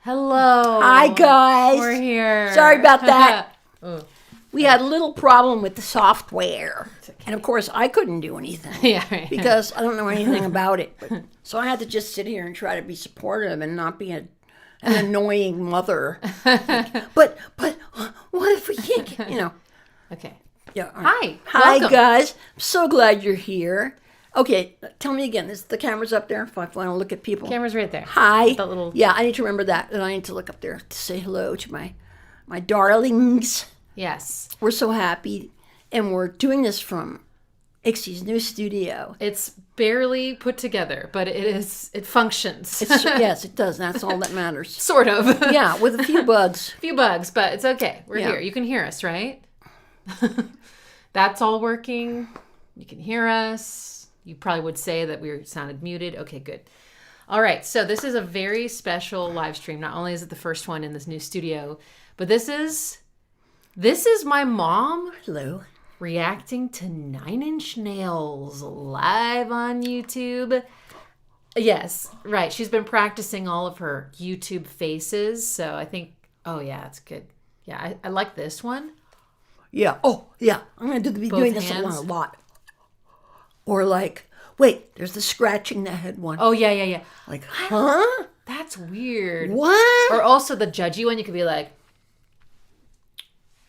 Hello. Hi, guys. We're here. Sorry about that. Oh, We had a little problem with the software. And of course, I couldn't do anything. yeah, right. Because I don't know anything about it. So I had to just sit here and try to be supportive and not be an annoying mother. But what if we can't get, Okay. Yeah. all Hi. Hi, Welcome. guys. I'm so glad you're here. Okay, tell me again. Is the camera's up there? If I want to look at people. Camera's right there. Hi. That little... Yeah, I need to remember that. And I need to look up there to say hello to my darlings. Yes. We're so happy. And we're doing this from Ixie's new studio. It's barely put together, but it functions. Yes, it does. That's all that matters. Sort of. Yeah, with a few bugs. Few bugs, but it's okay. We're here. You can hear us, right? That's all working. You can hear us. You probably would say that we sounded muted. Okay, good. All right, so this is a very special live stream. Not only is it the first one in this new studio, but this is my mom Hello. reacting to 9 Inch Nails live on YouTube. Yes, right. She's been practicing all of her YouTube faces, so I think, oh yeah, it's good. Yeah, I like this one. Yeah. Oh, yeah. I'm going to be doing this hands? a lot. Or like, wait, there's the scratching the head one. Oh, yeah. Like, huh? That's weird. What? Or also the judgy one, you could be like,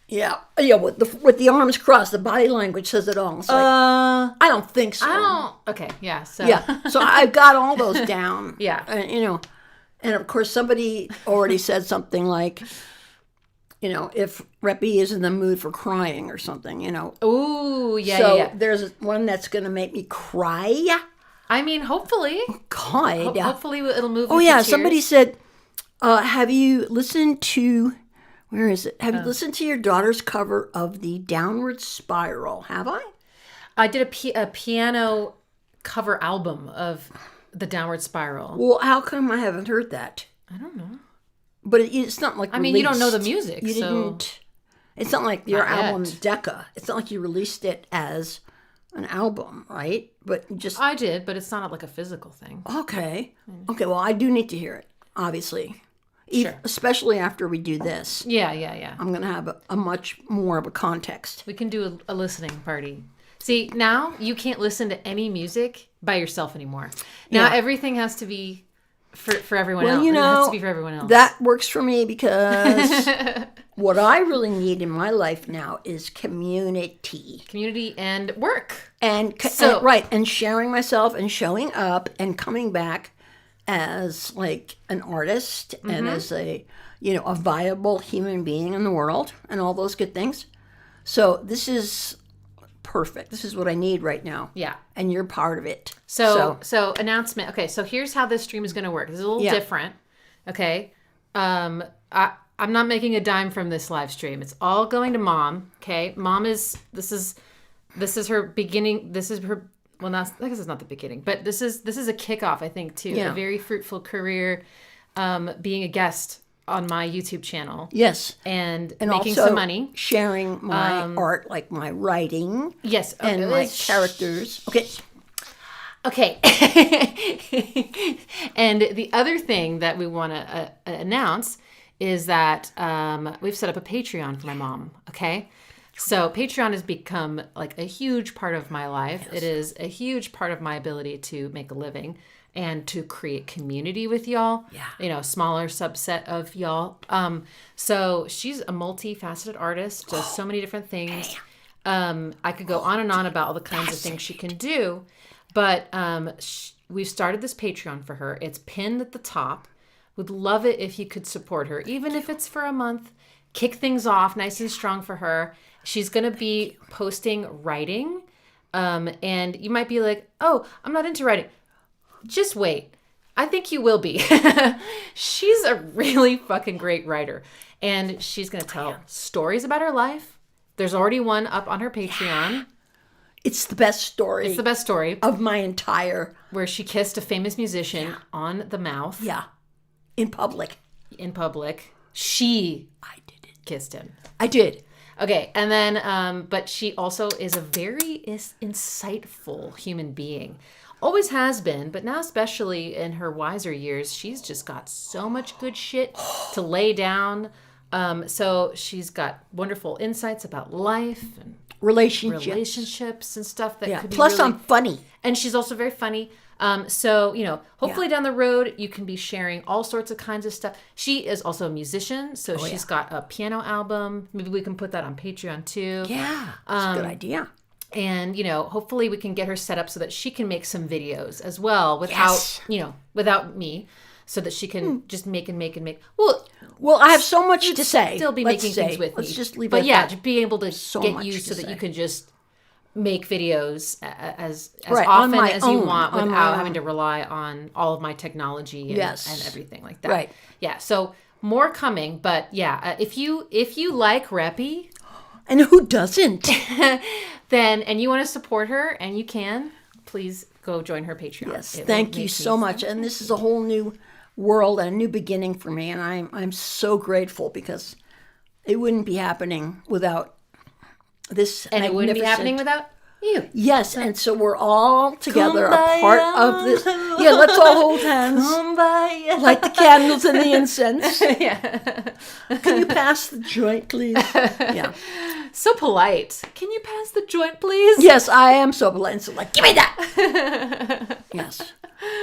Yeah, with the arms crossed, the body language says it all. It's like, I don't think so. I don't. Okay, yeah. So Yeah, so I've got all those down. Yeah. And of course somebody already said something like, if Reppy is in the mood for crying or something, Ooh, yeah, So yeah. there's one that's going to make me cry. I mean, hopefully. God. Hopefully it'll move. Oh, you to yeah, tears. somebody said, have you listened to... Where is it? Have you listened to your daughter's cover of the Downward Spiral? Have I? I did a piano cover album of the Downward Spiral. Well, how come I haven't heard that? I don't know. But it's not like I mean, you don't know the music, You so... didn't. It's not like your Not yet. album Decca. It's not like you released it as an album, right? But just I did, but it's not like a physical thing. okay. Okay. Well, I do need to hear it, obviously. Sure. Especially after we do this, Yeah. I'm going to have a much more of a context. We can do a listening party. See, now you can't listen to any music by yourself anymore. Now Yeah. everything has to be for everyone Well, else. It has to be for everyone else. that works for me because what I really need in my life now is community. Community and work. And sharing myself and showing up and coming back as like an artist and as a viable human being in the world and all those good things. So this is perfect. This is what I need right now. Yeah. And you're part of it. So announcement. Okay, so here's how this stream is going to work. This is a little different. Okay. I'm not making a dime from this live stream. It's all going to Mom. Okay. Mom is this is her beginning. This is her. Well, I guess it's not the beginning, but this is a kickoff, I think, to a very fruitful career, being a guest on my YouTube channel. Yes. And making also some money. Sharing my art, like my writing. Yes. And my characters. Okay. Okay. And the other thing that we want to announce is that we've set up a Patreon for my mom. Okay. So Patreon has become like a huge part of my life. Yes. It is a huge part of my ability to make a living and to create community with y'all. Yeah. Smaller subset of y'all. So she's a multifaceted artist, does so many different things. I could go on and on about all the kinds of things she can do, but we've started this Patreon for her. It's pinned at the top. Would love it if you could support her, even if it's for a month. Kick things off nice and strong for her. She's going to be posting writing. And you might be like, oh, I'm not into writing. Just wait. I think you will be. She's a really fucking great writer. And she's going to tell stories about her life. There's already one up on her Patreon. It's the best story. It's the best story. Of my entire... Where she kissed a famous musician on the mouth. Yeah. In public. In public. I didn't. Kissed him. I did. Okay, and then, but she also is a very insightful human being. always has been, but now especially in her wiser years, she's just got so much good shit to lay down. So she's got wonderful insights about life and relationships and stuff that could be Plus, really... I'm funny. And she's also very funny. So, hopefully down the road, you can be sharing all sorts of kinds of stuff. She is also a musician, so she's got a piano album. Maybe we can put that on Patreon too. Yeah, that's a good idea. And, hopefully we can get her set up so that she can make some videos as well without me, so that she can just make and make and make. Well, I have so much to say. Still be making things with me. Let's just leave it But at yeah, that. just being able to get used so that you can just make videos as often as you want without having to rely on all of my technology and everything like that. Right. Yeah. So more coming, but yeah, if you like Reppy, and who doesn't? then and you want to support her, and you can, please go join her Patreon. Yes, thank you so much. And this is a whole new world and a new beginning for me, and I'm so grateful because it wouldn't be happening without this. And it wouldn't be happening without you. Yes, and so we're all together, a part of this. Yeah, let's all hold hands. Light the candles and the incense. Yeah. Can you pass the joint, please? Yeah. So polite. Can you pass the joint, please? Yes, I am so polite. And so like, give me that. Yes.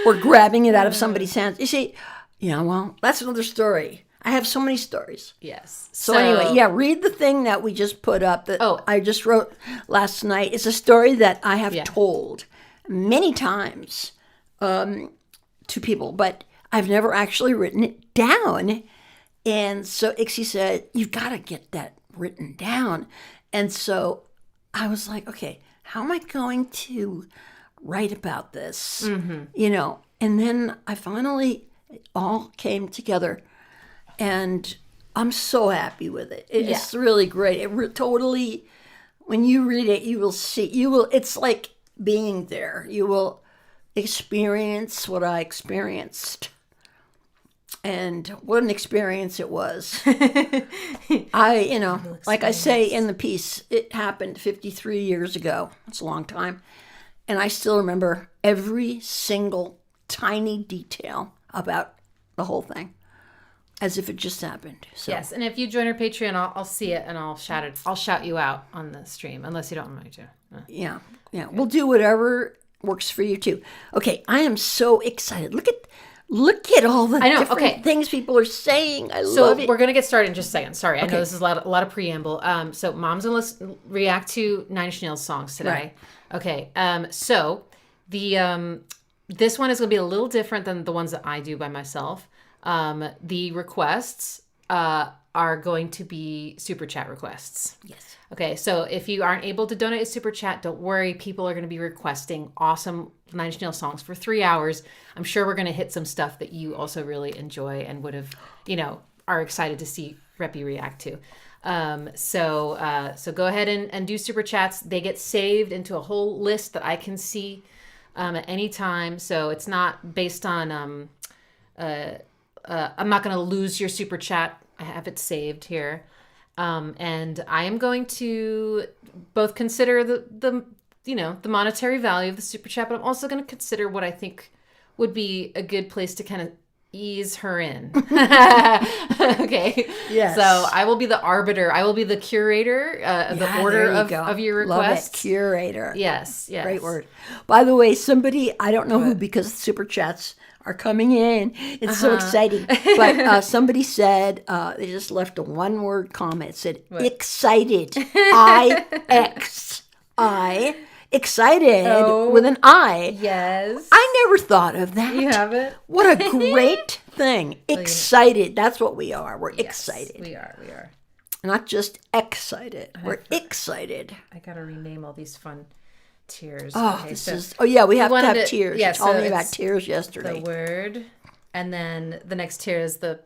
We're grabbing it out of somebody's hands. You see, well, that's another story. I have so many stories. Yes. So anyway, read the thing that we just put up that I just wrote last night. It's a story that I have told many times to people, but I've never actually written it down. And so Ixie said, you've got to get that written down. And so I was like, okay, how am I going to write about this? Mm-hmm. And then I finally, it all came together. And I'm so happy with it. It's really great. It totally, when you read it, you will see, it's like being there. You will experience what I experienced. And what an experience it was. Like I say in the piece, it happened 53 years ago. It's a long time. And I still remember every single tiny detail about the whole thing. As if it just happened. So. Yes, and if you join our Patreon, I'll see it and I'll shout it. I'll shout you out on the stream, unless you don't want me to. Yeah. We'll do whatever works for you too. Okay, I am so excited. Look at all the different things people are saying. I love it. So we're gonna get started in just a second. Sorry, I know this is a lot of preamble. So Mom's gonna react to Nine Inch Nails songs today. Right. Okay. So the this one is gonna be a little different than the ones that I do by myself. The requests are going to be super chat requests. Yes. Okay, so if you aren't able to donate a super chat, don't worry. People are going to be requesting awesome Nine Inch Nails songs for 3 hours. I'm sure we're going to hit some stuff that you also really enjoy and would have, are excited to see Reppy react to. So go ahead and do super chats. They get saved into a whole list that I can see at any time. So it's not based on... I'm not going to lose your super chat. I have it saved here. And I am going to both consider the monetary value of the super chat, but I'm also going to consider what I think would be a good place to kind of ease her in. Okay. Yes. So I will be the arbiter. I will be the curator of the order of your requests. Love it. Curator. Yes. Great word. By the way, somebody, I don't know who, because super chats are coming in. It's so exciting. But somebody said, they just left a one-word comment. It said, excited. I-X-I. Excited with an I. Yes. I never thought of that. You haven't? What a great thing. Excited. That's what we are. We're excited. We are. Not just excited. We're excited. I got to rename all these fun tears. Oh, okay, we have to have tears. Yeah, you told me about tears yesterday. The word, and then the next tier is the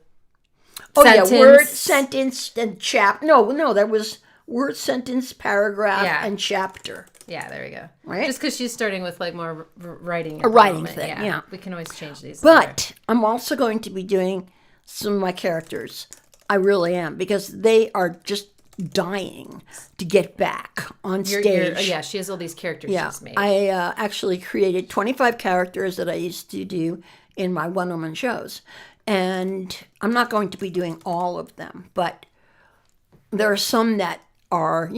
sentence. Word, sentence, and No, there was word, sentence, paragraph, and chapter. Yeah, there we go. Right? Just because she's starting with like more writing. A writing thing, yeah. We can always change these. But I'm also going to be doing some of my characters. I really am, because they are just dying to get back on stage. Yeah, she has all these characters she's made. I actually created 25 characters that I used to do in my one-woman shows. And I'm not going to be doing all of them, but there are some that are,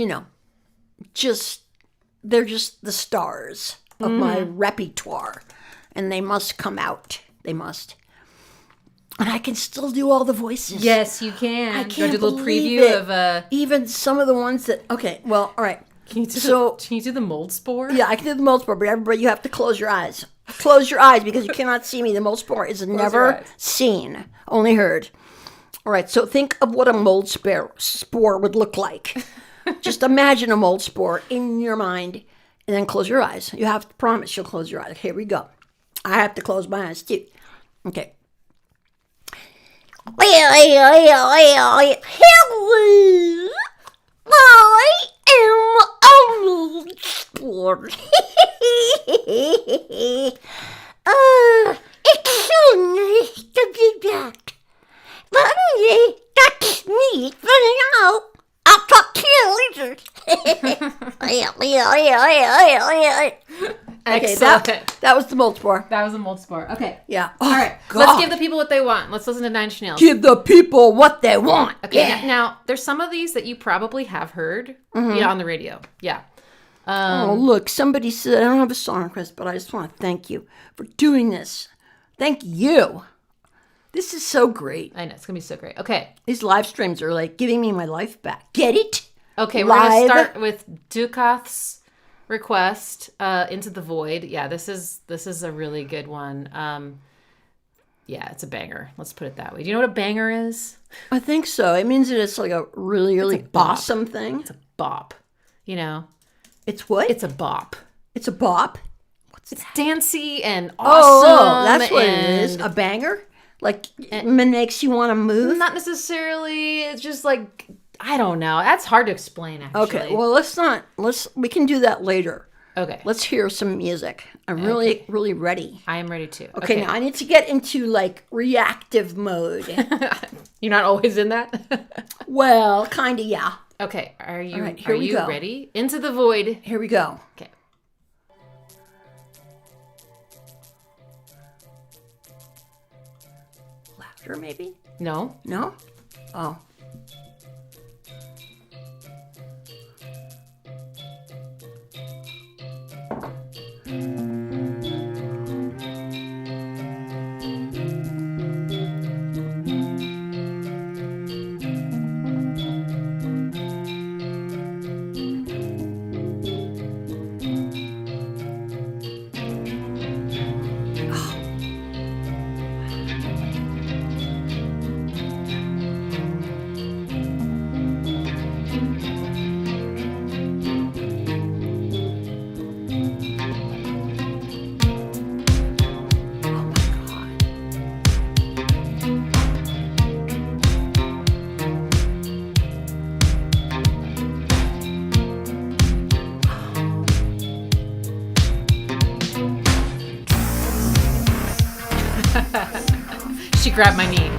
they're just the stars of my repertoire. And they must come out. They must. And I can still do all the voices. Yes, you can. I Go can't do a little believe preview it. of even some of the ones that. Okay, well, all right. Can you do the mold spore? Yeah, I can do the mold spore, but everybody, you have to close your eyes. Close your eyes because you cannot see me. The mold spore is never seen, only heard. All right, so think of what a mold spore would look like. Just imagine a mold spore in your mind, and then close your eyes. You have to promise you'll close your eyes. Here we go. I have to close my eyes too. Okay. Hello, I am a mold spore. It's so nice to be back. That's me for now. I'll talk to you later. Okay, that was the mold spore. That was a mold spore. Okay. Yeah. All right. So let's give the people what they want. Let's listen to Nine Inch Nails. Give the people what they want. Okay. Yeah. Now, there's some of these that you probably have heard on the radio. Yeah. Oh, look, somebody said, I don't have a song request, but I just want to thank you for doing this. Thank you. This is so great. I know. It's going to be so great. Okay. These live streams are like giving me my life back. Get it? Okay, we're going to start with Dukoth's request, Into the Void. Yeah, this is a really good one. Yeah, it's a banger. Let's put it that way. Do you know what a banger is? I think so. It means that it's like a really, really awesome thing. It's a bop. It's what? It's a bop. It's a bop? It's dancey and awesome. Oh, that's what it is. A banger? Like, it makes you want to move? Not necessarily. It's just like, I don't know. That's hard to explain, actually. Okay, well, we can do that later. Okay. Let's hear some music. I'm really, really ready. I am ready too. Okay, now I need to get into, like, reactive mode. You're not always in that? Well, kind of, yeah. Okay, are you go. ready? Into the Void. Here we go. Okay. Louder, maybe? No. No? Oh. She grabbed my knee.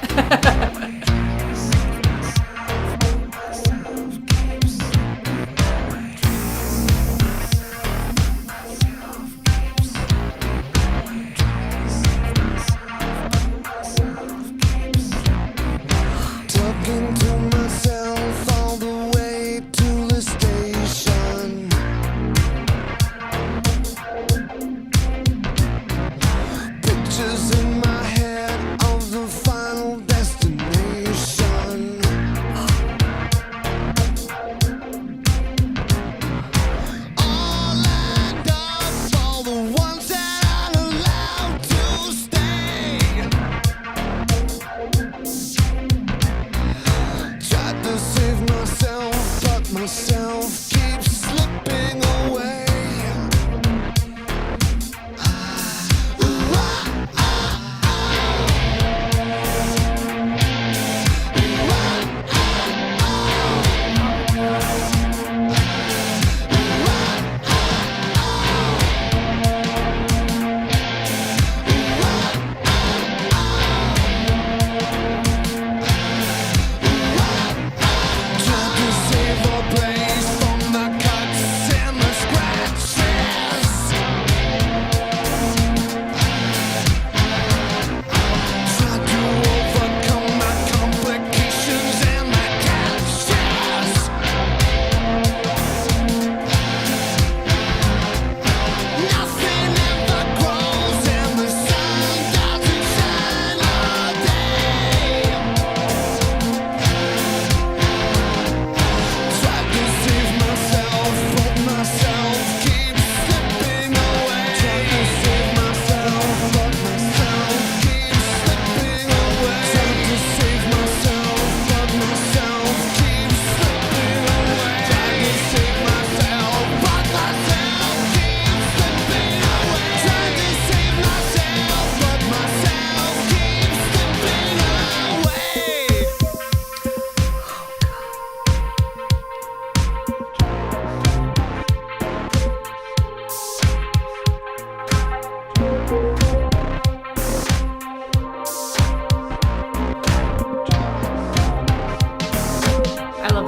Talking to myself all the way to the station. Pictures in my head of the final destination.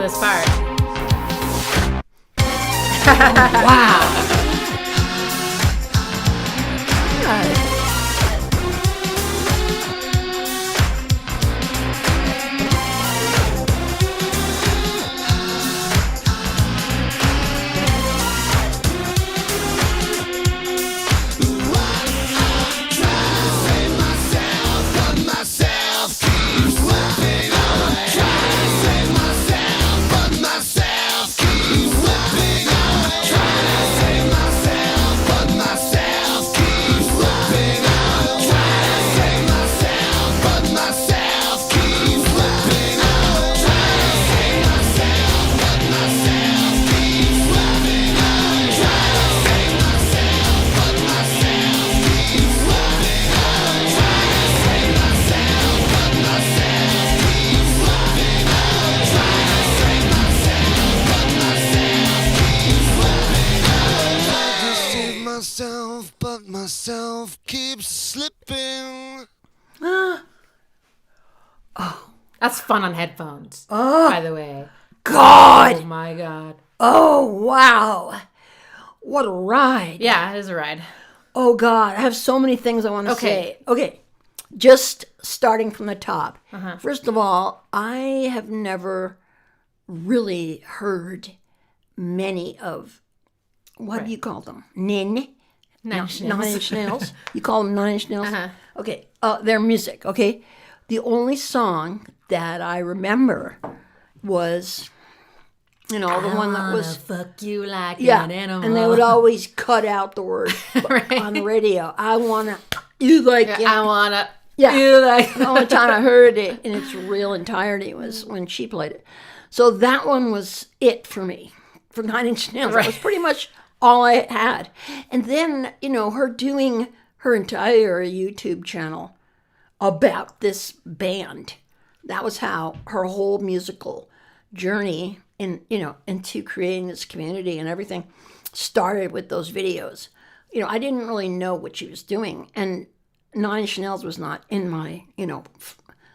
this part. Wow. But myself keeps slipping. That's fun on headphones, by the way. God. Oh my God. Oh, wow. What a ride. Yeah, it is a ride. Oh, God. I have so many things I want to say. Okay. Just starting from the top. First of all, I have never really heard many of, what do you call them? Nine Inch Nails. You call them 9 Inch Nails? Okay. Their music, okay? The only song that I remember was, the one that was... fuck you like an animal. And they would always cut out the word on the radio. I want to... You like... I want to... Yeah. You like... The only time I heard it in its real entirety was when she played it. So that one was it for me, for 9 Inch Nails. That was pretty much all I had. And then, her doing her entire YouTube channel about this band. That was how her whole musical journey into creating this community and everything started with those videos. I didn't really know what she was doing. And 9 Inch Nails was not in my,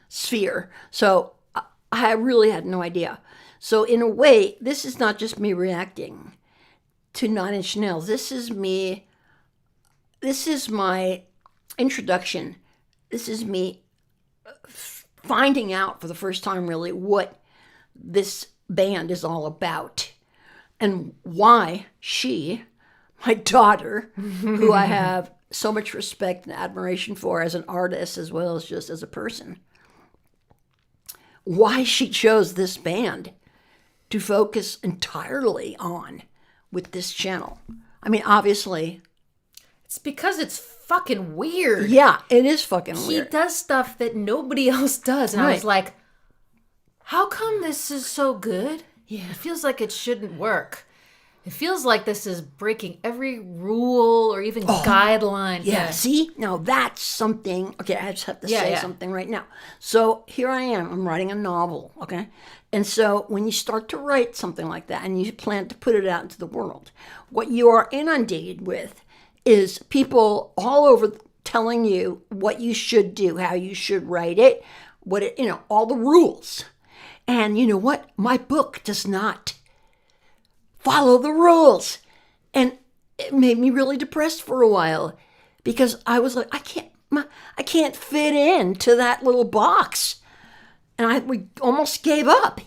sphere. So I really had no idea. So in a way, this is not just me reacting to 9 Inch Nails. This is my introduction. This is me finding out for the first time really what this band is all about and why she, my daughter, who I have so much respect and admiration for as an artist as well as just as a person, why she chose this band to focus entirely on with this channel. I mean, obviously... It's because it's fucking weird. Yeah, it is fucking weird. He does stuff that nobody else does. And I was like, how come this is so good? Yeah. It feels like it shouldn't work. It feels like this is breaking every rule or even guideline. Yeah, see? Now that's something... Okay, I just have to say something right now. So here I am. I'm writing a novel, okay? And so when you start to write something like that and you plan to put it out into the world, what you are inundated with is people all over telling you what you should do, how you should write it, all the rules. And you know what? My book does not follow the rules. And it made me really depressed for a while because I was like, I can't fit into that little box. And we almost gave up.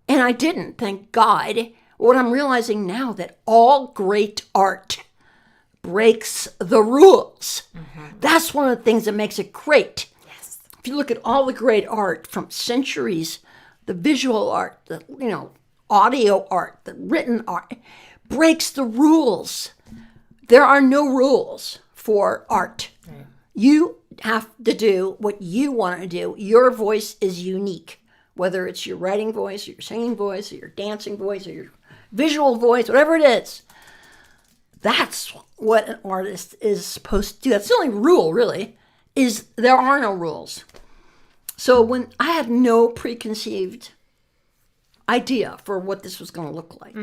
And I didn't, thank God. What I'm realizing now that all great art breaks the rules. Mm-hmm. That's one of the things that makes it great. Yes. If you look at all the great art from centuries, the visual art, the audio art, the written art, breaks the rules. There are no rules for art. Right. You have to do what you want to do. Your voice is unique, whether it's your writing voice, or your singing voice, or your dancing voice, or your visual voice, whatever it is. That's what an artist is supposed to do. That's the only rule, really, is there are no rules. So when I had no preconceived idea for what this was going to look like,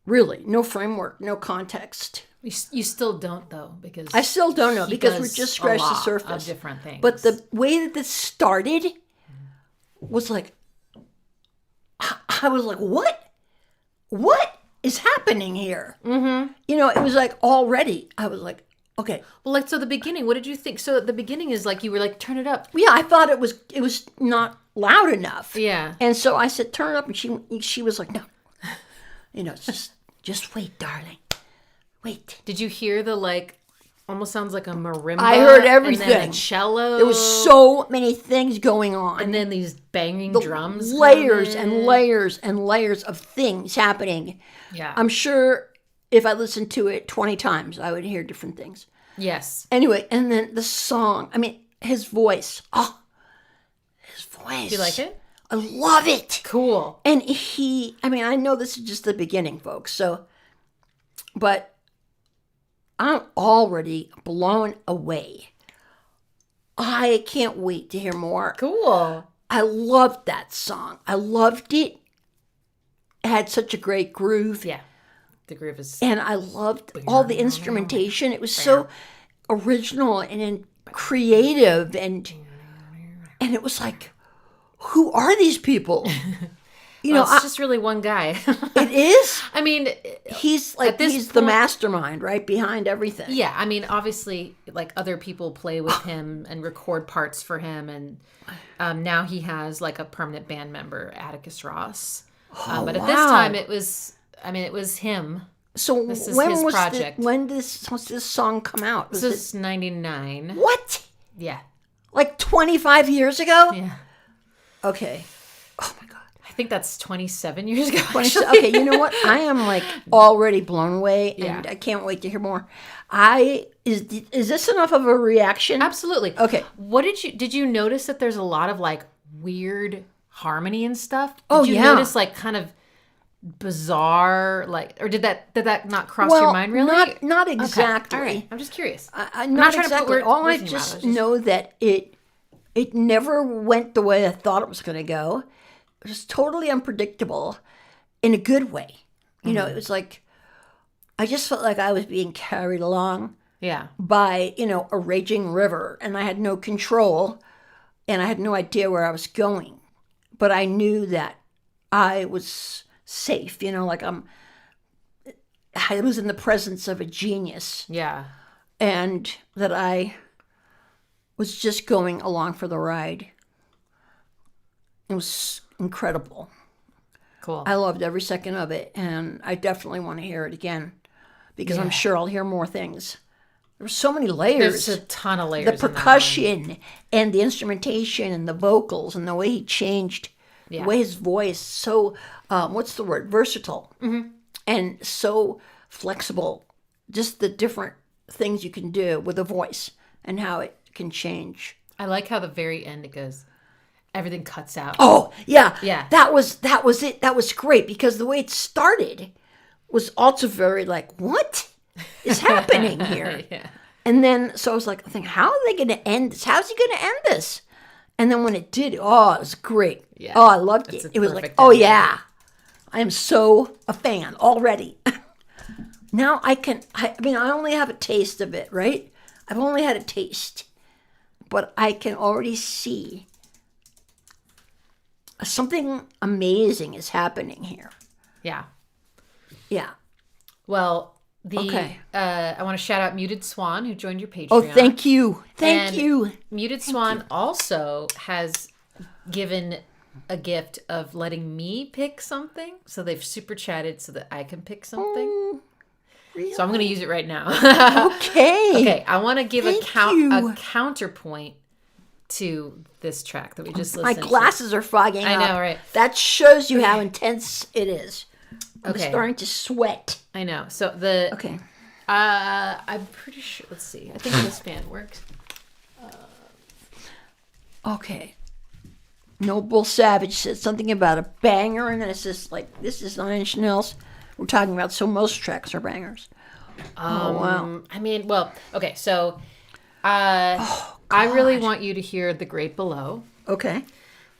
really, no framework, no context. You still don't, though, because I still don't know because we just scratched the surface of different things. But the way that this started was like, I was like, what is happening here? Mm-hmm. You know, it was like already, I was like, okay. Well, like, so the beginning, what did you think? So the beginning is like, you were like, turn it up. Yeah, I thought it was not loud enough. Yeah. And so I said, turn it up. And she was like, no, you know, just wait, darling. Wait. Did you hear the, like, almost sounds like a marimba? I heard everything. And then a cello. There was so many things going on. And then these banging drums. Layers coming. and layers and layers of things happening. Yeah. I'm sure if I listened to it 20 times, I would hear different things. Yes. Anyway, and then the song. I mean, his voice. Oh, his voice. Do you like it? I love it. Cool. And I mean, I know this is just the beginning, folks. So, but I'm already blown away. I can't wait to hear more. Cool. I loved that song. I loved it. It had such a great groove. Yeah. The groove is. And I loved all the instrumentation. It was so original and creative. And it was like, who are these people? You know, it's just really one guy. it is. I mean, He's like, he's the mastermind, right, behind everything. yeah. I mean, obviously, like, other people play with him and record parts for him, and now he has like a permanent band member, Atticus Ross. But at this time, it was him. So This is when his was project. when was this song come out? This is 99. What? Yeah. Like 25 years ago? Yeah. Okay. Oh my God. I think that's 27 years ago. Actually. Okay, you know what? I am like already blown away, and Yeah. I can't wait to hear more. Is this enough of a reaction? Absolutely. Okay. What did you notice that there's a lot of like weird harmony and stuff? Did Oh, you yeah. notice like kind of bizarre, like, or did that not cross your mind really? Not Okay. exactly. All right. I'm just curious. I'm not not trying to put exactly. words All I in your mouth. just I was just- know that it never went the way I thought it was going to go. It was totally unpredictable in a good way. You know, it was like I just felt like I was being carried along Yeah. by, you know, a raging river, and I had no control, and I had no idea where I was going. But I knew that I was safe, you know, like I was in the presence of a genius, Yeah. and that I was just going along for the ride. It was incredible. Cool. I loved every second of it, and I definitely want to hear it again because I'm Yeah. sure I'll hear more things. There were so many layers. There's a ton of layers. The in that one. percussion and the instrumentation and the vocals and the way he changed, Yeah. the way his voice, so, what's the word? Versatile. Mm-hmm. And so flexible. Just the different things you can do with a voice and how it can change. I like how the very end it goes. Everything cuts out. Oh, yeah. Yeah. That was it. That was great because the way it started was also very like, what is happening here? Yeah. And then, so I was like, thinking, how are they going to end this? How's he going to end this? And then when it did, oh, it was great. Yeah. Oh, I loved It's it. a It was like, perfect oh, ending. yeah. I am so a fan already. Now I mean, I only have a taste of it, right? I've only had a taste. But I can already see something amazing is happening here. Yeah. Yeah. Well, Okay. I want to shout out Muted Swan who joined your Patreon. Oh, thank you. Thank And you. Muted Swan also has given a gift of letting me pick something. So they've super chatted so that I can pick something. Really? So I'm going to use it right now. Okay. Okay, I want to give a Thank you. counterpoint to this track that we just My listened glasses are fogging I up. know, right? That shows you how intense it is. I'm Okay. starting to sweat. I know. So the Okay. I'm pretty sure. Let's see. I think this band works. Okay. Noble Savage said something about a banger, and then it's just like, this is 9 Inch Nails. We're talking about, so most tracks are bangers. Oh, wow. I mean, well, okay. So, I really want you to hear "The Great Below," Okay.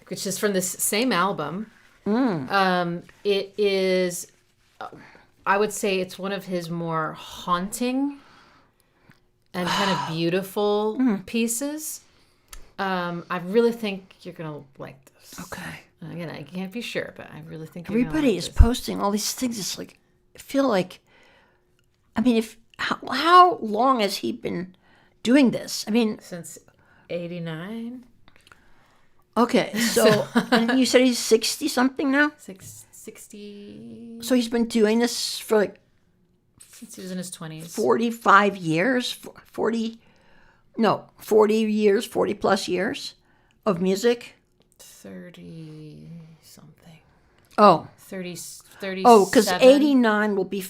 which is from this same album. It is, I would say, it's one of his more haunting and kind of beautiful pieces. I really think you're gonna like this. Okay. Again, I can't be sure, but I really think you're gonna Everybody like is this. posting all these things. It's like, I feel like, I mean, if how long has he been doing this? I mean, Since '89, okay, so and you said he's 60 something now, 60. so he's been doing this for like Since he was in his 20s. 45 years, 40 years, 40 plus years of music. 30 something. Oh, 30. oh, because 89 will be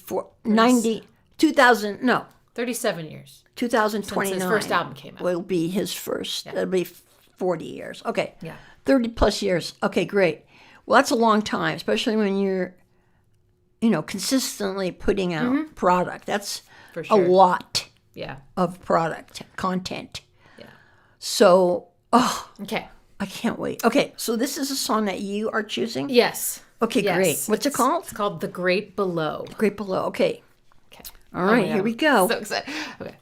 90, 2000, no, 37 years. 2029 Since his first album came out. will be his first. That'll be 40 years. Okay. Yeah. 30 plus years. Okay, great. Well, that's a long time, especially when you're, consistently putting out product. That's For a sure. lot Yeah. of product content. Yeah. So, Okay. I can't wait. Okay, so this is a song that you are choosing? Yes. Okay, Yes. great. What's it called? It's called The Great Below. Great Below. Okay. Okay. All right, here we go. So excited. Okay.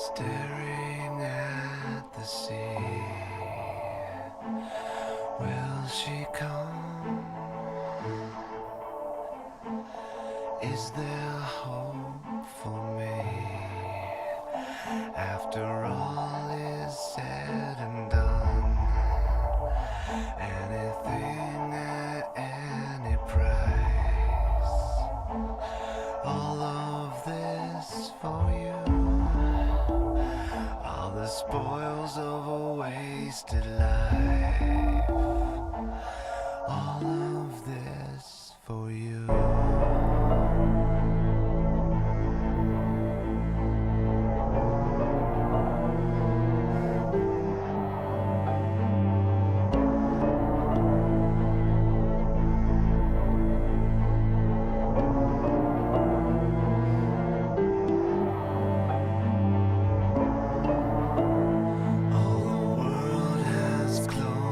Staring at the sea. Will she come? Is there hope for me? After all is said and done, anything at any price. All of this for you. All the spoils of a wasted life. All of this for you. All the world has closed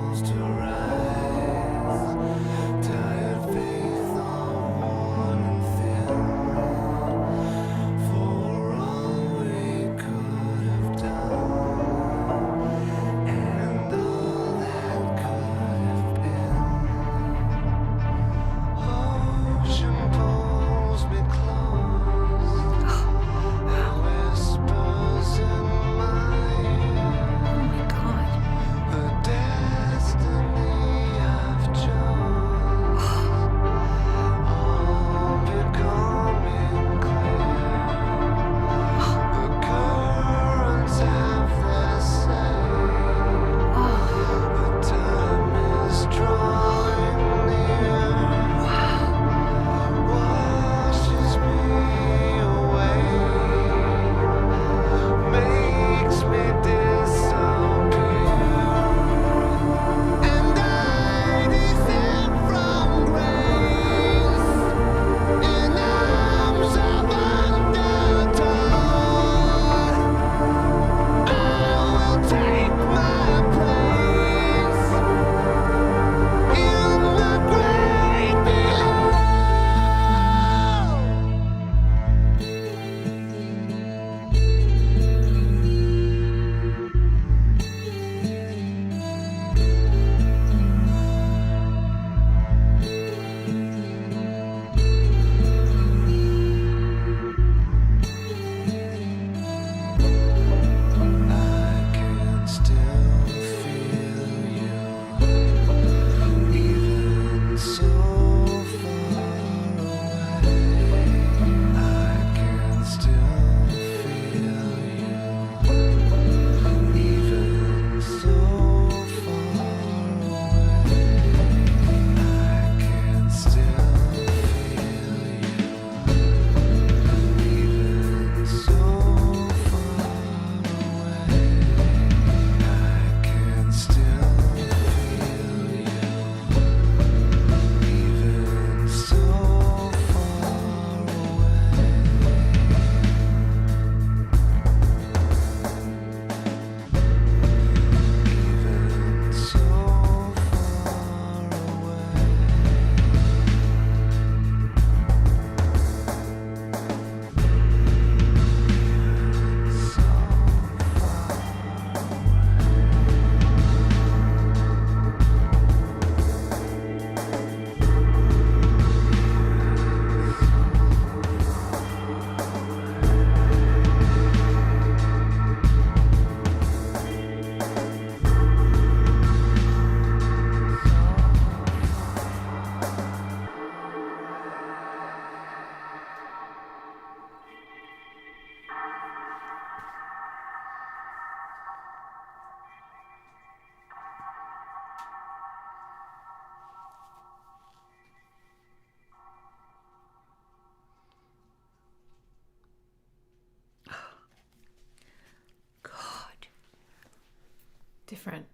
Different.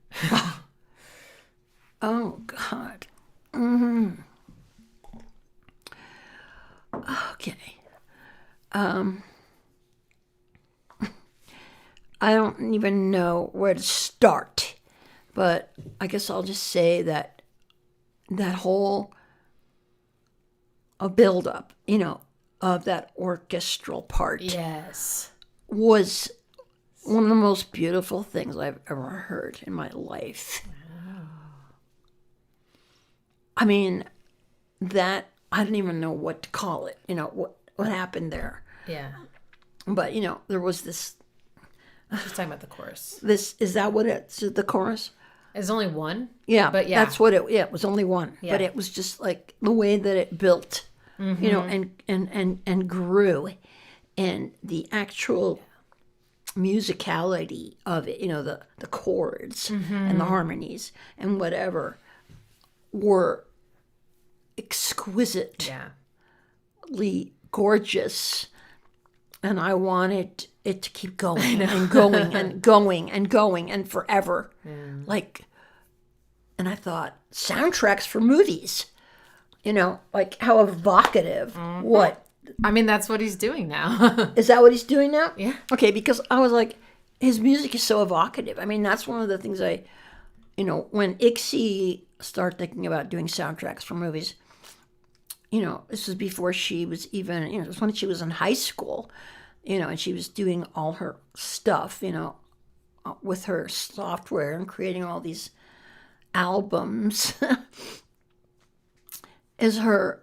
Oh, God. Okay. I don't even know where to start, but I guess I'll just say that whole build-up, of that orchestral part Yes. was one of the most beautiful things I've ever heard in my life. I mean, that, I don't even know what to call it, what happened there. Yeah. But, there was this, She's talking about the chorus. is that what it's, the chorus? There's only one. Yeah, But yeah. that's what it was only one. Yeah. But it was just like the way that it built, and grew, and the actual musicality of it, the chords and the harmonies and whatever were exquisitely Yeah. gorgeous. And I wanted it to keep going and going and going and going and forever. And I thought, soundtracks for movies, like how evocative. What? I mean, that's what he's doing now. Is that what he's doing now? Yeah. Okay, because I was like, his music is so evocative. I mean, that's one of the things when Ixie started thinking about doing soundtracks for movies, this was before she was even, it was when she was in high school, and she was doing all her stuff, with her software and creating all these albums. Is her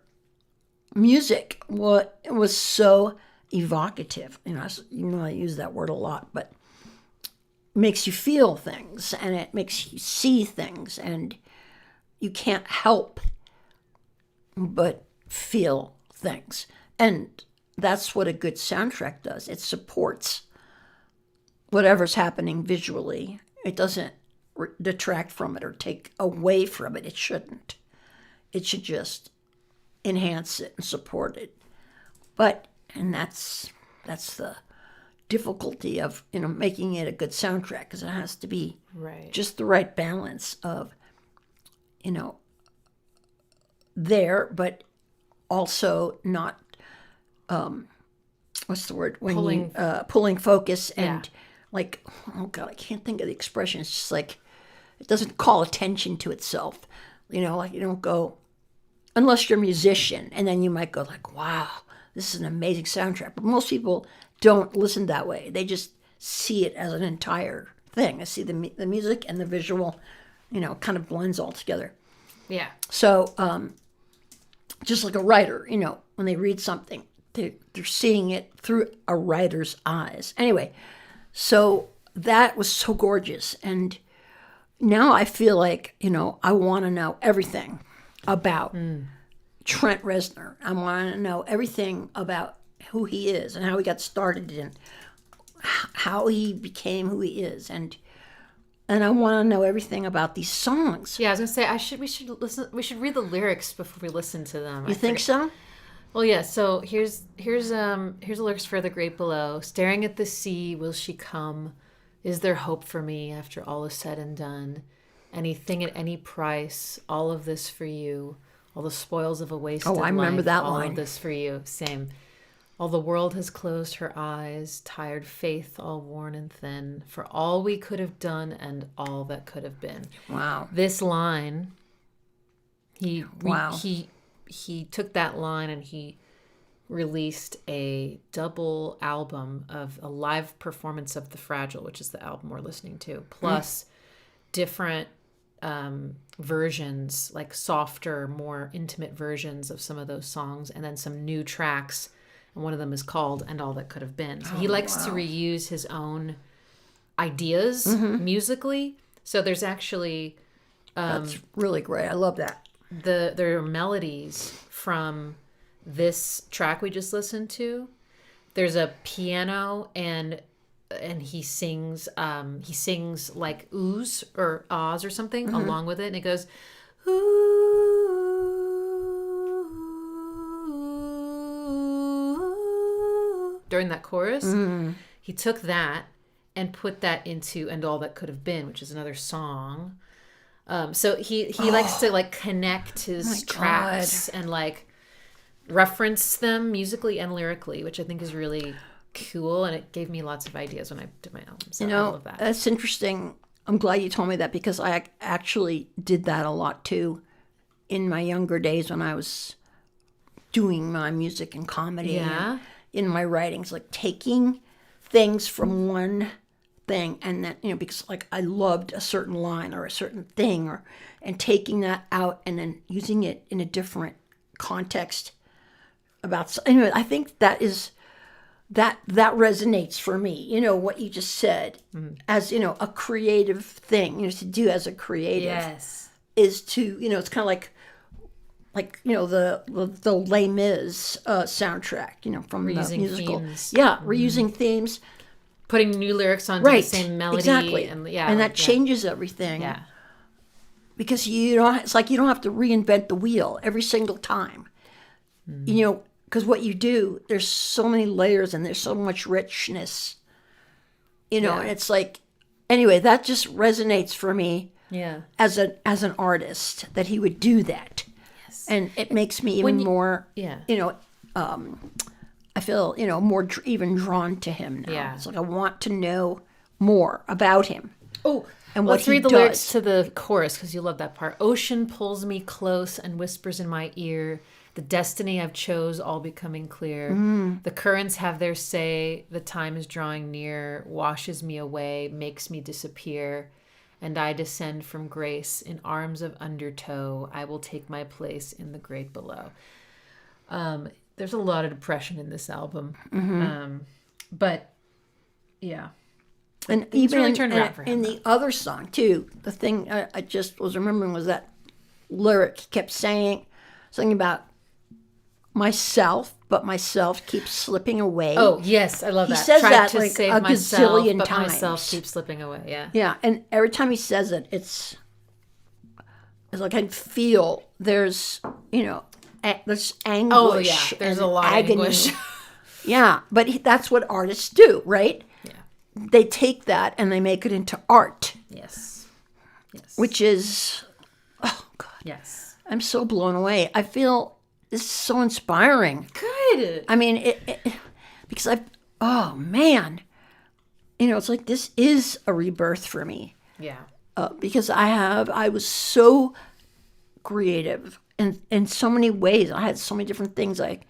music was so evocative. I use that word a lot, but makes you feel things and it makes you see things, and you can't help but feel things. And that's what a good soundtrack does. It supports whatever's happening visually. It doesn't detract from it or take away from it. It shouldn't. It should just enhance it and support it. And that's the difficulty of making it a good soundtrack, because it has to be Right. just the right balance of there, but also not what's the word, when Pulling. pulling focus and Yeah. like, oh God, I can't think of the expression. It's just like it doesn't call attention to itself. Like you don't go, unless you're a musician, and then you might go like, wow, this is an amazing soundtrack. But most people don't listen that way. They just see it as an entire thing. I see the music and the visual, kind of blends all together. Yeah. So just like a writer, when they read something, they're seeing it through a writer's eyes. Anyway, so that was so gorgeous. And now I feel like, I want to know everything about Trent Reznor. I want to know everything about who he is and how he got started and how he became who he is. And I want to know everything about these songs. Yeah, I was gonna say we should read the lyrics before we listen to them. You think so? Well, yeah. So here's the lyrics for The Great Below. Staring at the sea, will she come? Is there hope for me after all is said and done? Anything at any price, all of this for you. All the spoils of a wasted life. Oh, I remember that all line. All of this for you. Same. All the world has closed her eyes, tired faith all worn and thin, for all we could have done and all that could have been. Wow. This line, he Wow. he took that line and he released a double album of a live performance of The Fragile, which is the album we're listening to, plus different versions, like softer, more intimate versions of some of those songs, and then some new tracks. And one of them is called And All That Could Have Been. So he likes to reuse his own ideas musically. So there's actually That's really great. I love that. there are melodies from this track we just listened to. There's a piano and he sings like oohs or ahs or something along with it, and it goes ooh during that chorus. He took that and put that into And All That Could Have Been, which is another song. So he likes to like connect his tracks and like reference them musically and lyrically, which I think is really cool, and it gave me lots of ideas when I did my album. So I love that. That's interesting. I'm glad you told me that, because I actually did that a lot too in my younger days when I was doing my music and comedy and in my writings, like taking things from one thing and then, because like I loved a certain line or a certain thing and taking that out and then using it in a different context anyway, I think that resonates for me, what you just said, as, a creative thing, to do as a creative is to, it's kind of like the Les Mis soundtrack, from reusing the musical. themes. Yeah, reusing themes. Putting new lyrics onto the same melody. Exactly. And that changes everything. Yeah. Because it's like you don't have to reinvent the wheel every single time. Because what you do, there's so many layers and there's so much richness, and it's like, anyway, that just resonates for me as an artist, that he would do that. Yes. And it makes me even more, I feel, more even drawn to him now. Yeah. It's like I want to know more about him. Oh, and let's read the lyrics to the chorus, because you love that part. Ocean pulls me close and whispers in my ear, the destiny I've chose all becoming clear. The currents have their say, the time is drawing near, washes me away, makes me disappear, and I descend from grace in arms of undertow. I will take my place in the great below. There's a lot of depression in this album. But yeah. And things even really turned around for him. In the other song too, the thing I just was remembering was that lyric he kept saying something about myself, but myself keeps slipping away. Oh yes, I love that. He says Tried that to like save a myself, gazillion but times. myself keeps slipping away. Yeah. Yeah, and every time he says it, it's like I feel there's there's anguish. Oh yeah, there's a lot agony. of anguish. Yeah, but that's what artists do, right? Yeah. They take that and they make it into art. Yes. Which is, oh God. Yes. I'm so blown away. I feel this is so inspiring. Good. I mean, because oh man, it's like this is a rebirth for me. Yeah. Because I was so creative in so many ways. I had so many different things I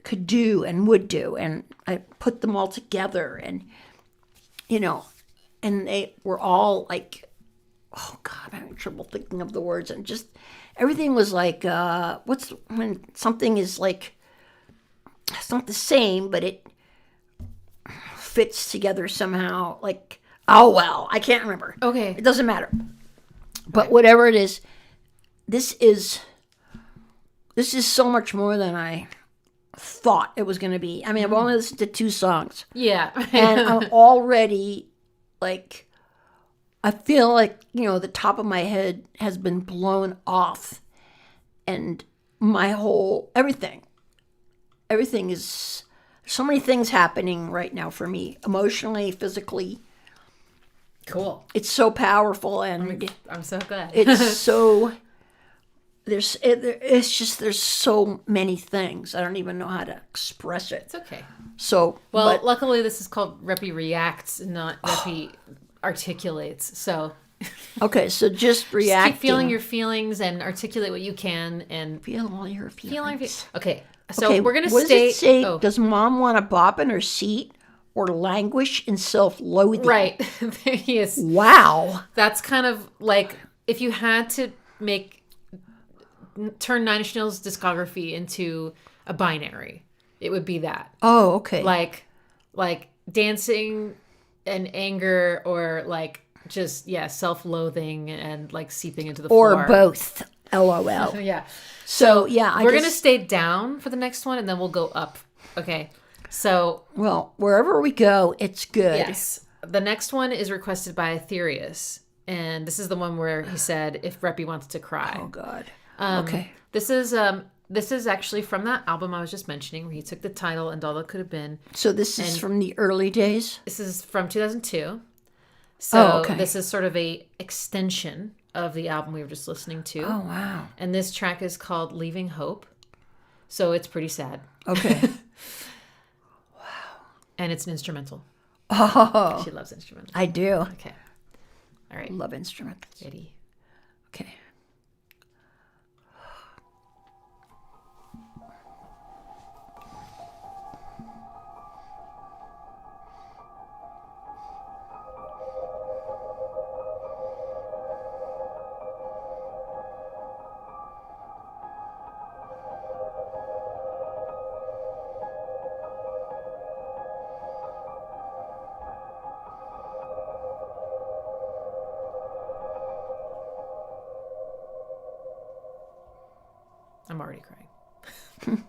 could do and would do, and I put them all together, and and they were all like, oh God, I'm having trouble thinking of the words, and just everything was like, what's when something is like, it's not the same, but it fits together somehow, like, oh well, I can't remember. Okay. It doesn't matter. But whatever it is, this is so much more than I thought it was going to be. I mean, I've only listened to 2 songs. Yeah. And I'm already, like, I feel like, the top of my head has been blown off. And my whole, everything is, so many things happening right now for me, emotionally, physically. Cool. It's so powerful, and I'm so glad. it's so, there's so many things. I don't even know how to express it. It's okay. So, well, luckily this is called Reppy Reacts, not Reppy Articulates. So, okay, so just reacting. Keep feeling your feelings and articulate what you can, and feel all your feelings. Okay, so we're gonna what stay. Does it say? Does mom want to bop in her seat or languish in self-loathing? Right. There he is. Wow. That's kind of like if you had to turn Nine Inch Nails' discography into a binary, it would be that. Oh, okay. Like dancing and anger, or like just self-loathing and like seeping into the floor. Or both. LOL. Yeah. So yeah, we're gonna stay down for the next one, and then we'll go up. Okay. So, well, wherever we go, it's good. Yes. The next one is requested by Aetherius, and this is the one where he said, "If Reppy wants to cry." Oh God. Okay. This is This is actually from that album I was just mentioning, where he took the title "And All That Could Have Been." So this is from the early days? This is from 2002. So okay. this is sort of a extension of the album we were just listening to. Oh, wow. And this track is called "Leaving Hope." So it's pretty sad. Okay. And it's an instrumental. Oh, She loves instrumentals. I do. Okay. All right. Love instrumentals. Ready. Okay. I'm already crying.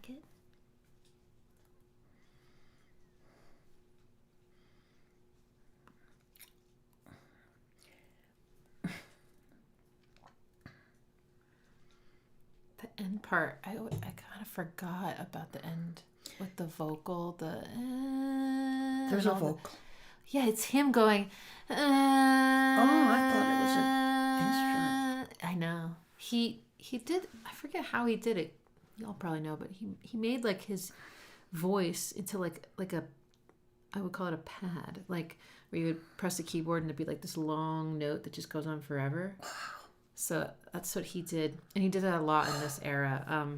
like it. The end part, I kind of forgot about the end with the vocal. There's a vocal. Yeah, it's him going. Oh, I thought it was an instrument. I know. He did. I forget how he did it. Y'all probably know, but he made like his voice into like a, I would call it a pad, like where you would press the keyboard and it'd be like this long note that just goes on forever. So that's what he did, and he did that a lot in this era.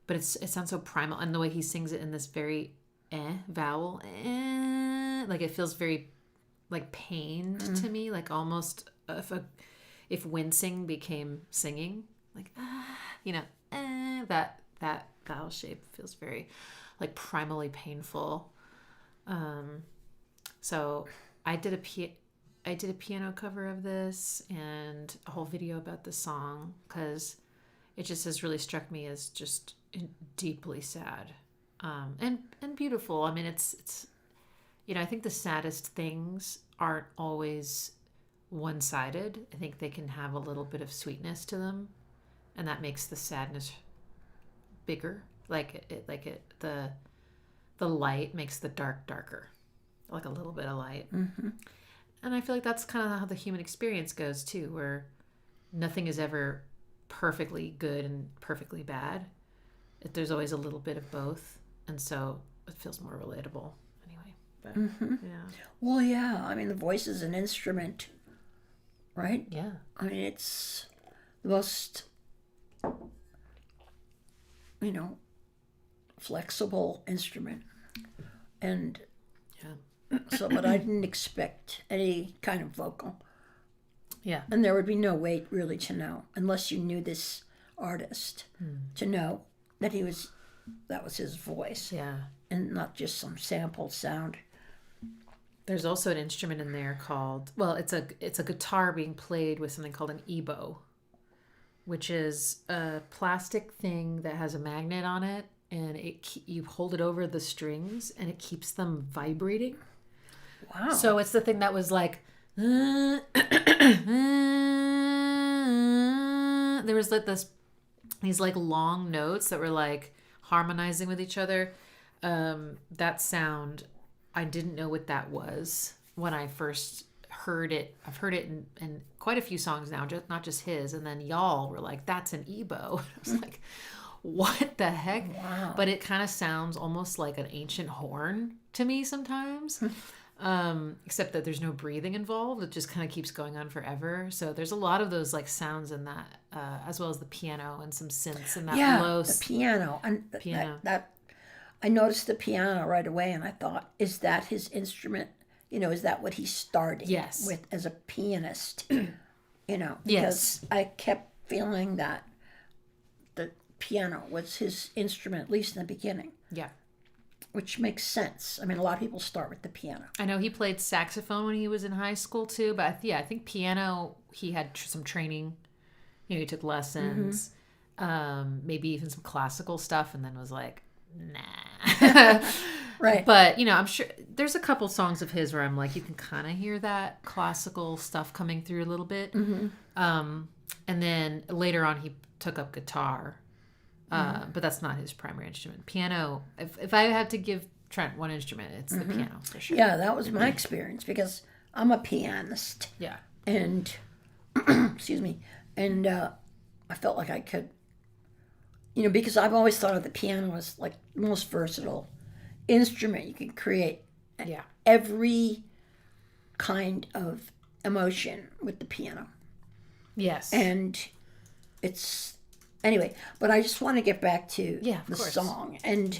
But it sounds so primal, and the way he sings it in this very vowel, like it feels very like pained to me, like almost if wincing became singing, like that vowel shape feels very like primally painful. So I did a piano cover of this and a whole video about the song because it just has really struck me as just deeply sad and beautiful. I mean, it's I think the saddest things aren't always one-sided. I think they can have a little bit of sweetness to them, and that makes the sadness bigger. The light makes the dark darker, like a little bit of light. Mm-hmm. And I feel like that's kind of how the human experience goes too, where nothing is ever perfectly good and perfectly bad. There's always a little bit of both, and so it feels more relatable anyway. But yeah. Well, yeah. I mean, the voice is an instrument, right? Yeah. I mean, it's the most, flexible instrument, and so, but I didn't expect any kind of vocal. Yeah. And there would be no way really to know, unless you knew this artist, to know that that was his voice. Yeah. And not just some sampled sound. There's also an instrument in there called, well, it's a guitar being played with something called an ebow, which is a plastic thing that has a magnet on it, and you hold it over the strings and it keeps them vibrating. Wow. So it's the thing that was like, there was like these like long notes that were like harmonizing with each other. That sound, I didn't know what that was when I first heard it. I've heard it in quite a few songs now, not just his. And then y'all were like, "That's an ebow." I was like, "What the heck?" Wow. But it kind of sounds almost like an ancient horn to me sometimes. Except that there's no breathing involved. It just kind of keeps going on forever. So there's a lot of those like sounds in that, as well as the piano and some synths and that low. The piano. And piano. That I noticed the piano right away, and I thought, is that his instrument? Is that what he started with as a pianist? Because Yes. I kept feeling that the piano was his instrument, at least in the beginning. Yeah. Which makes sense. I mean, a lot of people start with the piano. I know he played saxophone when he was in high school too, but I think piano, he had some training. He took lessons, maybe even some classical stuff, and then was like, nah. Right. But, I'm sure there's a couple songs of his where I'm like, you can kind of hear that classical stuff coming through a little bit. Mm-hmm. And then later on, he took up guitar. But that's not his primary instrument. Piano, if I had to give Trent one instrument, it's the piano for sure. Yeah, that was my experience because I'm a pianist. Yeah. And, excuse me, and I felt like I could, because I've always thought of the piano as like the most versatile instrument you can create. Yeah. Every kind of emotion with the piano. Yes. And it's... Anyway, but I just want to get back to the course. song. And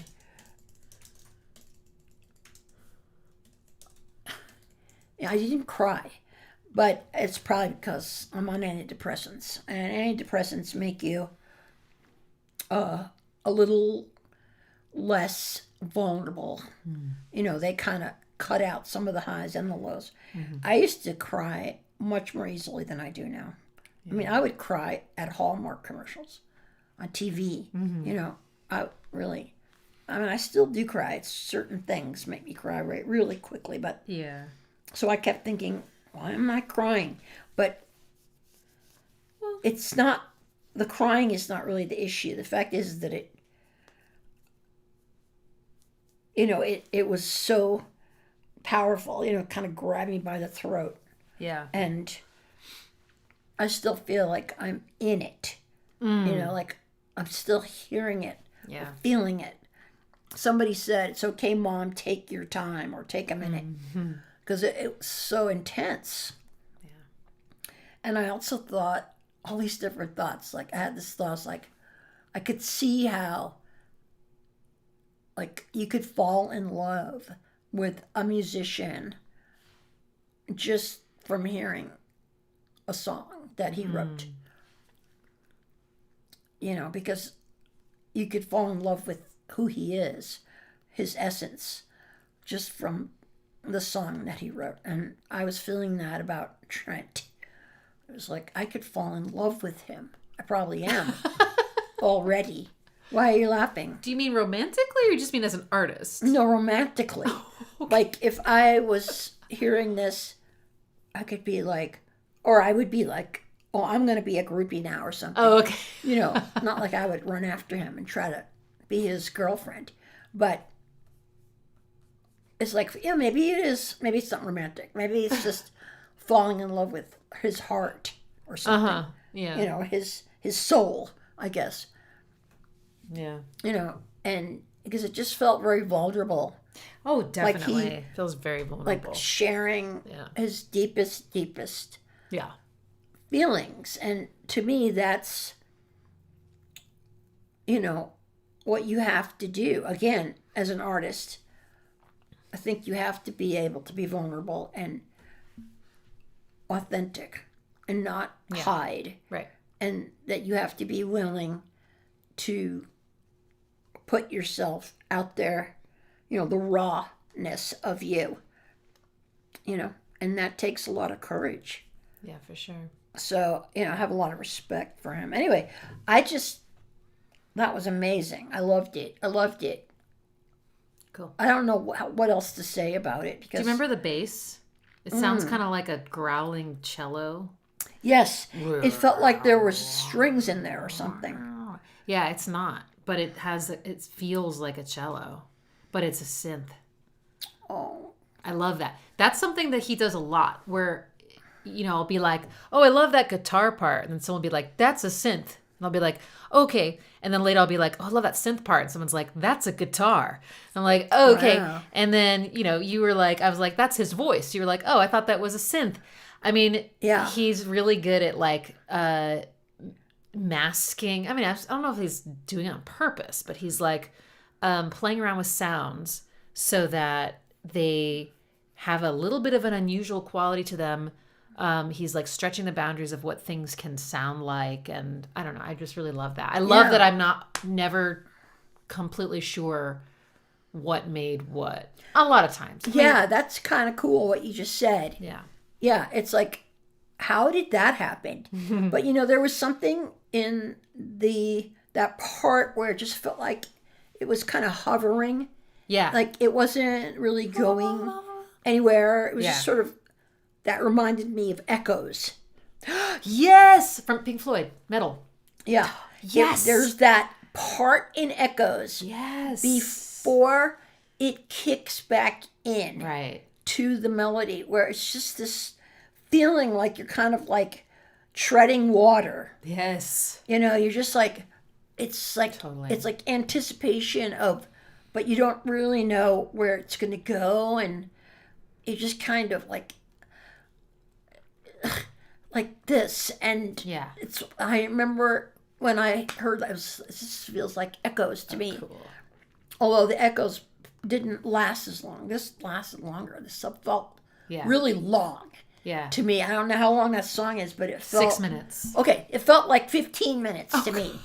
I didn't cry, but it's probably because I'm on antidepressants. And antidepressants make you a little less vulnerable. They kind of cut out some of the highs and the lows. Mm-hmm. I used to cry much more easily than I do now. Yeah. I mean, I would cry at Hallmark commercials. on TV. You know, I mean, I still do cry. It's certain things make me cry really quickly. But Yeah. so I kept thinking, why am I crying? But it's not, the crying is not really the issue. The fact is that it, you know, it was so powerful, you know, kind of grabbed me by the throat. Yeah. And I still feel like I'm in it. You know, like I'm still hearing it, Yeah. feeling it. Somebody said, it's okay, Mom, take your time or take a minute. Because it was so intense. Yeah. And I also thought all these different thoughts. Like I had this thought, like I could see how, like, you could fall in love with a musician just from hearing a song that he wrote. You know, because you could fall in love with who he is, his essence, just from the song that he wrote. And I was feeling that about Trent. It was like, I could fall in love with him. I probably am already. Why are you laughing? Do you mean romantically or you just mean as an artist? No, romantically. Like, if I was hearing this, I could be like, or I would be like, oh, I'm going to be a groupie now or something. Oh, okay. You know, not like I would run after him and try to be his girlfriend. But it's like, yeah, maybe it's something romantic. Maybe it's just falling in love with his heart or something. Yeah. You know, his soul, I guess. Yeah. You know, and because it just felt very vulnerable. Oh, definitely. he- Feels very vulnerable. Like sharing his deepest Yeah. feelings. And to me, that's, you know, what you have to do. Again, as an artist, I think you have to be able to be vulnerable and authentic and not hide. Right. And that you have to be willing to put yourself out there, you know, the rawness of you, you know, and that takes a lot of courage. Yeah, for sure. So, you know, I have a lot of respect for him. Anyway, that was amazing. I loved it. Cool. I don't know what else to say about it. Because, Do you remember the bass? It sounds kind of like a growling cello. Yes, it felt like there were strings in there or something. Yeah, it's not, but it feels like a cello, but it's a synth. Oh, I love that. That's something that he does a lot where, you know, I'll be like, oh, I love that guitar part. And then someone will be like, that's a synth. And I'll be like, okay. And then later I'll be like, oh, I love that synth part. And someone's like, that's a guitar. I'm like, oh, okay. Wow. And then, you know, you were like, I was like, that's his voice. You were like, oh, I thought that was a synth. I mean, yeah. He's really good at like masking. I mean, I don't know if he's doing it on purpose, but he's like playing around with sounds so that they have a little bit of an unusual quality to them. He's like stretching the boundaries of what things can sound like. And I don't know. I just really love that. I love that I'm never completely sure what made what a lot of times. Yeah, that's kind of cool what you just said. Yeah. Yeah, it's like, how did that happen? But, you know, there was something in that part where it just felt like it was kind of hovering. Yeah. Like it wasn't really going anywhere. It was just sort of, that reminded me of Echoes. Yes, from Pink Floyd, Metal. Yeah. Yes. There's that part in Echoes Yes. before it kicks back in Right. to the melody where it's just this feeling like you're kind of like treading water. Yes. You know, you're just like, it's like, Totally. it's like anticipation of, but you don't really know where it's going to go. And you just kind of like this. And Yeah. I remember when I heard that, it just feels like Echoes to me. Cool. Although the Echoes didn't last as long. This lasted longer. This felt Yeah. really long Yeah. to me. I don't know how long that song is, but it felt... 6 minutes. Okay, it felt like 15 minutes to me.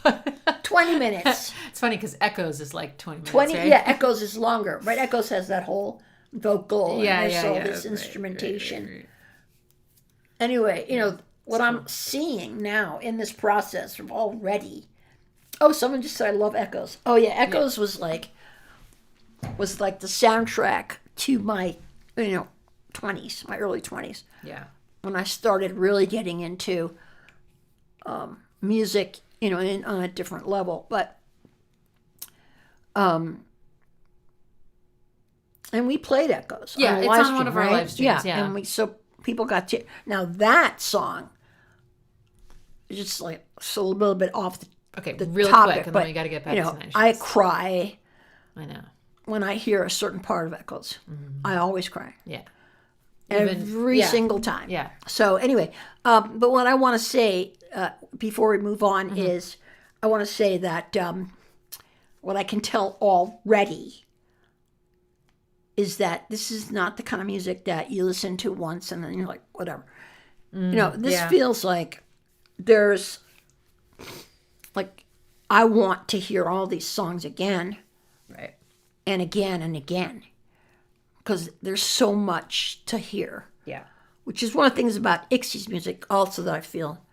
20 minutes. It's funny because Echoes is like 20 minutes, 20, right? yeah, Echoes is longer. Right, Echoes has that whole vocal Yeah, and there's all yeah. this Right, instrumentation. right. Anyway, you know, what I'm seeing now in this process of already Oh, someone just said I love Echoes. Oh yeah, Echoes was like the soundtrack to my 20s, my early 20s, Yeah. when I started really getting into music, on a different level. But and we played Echoes. Yeah, a it's live on one stream, of our right? live streams, yeah. And so people got to now that song is just like a little bit off Okay, the really topic, quick, and but then we got to get back to Nine I Inches. cry I know. when I hear a certain part of Echoes. I always cry. Yeah. Every yeah. single time. Yeah. So anyway, but what I want to say before we move on is, I want to say that what I can tell already is that this is not the kind of music that you listen to once and then you're like, whatever. This yeah. feels like there's, like, I want to hear all these songs again Right. and again and again, because there's so much to hear, Yeah. which is one of the things about Ixie's music also that I feel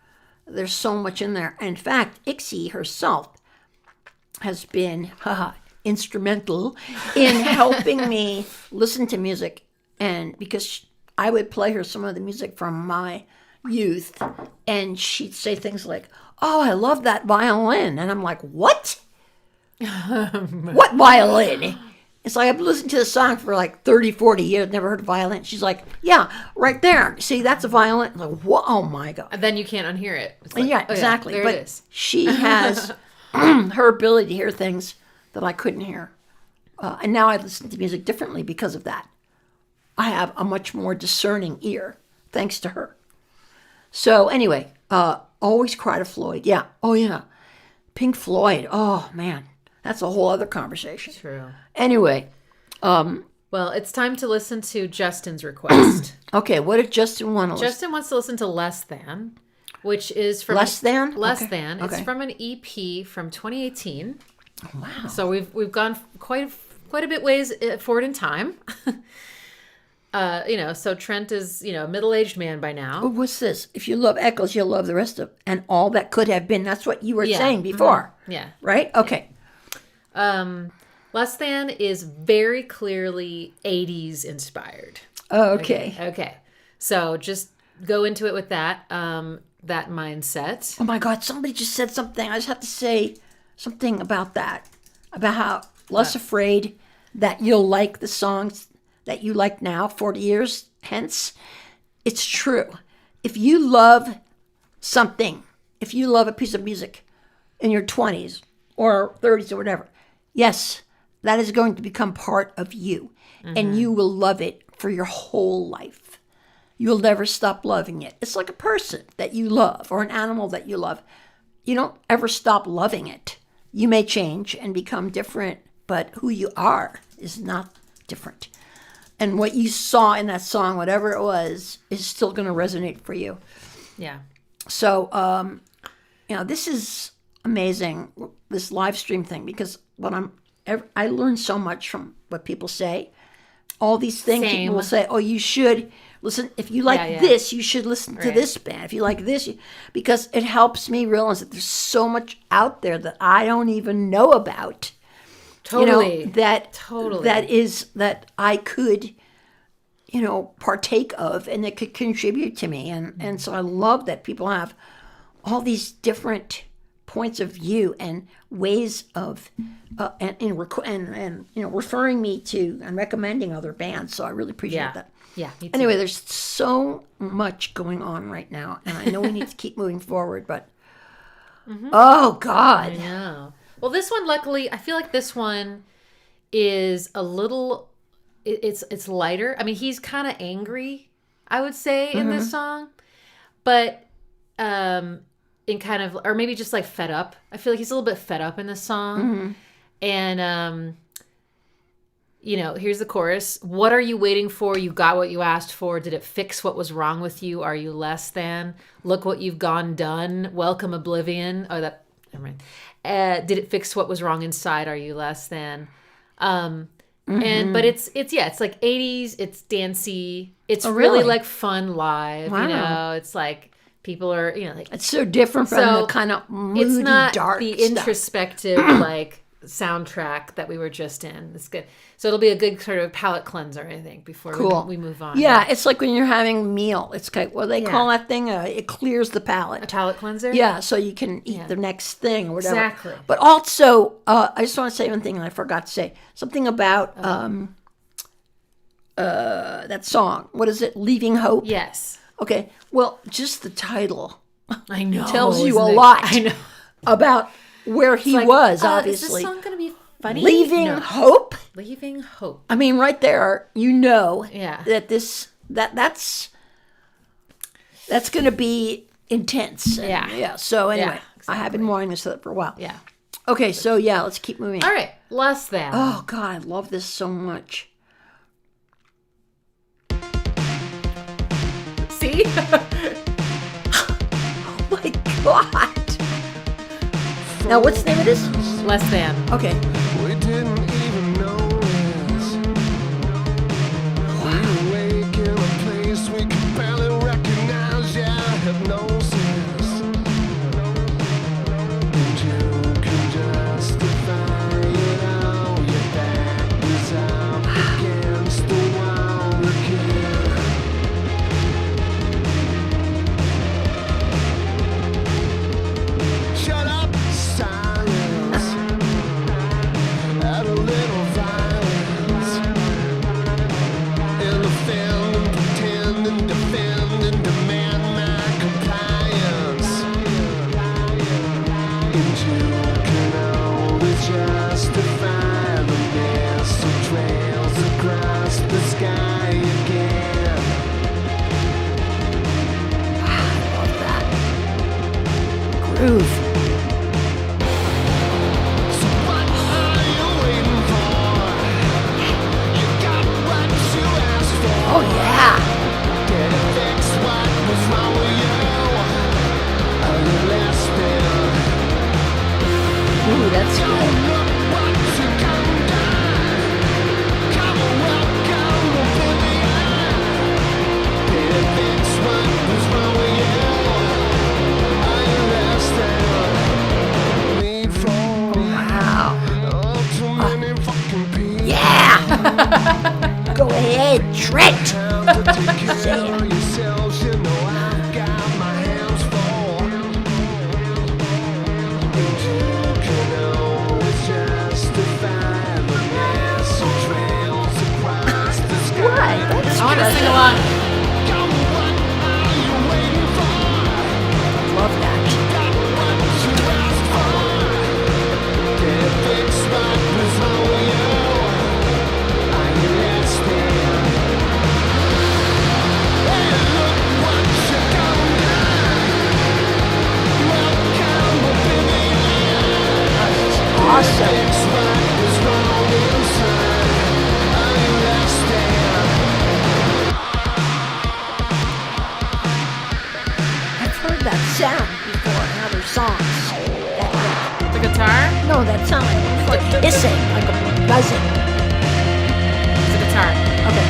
there's so much in there. In fact, Ixie herself has been instrumental in helping me listen to music, and because I would play her some of the music from my youth, and she'd say things like, "Oh, I love that violin," and I'm like, "What? What violin?" It's like I've been listening to the song for like 30, 40 years, never heard a violin. She's like, "Yeah, right there. See, that's a violin." I'm like, "What? Oh my God." And then you can't unhear it. It's And like, yeah, oh, exactly. there But it is. she has her ability to hear things that I couldn't hear. And now I listen to music differently because of that. I have a much more discerning ear thanks to her. So anyway, always cry to Floyd. Yeah. Oh yeah. Pink Floyd. Oh man. That's a whole other conversation. True. Anyway, Well, it's time to listen to Justin's request. okay, what did Justin want to listen? Justin wants to listen to Less Than, which is from Less Than? Less Okay. Than. It's Okay. from an EP from 2018. Wow. So we've gone quite a bit ways forward in time. So Trent is, a middle-aged man by now. What's this? If you love Echoes, you'll love the rest of and all that could have been. That's what you were Yeah. saying before. Yeah. Right? Okay. Less Than is very clearly 80s inspired. Okay. Okay. So just go into it with that mindset. Oh my God, somebody just said something. I just have to say something about that. About how less afraid that you'll like the songs that you like now, 40 years hence. It's true. If you love something, if you love a piece of music in your 20s or 30s or whatever, yes, that is going to become part of you. And you will love it for your whole life. You'll never stop loving it. It's like a person that you love or an animal that you love. You don't ever stop loving it. You may change and become different, but who you are is not different. And what you saw in that song, whatever it was, is still going to resonate for you. Yeah. So, this is amazing, this live stream thing, because I learn so much from what people say. All these things Same. people will say, "Oh, you should listen. If you like Yeah. this, you should listen to Right. this band. If you like this, because it helps me realize that there's so much out there that I don't even know about. Totally. That Totally. that I could, partake of, and that could contribute to me. And so I love that people have all these different points of view and ways of referring me to and recommending other bands. So I really appreciate Yeah. that. Yeah. Me too. Anyway, there's so much going on right now, and I know we need to keep moving forward, but oh God. Yeah. Well, this one, luckily, I feel like this one is a little. It's lighter. I mean, he's kind of angry, I would say, in this song, but in kind of, or maybe just like fed up. I feel like he's a little bit fed up in this song, and here's the chorus. What are you waiting for? You got what you asked for. Did it fix what was wrong with you? Are you less than? Look what you've done. Welcome oblivion. Oh, that. Never mind. Did it fix what was wrong inside? Are you less than? But it's like 80s. It's dancey. It's really really? like fun live. Wow. It's like people are, you know, like, It's so different from So, the kind of moody, it's not dark the stuff. introspective like soundtrack that we were just in. It's good. So it'll be a good sort of palate cleanser, I think, before Cool. we move on. Yeah, it's like when you're having a meal. It's like, what do they Yeah. call that thing? It clears the A palate. palate cleanser? Yeah, so you can eat Yeah. the next thing or whatever. Exactly. But also, I just want to say one thing I forgot to say. Something about that song. What is it? Leaving Hope? Yes. Okay, well, just the title I know. tells you isn't a it? lot I know. about where he Like, was, Is this obviously. song going to be funny? Leaving No. Hope? Leaving Hope. I mean, right there, you know Yeah. that that's going to be intense. And, Yeah. yeah. So anyway, I have been exactly. wanting this up for a while. Yeah. Okay, so yeah, let's keep moving. All right. Less than. Oh God, I love this so much. See? Oh my God. Now, what's the name of this? Less than. Okay. We didn't even notice. We awake in a place we can barely recognize. Yeah, hypnosis. And you can justify it all. Your back is up against the wall again. Shut up, silence. Add a little violence. And offend and pretend and defend and demand my compliance. And you can always justify the mess of trails across the sky again. Love that. Groove. So what are you waiting for? You got what you asked for. Oh yeah. Did it fix what was wrong with you? Are you listening? Ooh, that's good. Look what you come down. Come and welcome oblivion. Did it fix what was wrong with you? Are you listening? Need for Wow. oh, too many fucking people. Yeah. Go ahead, Trent. Time to take care of yourselves. You know I've got my hands full. And you can always justify the mess of trails across the sky. What? That's I want to good. sing along. Come, what are you waiting for? Love that. Got what you asked for. Did it fix what was wrong with you? Are you listening? Hey, look what you come down. Welcome oblivion. Awesome. Fix what was wrong inside. Are you listening? I've heard that sound before in other songs. The guitar? No, that sound like hissing, like a buzzing. The guitar. Okay.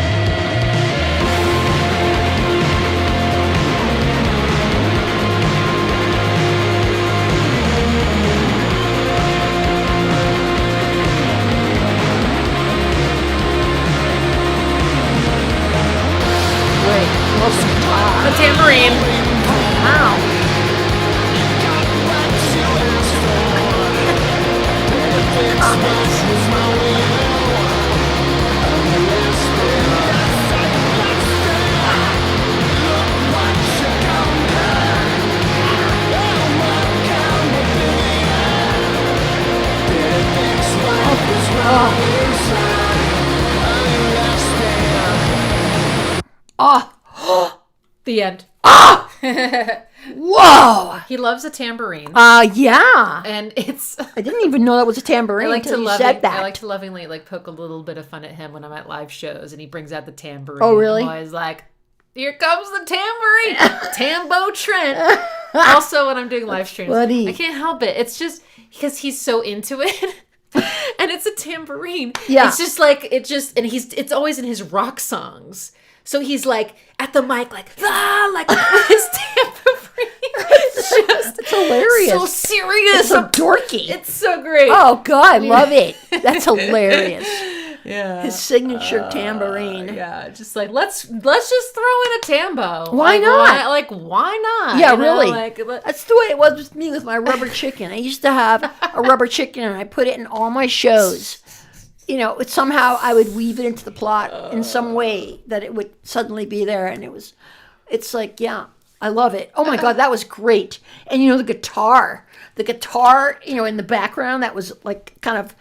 Great. Love the guitar. The tambourine. Wow. Oh. The end. Whoa. He loves a tambourine. Yeah. And it's... I didn't even know that was a tambourine I like to until you said that. I like to lovingly like poke a little bit of fun at him when I'm at live shows and he brings out the tambourine. Oh, really? I'm always like, here comes the tambourine, Tambo Trent. Also, when I'm doing live streams, funny. I can't help it. It's just because he's so into it, and it's a tambourine. Yeah. it's just like it's always in his rock songs. So he's like at the mic, like with his tambourine. hilarious. So serious. It's so dorky. It's so great. Oh God, I love it. That's hilarious. Yeah. His signature tambourine. Yeah, just like let's just throw in a tambo. Why not? Why not? Yeah, You know, really. like, That's the way it was with me with my rubber chicken. I used to have a rubber chicken, and I put it in all my shows. You know, somehow I would weave it into the plot in some way that it would suddenly be there, and it's like, yeah, I love it. Oh my God, that was great. And you know, the guitar, you know, in the background that was like kind of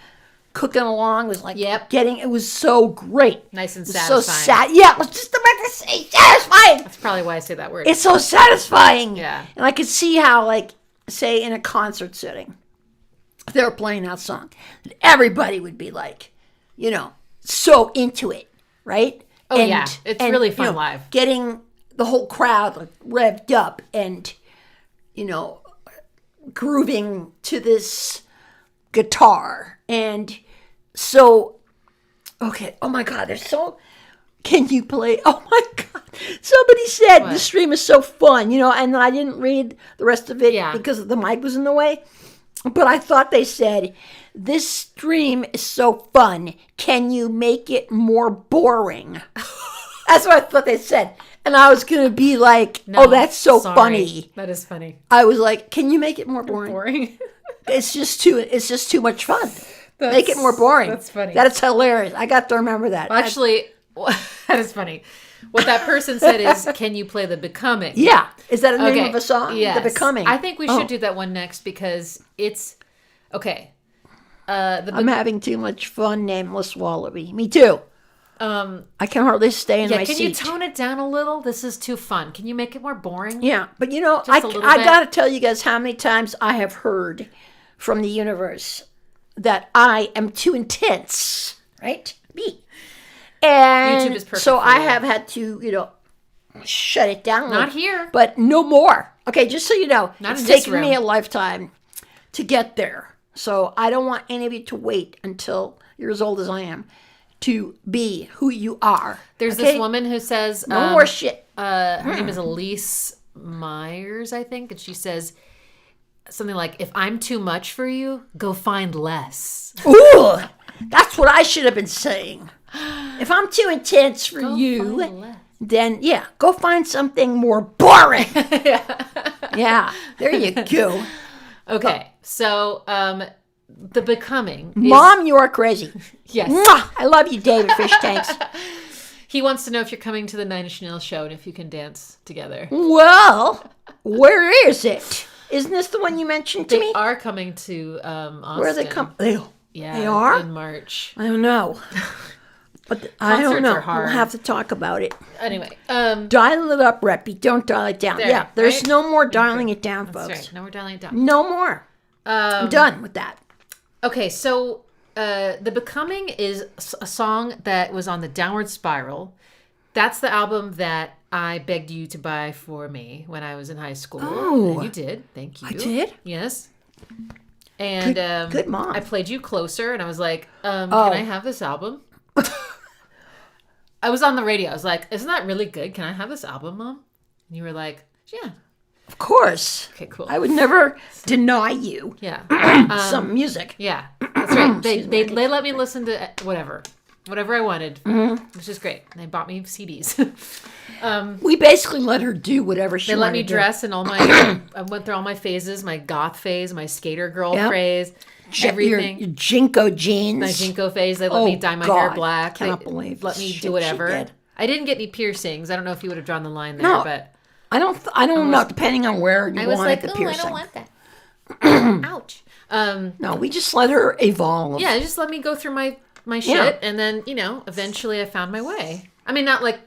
cooking along was like it was so great. nice and So satisfying. Yeah, I was just about to say satisfying. That's probably why I say that word. It's so satisfying. Yeah. And I could see how, like, say in a concert setting, if they were playing that song, everybody would be like, you know, so into it, right? Oh, yeah. It's really fun live. Getting the whole crowd like revved up and, you know, grooving to this guitar. And so, okay, oh my God, can you play? Oh my God. Somebody said the stream is so fun, you know, and I didn't read the rest of it because the mic was in the way. But I thought they said, this stream is so fun. Can you make it more boring? That's what I thought they said. And I was going to be like, No, that's so sorry. funny. That is funny. I was like, can you make it more boring? Boring. It's just too much fun. Make it more boring. That's funny. That is hilarious. I got to remember that. Actually, that is funny. What that person said is, can you play The Becoming? Yeah. Is that a name of a song? Yes. The Becoming. I think we should do that one next because it's, okay. I'm having too much fun, Nameless Wallaby. Me too. I can hardly stay in my seat. Can you tone it down a little? This is too fun. Can you make it more boring? Yeah, but you know, I got to tell you guys how many times I have heard from the universe that I am too intense, right? Me. And YouTube is perfect so for I you. have had to, you know, shut it down. Not here. But no more. Okay, just so you know, Not it's in this taken me room. a lifetime to get there. So I don't want any of you to wait until you're as old as I am to be who you are. There's okay? this woman who says, No more shit. her name is Elise Myers, I think, and she says something like, if I'm too much for you, go find less. Ooh, that's what I should have been saying. If I'm too intense for you, find less. then yeah, go find something more boring. Yeah, there you go. Okay, so The Becoming is, Mom, you are crazy. yes. Mwah! I love you, David Fish Tanks. He wants to know if you're coming to the Nine Inch Nails show and if you can dance together. Well, where is it? Isn't this the one you mentioned to They me? are coming to Austin. Where are they come? Yeah, they are? in March. I don't know. But I don't Concerts know. are hard. We'll have to talk about it. Anyway, Dial it up, Reppy. Don't dial it down. There, Yeah, there's right? no more dialing it down, that's folks. right. Now we're dialing it down. No more. I'm done with that. Okay, so The Becoming is a song that was on the Downward Spiral. That's the album that I begged you to buy for me when I was in high school. Oh. And you did. Thank you. I did? Yes. And Good mom. I played you Closer, and I was like, can I have this album? I was on the radio. I was like, isn't that really good? Can I have this album, Mom? And you were like, yeah. Of course. Okay, cool. I would never deny you Yeah. some music. Yeah, that's right. They let me listen to whatever I wanted, which is great. They bought me CDs. We basically let her do whatever she They wanted let me to do. dress in all my. I went through all my phases: my goth phase, my skater girl Yep. phase, everything. Your Jinko jeans. My Jinko phase. They let me dye my hair God. black. Cannot They believe let the me shit do whatever. she did. I didn't get any piercings. I don't know if you would have drawn the line there, No. but I don't know, depending on where you I was wanted like, the oh, I piercing. don't want that. Ouch. No, we just let her evolve. Yeah, just let me go through my shit, Yeah. and then eventually I found my way. I mean, not like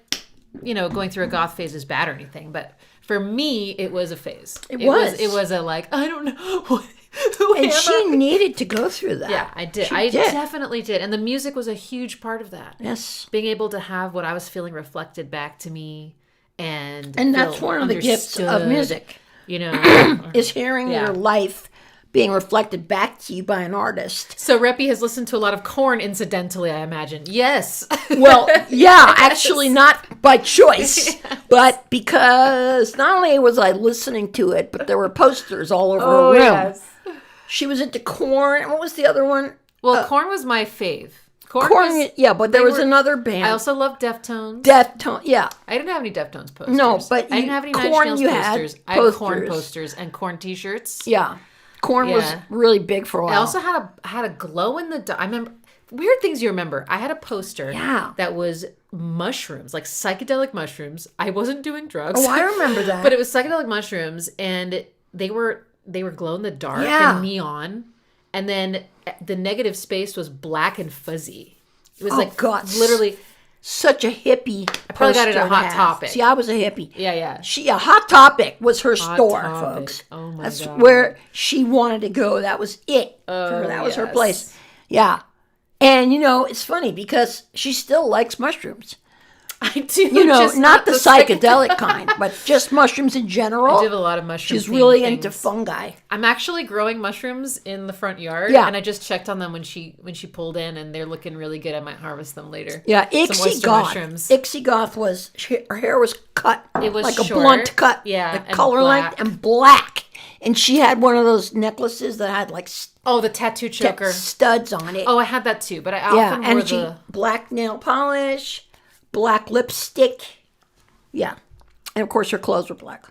going through a goth phase is bad or anything, but for me, it was a phase. It was. It was a like I don't know who And am she I? needed to go through that. Yeah, I did. She I did. definitely did, and the music was a huge part of that. Yes. Being able to have what I was feeling reflected back to me, and And that's feel one of the gifts of understood, music You know, is hearing Yeah. your life being reflected back to you by an artist. So Reppy has listened to a lot of Korn, incidentally, I imagine. Yes. Well, yeah, actually not by choice, but because not only was I listening to it, but there were posters all over her room. She was into Korn. What was the other one? Well, Korn was my fave. Korn was, yeah, but there was another band. I also love Deftones. Yeah. I didn't have any Deftones posters. No, but I didn't have any Nine Korn, Inch you Nails had posters. I had Korn posters. posters and Korn t-shirts. Yeah. Korn was really big for a while. I also had a glow in the dark. I remember weird things you remember. I had a poster that was mushrooms, like psychedelic mushrooms. I wasn't doing drugs. Oh, I remember that. But it was psychedelic mushrooms, and they were glow in the dark and neon. And then the negative space was black and fuzzy. It was literally such a hippie. I probably got it at Hot Topic. See, I was a hippie. Yeah. Hot Topic was her store, Topic. folks. Oh my That's God. where she wanted to go. That was it for her. That was her place. Yeah. And, it's funny because she still likes mushrooms. I do. Just not the psychedelic kind, but just mushrooms in general. I do have a lot of mushrooms. She's really into fungi. I'm actually growing mushrooms in the front yard. Yeah. And I just checked on them when she pulled in, and they're looking really good. I might harvest them later. Yeah, Ixie Goth. Mushrooms. Ixie Goth was, her hair was cut. It was like short, a blunt cut. yeah, The and color black. length and black. And she had one of those necklaces that had like the tattoo choker. Studs on it. Oh, I had that too, but I often wore and black nail polish, black lipstick. Yeah. And of course her clothes were black.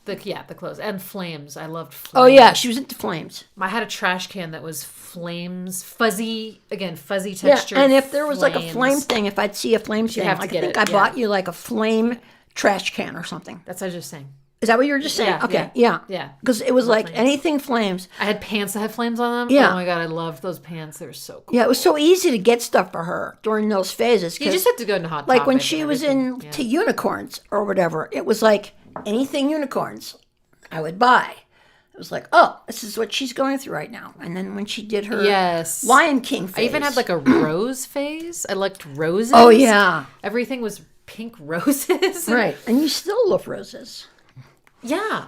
the clothes and flames. I loved flames. Oh yeah, she was into flames. I had a trash can that was flames, fuzzy texture. Yeah, and if there was like a flame thing, if I'd see a flame thing, have to like, get I think it, I bought you like a flame trash can or something. That's what I was just saying. Is that what you were just saying? Yeah, okay, yeah. Because it was like flames. anything flames. I had pants that had flames on them. Yeah. Oh my God, I loved those pants. They were so cool. Yeah, it was so easy to get stuff for her during those phases. You just had to go into Hot like when Topic she and was everything. into unicorns or whatever, it was like anything unicorns I would buy. It was like, oh, this is what she's going through right now. And then when she did her Lion King phase. I even had like a rose phase. I liked roses. Oh, yeah. Everything was pink roses. Right. And you still love roses. Yeah.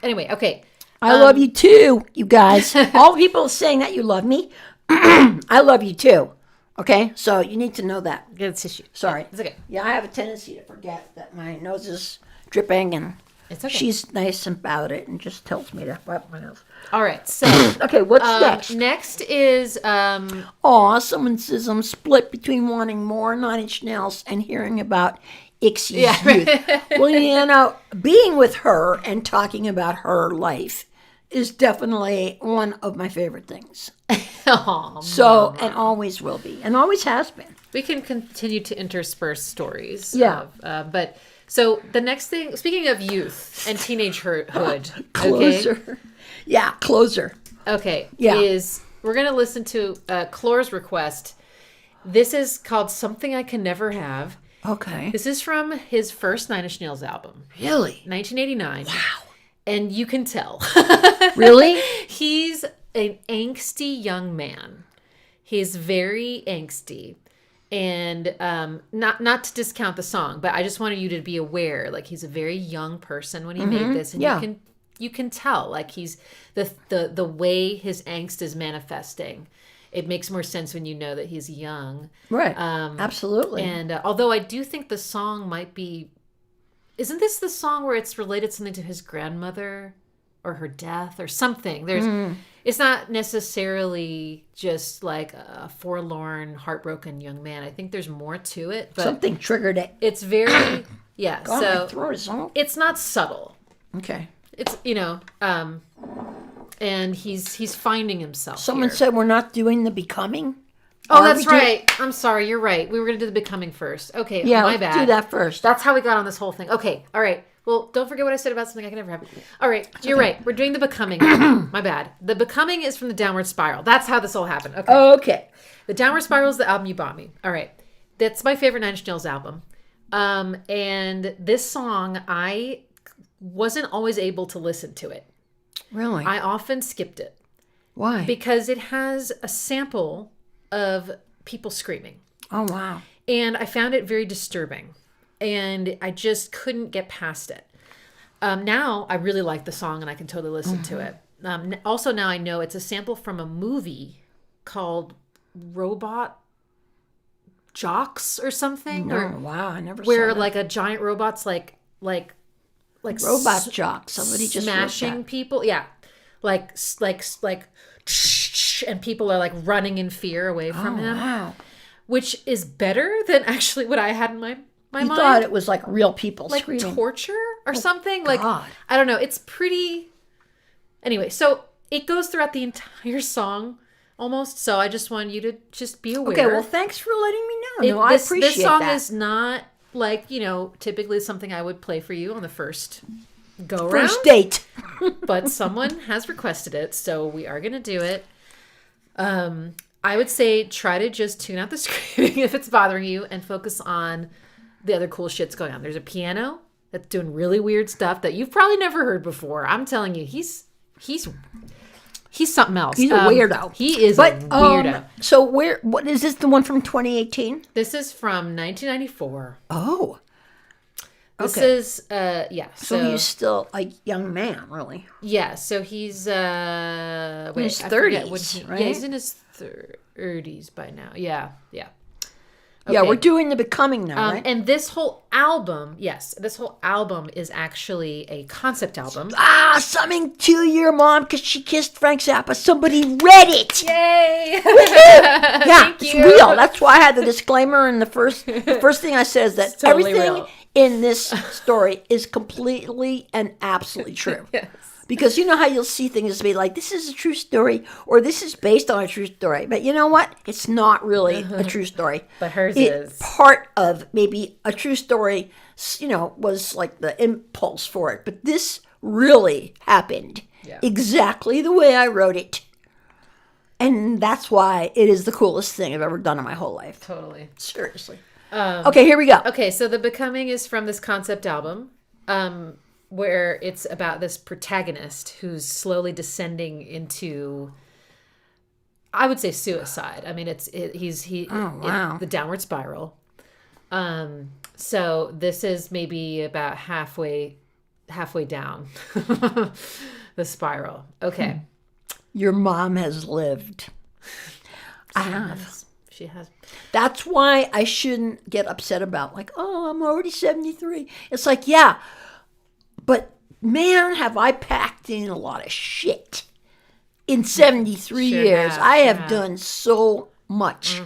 Anyway, okay. I love you too, you guys. All people saying that you love me, I love you too. Okay? So you need to know that. Get a tissue. Sorry. It's okay. Yeah, I have a tendency to forget that my nose is dripping, and It's okay. she's nice about it and just tells me to wipe my nose. All right. So Okay, what's next? next is Aw, someone says I'm split between wanting more 9 Inch Nails and hearing about Ixie's youth. Well, being with her and talking about her life is definitely one of my favorite things. And always will be, and always has been. We can continue to intersperse stories. Yeah. But so the next thing, speaking of youth and teenagehood, Closer. Okay, Yeah, closer. okay, Yeah. is we're gonna listen to Clore's request. This is called "Something I Can Never Have." Okay. This is from his first Nine Inch Nails album, Really? 1989. Wow. And you can tell. Really? He's an angsty young man. He's very angsty. And not to discount the song, but I just wanted you to be aware, like he's a very young person when he made this, and you can tell, like he's the way his angst is manifesting. It makes more sense when you know that he's young. Right. Absolutely. And although I do think the song might be, isn't this the song where it's related something to his grandmother or her death or something? It's not necessarily just like a forlorn, heartbroken young man. I think there's more to it. But Something triggered it. it's very, yeah. God, So my throat is on. it's not subtle. Okay. It's, and he's finding himself. Someone here. said we're not doing the becoming. Oh, Are that's we doing- right. I'm sorry. You're right. We were going to do the becoming first. Okay. Yeah, my let's bad. do that first. That's how we got on this whole thing. Okay. All right. Well, don't forget what I said about something I can never have. All right. You're right. We're doing the becoming. My bad. The becoming is from the Downward Spiral. That's how this all happened. Okay. Okay. The Downward Spiral is the album you bought me. All right. That's my favorite Nine Inch Nails album. And this song, I wasn't always able to listen to it. Really? I often skipped it. Why? Because it has a sample of people screaming. Oh, wow. And I found it very disturbing. And I just couldn't get past it. Now, I really like the song and I can totally listen to it. Also now I know it's a sample from a movie called Robot Jocks or something. Oh, Or wow, I never where saw that. like a giant robot's like Robot Jock. Somebody just wrote smashing that. people. Yeah. Like, and people are like running in fear away from him, Wow. which is better than actually what I had in my You mind. thought it was like real people Like screaming. torture or something. Like, God. I don't know. It's pretty. Anyway, so it goes throughout the entire song almost. So I just want you to just be aware. Okay, well, thanks for letting me know. I appreciate this song that. is not like, typically something I would play for you on the first go around. First date. But someone has requested it, so we are going to do it. I would say try to just tune out the screaming if it's bothering you and focus on the other cool shit's going on. There's a piano that's doing really weird stuff that you've probably never heard before. I'm telling you, he's something else. He's a weirdo. He is a weirdo. So what is this, the one from 2018? This is from 1994. Oh. This Okay. is So he's still a young man, really. Yeah, so he's his I forget 30s, right? Yeah, he's in his 30s by now. Yeah. Yeah, Okay. we're doing The Becoming now, right? And this whole album is actually a concept album. Something to your mom because she kissed Frank Zappa. Somebody read it. Yay! Yeah, Thank it's you. real. That's why I had the disclaimer in the first thing I said is that It's totally everything real. in this story is completely and absolutely true. Yes. Because you know how you'll see things be like, this is a true story, or this is based on a true story. But you know what? It's not really a true story. But hers is. Part of maybe a true story, was like the impulse for it. But this really happened exactly the way I wrote it. And that's why it is the coolest thing I've ever done in my whole life. Totally. Seriously. Okay, here we go. Okay, so The Becoming is from this concept album, where it's about this protagonist who's slowly descending into, I would say, suicide. I mean, it's the downward spiral. So this is maybe about halfway down the spiral. Okay. Your mom has lived. I have. She has. That's why I shouldn't get upset about, like, oh, I'm already 73. It's like, yeah, but man, have I packed in a lot of shit. In 73 Sure years, have, I sure have have. done so much.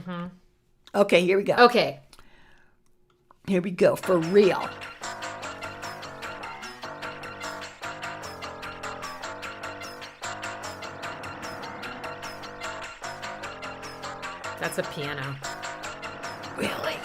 Okay, here we go. Okay. Here we go, for real. That's a piano. Really?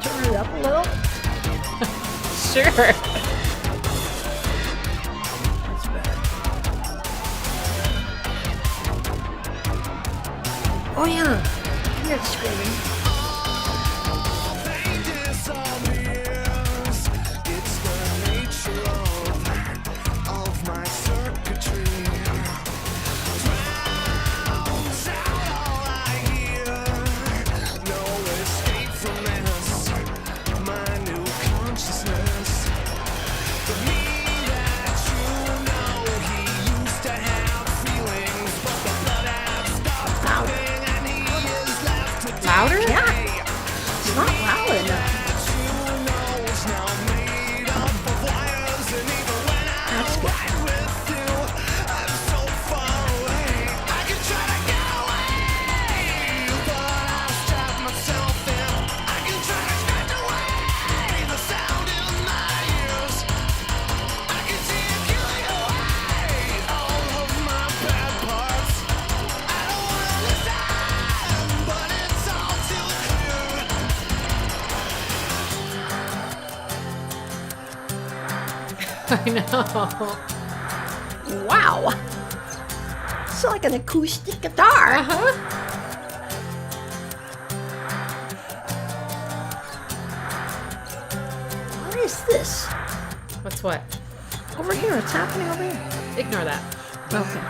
Turn it up a little. Sure. That's better. Oh, yeah. You're screaming. I know. Wow. It's like an acoustic guitar. Uh-huh. What is this? What's what? Over here. It's happening over here. Ignore that. Okay.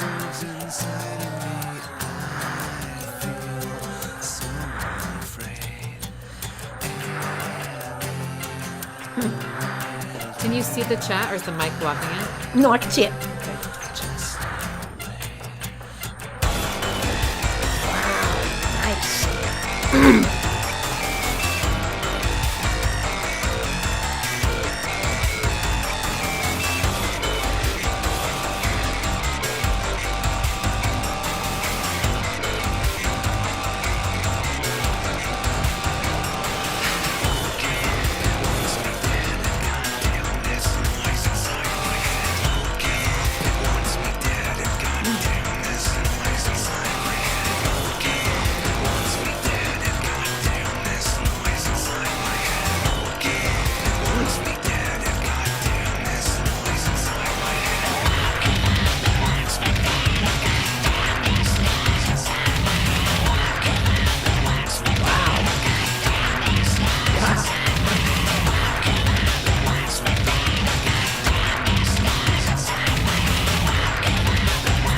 Can you see the chat, or is the mic blocking it? No, I can see it. Nice.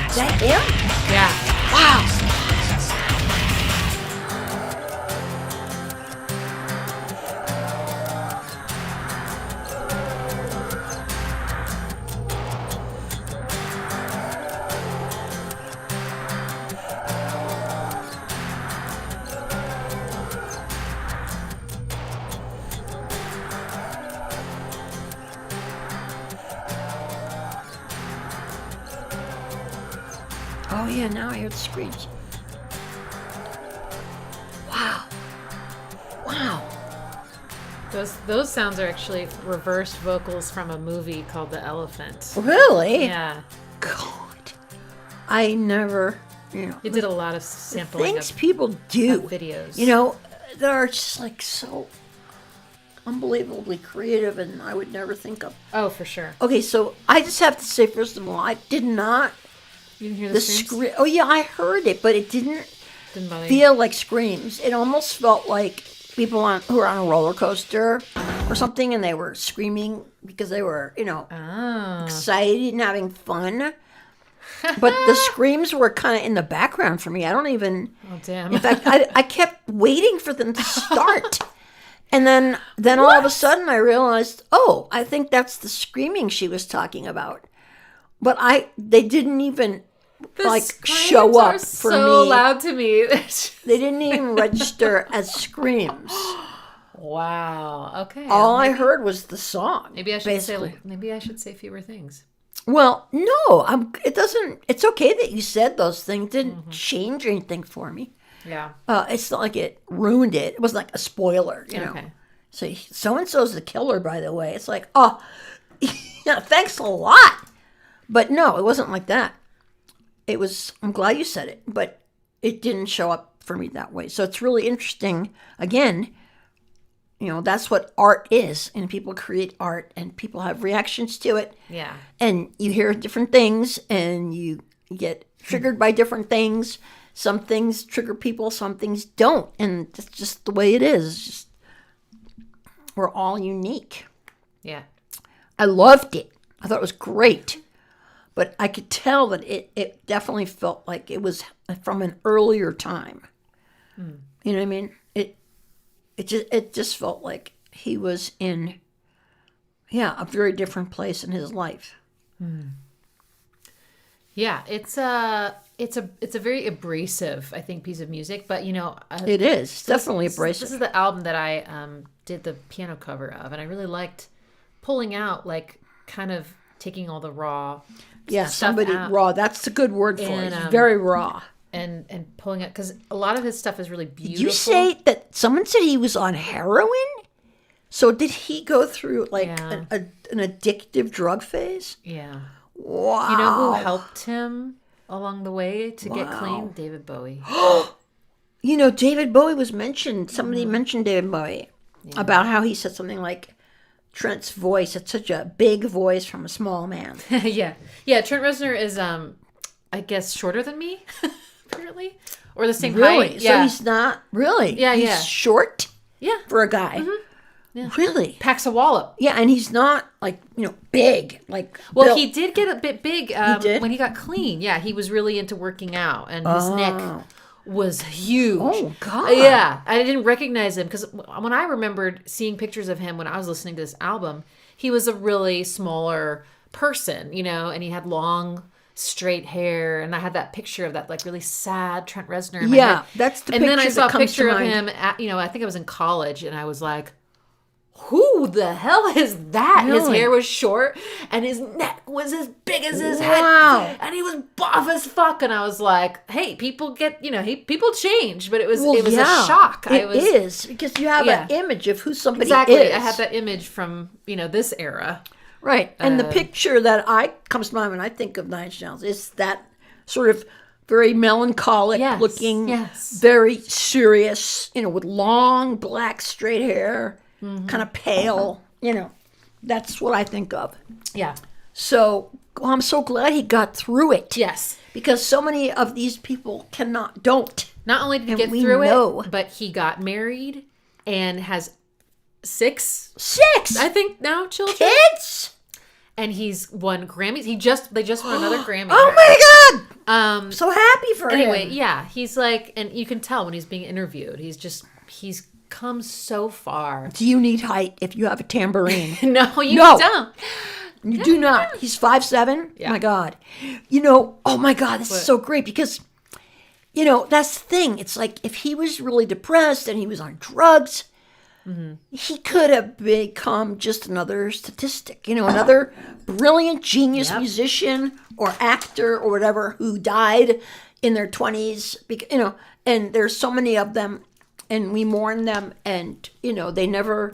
Is that him? Yeah. Wow. Oh yeah, now I hear the screech. Wow. Wow. Those sounds are actually reversed vocals from a movie called The Elephant. Really? Yeah. God. I never, He did a lot of sampling things of people do. videos. That are just like so unbelievably creative and I would never think of. Oh, for sure. Okay, so I just have to say, first of all, I did not, You didn't hear the the screams? scream. Oh yeah, I heard it, but it didn't Didn't bother you? feel like screams. It almost felt like people who were on a roller coaster or something, and they were screaming because they were, Oh. excited and having fun. But the screams were kind of in the background for me. I don't even. Oh, damn. In fact, I kept waiting for them to start, and then all of a sudden I realized, oh, I think that's the screaming she was talking about. But they didn't even The show screams up are for so me. loud to me. They didn't even register as screams. Wow. Okay. All I heard was the song. Maybe I should basically. say. Maybe I should say fewer things. Well, no, it doesn't. It's okay that you said those things. It didn't change anything for me. Yeah. It's not like it ruined it. It wasn't like a spoiler, know. Okay. So and so's the killer, by the way. It's like, oh, yeah, thanks a lot. But no, it wasn't like that. It was. I'm glad you said it, but it didn't show up for me that way. So it's really interesting. Again, that's what art is, and people create art, and people have reactions to it. Yeah. And you hear different things, and you get triggered by different things. Some things trigger people, some things don't, and that's just the way it is. It's just, we're all unique. Yeah. I loved it. I thought it was great, but I could tell that it definitely felt like it was from an earlier time. You know what I mean? It just felt like he was in, a very different place in his life. Yeah, it's a very abrasive, I think, piece of music. But It is definitely abrasive. This is the album that I did the piano cover of, and I really liked pulling out, like, kind of taking all the raw. stuff Somebody out raw. That's the good word for And, it. It's very raw. and pulling it, because a lot of his stuff is really beautiful. Did you say that someone said he was on heroin? So did he go through like Yeah. an addictive drug phase? Yeah. Wow. You know who helped him along the way to get clean? David Bowie. David Bowie was mentioned. Somebody mentioned David Bowie about how he said something like Trent's voice. It's such a big voice from a small man. Yeah. Yeah. Trent Reznor is, I guess, shorter than me, apparently. Or the same Really? height. So Yeah. he's not really. Yeah, He's yeah. short Yeah. for a guy. Yeah. Really? Packs a wallop. Yeah, and he's not like, big. Like Well, built. he did get a bit big did? when he got clean. Yeah, he was really into working out, and his neck was huge. Oh, God. Yeah, I didn't recognize him because when I remembered seeing pictures of him when I was listening to this album, he was a really smaller person, and he had long, straight hair, and I had that picture of that like really sad Trent Reznor in my head. That's the And picture then I saw a that comes picture to of mind. him at, I think I was in college, and I was like, who the hell is that? His Really? hair was short and his neck was as big as his Wow. head. And he was buff as fuck. And I was like, hey, people get, people change. But it was a shock. It is because you have an image of who somebody Exactly. is. I had that image from, this era. Right. And the picture that comes to mind when I think of Nine Inch Nails is that sort of very melancholic looking, very serious, with long black straight hair, kind of pale, That's what I think of. Yeah. So I'm so glad he got through it. Yes. Because so many of these people don't. Not only did he And get we through know. it, but he got married and has six, I think now, children. kids. And he's won Grammys. They just won another Grammy. Oh my God! Um, So happy for anyway, him. yeah, he's like, and you can tell when he's being interviewed, he's come so far. Do you need height if you have a tambourine? No, you No. don't. You do not. He's 5'7". Yeah. My God. Oh my God, this is so great because, that's the thing. It's like if he was really depressed and he was on drugs, he could have become just another statistic, another brilliant genius musician or actor or whatever who died in their 20s, and there's so many of them and we mourn them and, they never,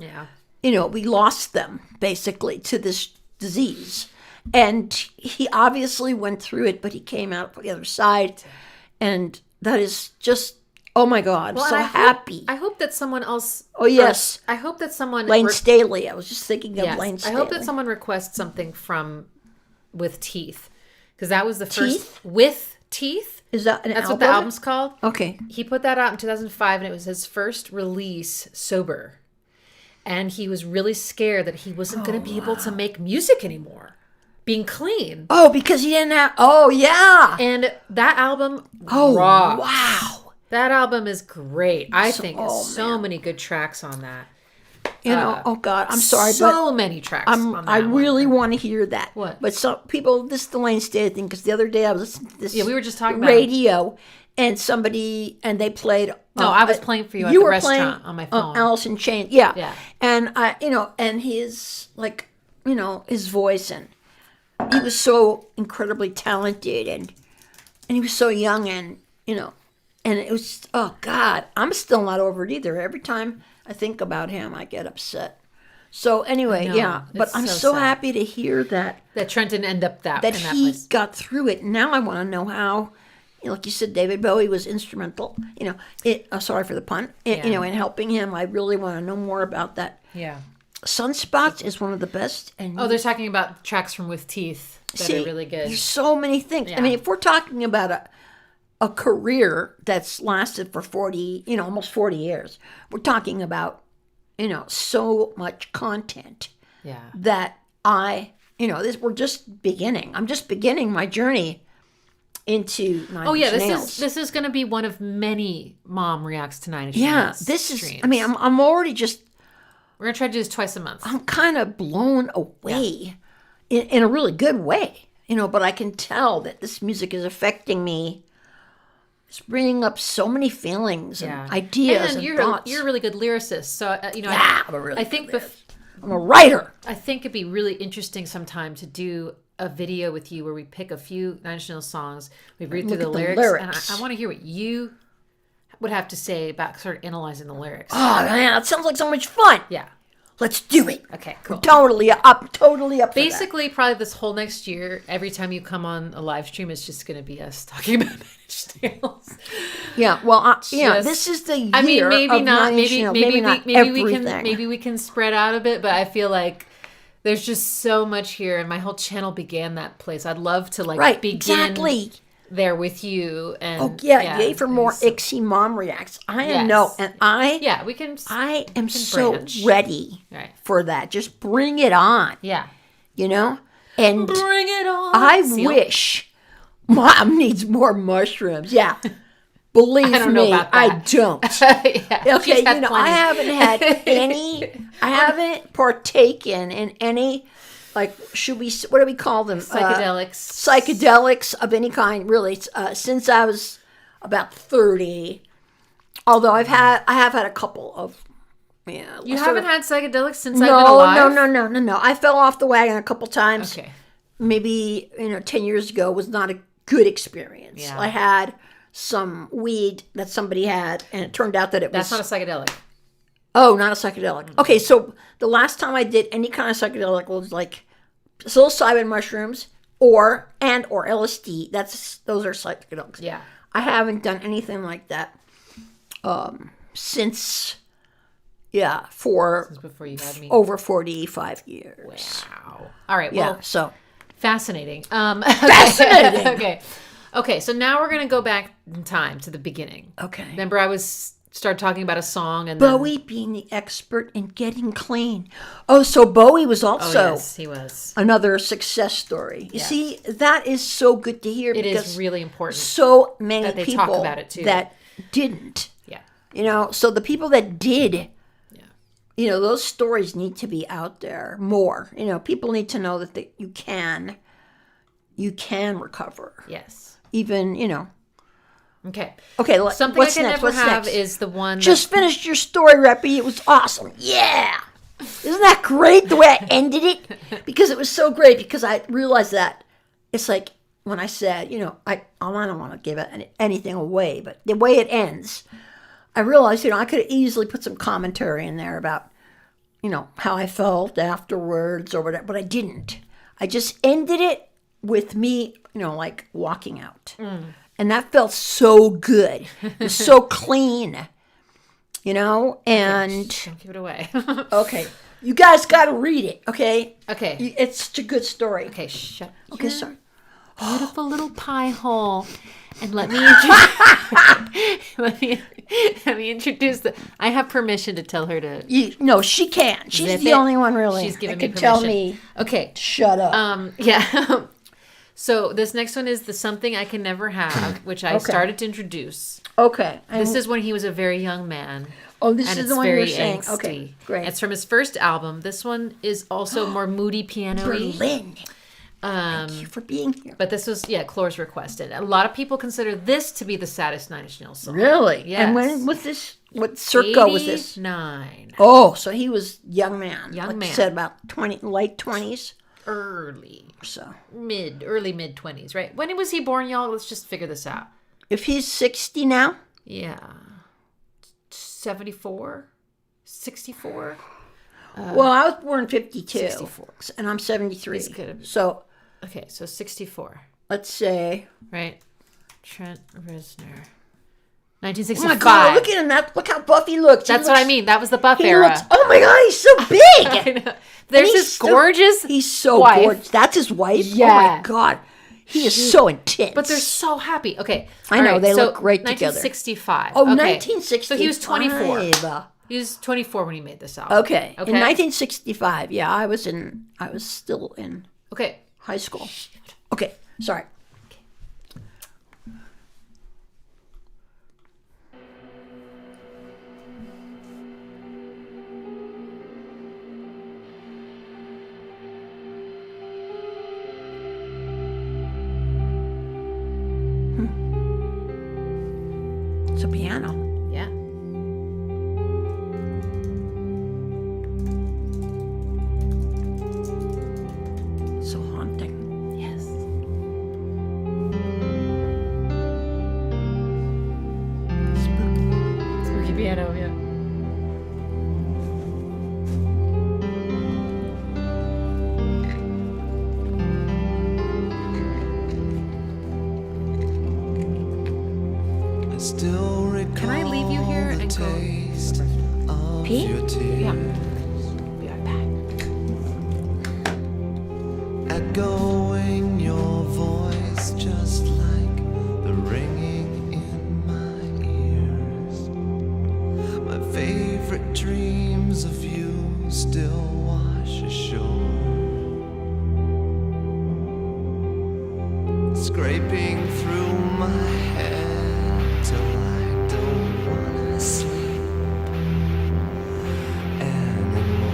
we lost them basically to this disease. And he obviously went through it, but he came out the other side. And that is just, oh my God, Well, so and happy. I hope that someone else. Oh, yes. I hope that someone. Lane Staley. I was just thinking of Yes, Lane I Staley. hope that someone requests something from With Teeth, because that was the first Teeth? With Teeth. Is that an That's album? what the album's called. Okay. He put that out in 2005, and it was his first release sober. And he was really scared that he wasn't going to be able to make music anymore, being clean. Oh, because he didn't have, oh, yeah. And that album Oh, rocks. wow. That album is great. I think oh, there's so many good tracks on that. Oh God, I'm sorry, but So many tracks on that I one. really want to hear that. What? But some people, this is the Lane Staley thing, because the other day I was listening to this. Yeah, we were just talking about it. radio, and they played. No, I was playing for you at you the were restaurant playing, on my phone. Alice in Chains, yeah. Yeah. And and his his voice, and he was so incredibly talented, and he was so young, and and it was, oh God, I'm still not over it either. Every time I think about him, I get upset. So anyway, know. yeah, but It's I'm so so sad. happy to hear that Trent didn't end up in that he place. got through it. Now I want to know how, like you said, David Bowie was instrumental. Sorry for the pun. In helping him. I really want to know more about that. Yeah. Sunspots is one of the best. And Oh, they're talking about tracks from With Teeth that are really good. There's so many things. Yeah. I mean, if we're talking about a career that's lasted for 40, almost 40 years, we're talking about, so much content Yeah. that we're just beginning. I'm just beginning my journey into Nine Oh yeah, Inch Nails. this is going to be one of many Mom Reacts to Nine Inch Yeah, Nails this is. streams. I mean, I'm already just. We're going to try to do this twice a month. I'm kind of blown away, in a really good way, But I can tell that this music is affecting me. It's bringing up so many feelings and ideas and you're thoughts. you're a really good lyricist, so I'm a really I think I'm a writer. I think it'd be really interesting sometime to do a video with you where we pick a few Nine Inch Nails songs, we read through Look the at the lyrics, and lyrics. I want to hear what you would have to say about sort of analyzing the lyrics. Oh man, that sounds like so much fun. Yeah. Let's do it. Okay, cool. Totally up for that. Basically, probably this whole next year, every time you come on a live stream, it's just going to be us talking about Nine Inch Nails. Yeah, well, Just- this is the year I mean, maybe of not. Nine Inch Nails. Maybe not we can everything. maybe we can spread out a bit, but I feel like there's just so much here, and my whole channel began that place. I'd love to like Right, begin exactly. there with you. And Oh yeah, yay for more Ixie Mom Reacts. I am Yes. and we can. I am so branch. ready Right. for that. Just bring it on. Yeah. You know? And Bring it on. I Seal. wish Mom needs more mushrooms. Yeah. Believe I don't know me, about I that. don't. Yeah, Okay, she's had you know, plenty. I haven't had I haven't partaken in any, like, what do we call them? Psychedelics. Psychedelics of any kind, really, since I was about 30. Although I have had a couple of, You haven't had psychedelics since no, I've been alive? No. I fell off the wagon a couple times. Okay. Maybe 10 years ago was not a good experience. Yeah. I had some weed that somebody had, and it turned out that it That's was not a psychedelic. oh, not a psychedelic. Okay, so the last time I did any kind of psychedelic was like psilocybin mushrooms or LSD. Those are psychedelics. Yeah. I haven't done anything like that since for Before you had me. over 45 years. Wow. All right. Yeah, Well, so fascinating. fascinating. Okay. So now we're gonna go back in time to the beginning. Okay. Remember, I started talking about a song, and then, Bowie being the expert in getting clean. Oh, so Bowie was also yes, he was. another success story. You see, that is so good to hear It because is really important. so many that they people talk about it, too. that didn't. Yeah. So the people that did, those stories need to be out there more. People need to know that you can recover. Yes. Even, Okay. Okay, Something what's I can next? never What's have next? is the one. Just finished your story, Reppy. It was awesome. Yeah. Isn't that great the way I ended it? Because it was so great because I realized that it's like when I said, I don't want to give anything away, but the way it ends, I realized, I could have easily put some commentary in there about, how I felt afterwards or whatever, but I didn't. I just ended it with me, like walking out. And that felt so good. It was so clean, and Don't give it away. okay. You guys got to read it, okay? Okay. It's such a good story. Okay. Shut. Okay, sorry. Beautiful little pie hole. And let me let me introduce I have permission to tell her to. No, she can. She's zip the it. only one really. She's giving that me can permission. tell me. Okay. Shut up. Yeah. So this next one is the Something I Can Never Have, which I started to introduce. Okay. This is when he was a very young man. Oh, this And is it's the one you very were saying. angsty. Okay, great. It's from his first album. This one is also more moody piano-y. Berlin. Thank you for being here. But this was, Clore's requested. A lot of people consider this to be the saddest Nine Inch Nails song. Really? Yes. And when was this? What circa was this? 89. Oh, so he was young man. Young like man. You said about late 20s. Early So mid 20s, right? When was he born, y'all? Let's just figure this out. if he's 60 now, Yeah. 74? 64? well, I was born 52. 64. And I'm 73. He's good. So Okay, so 64, let's say. right? Trent Reznor. Oh 1965. my God, look at him. Look how buff he looks. That's what I mean. That was the buff He era. looks, oh my God, he's so big. I know. There's And this gorgeous He's so wife. gorgeous. That's his wife? Oh Yeah. my God. He is so intense. But they're so happy. Okay. I all know, right, they so look great together. 1965. Oh, okay. 1965. So he was 24. He was 24 when he made this album. Okay. In 1965, yeah, I was still in Okay. high school. Okay, sorry. It's a piano. Yeah. So haunting. Yes. Spooky piano, yeah. I still recall Can I leave you here the and go? taste of Pete? your tears. Yeah. Be right back. echoing your voice just like the ringing in my ears. My favorite dreams of you still wash ashore, scraping through my head till I don't wanna sleep anymore.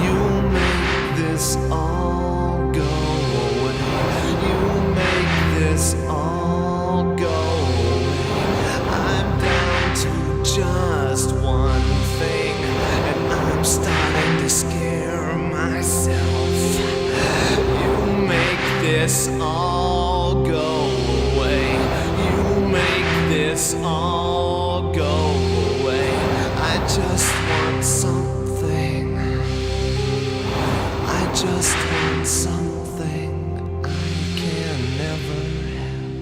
You make this all go away. You make this all go away. I'm down to just one thing, and I'm starting to scare myself. You make this all go away. You make this all go away. I just want something. I just want something I can never have.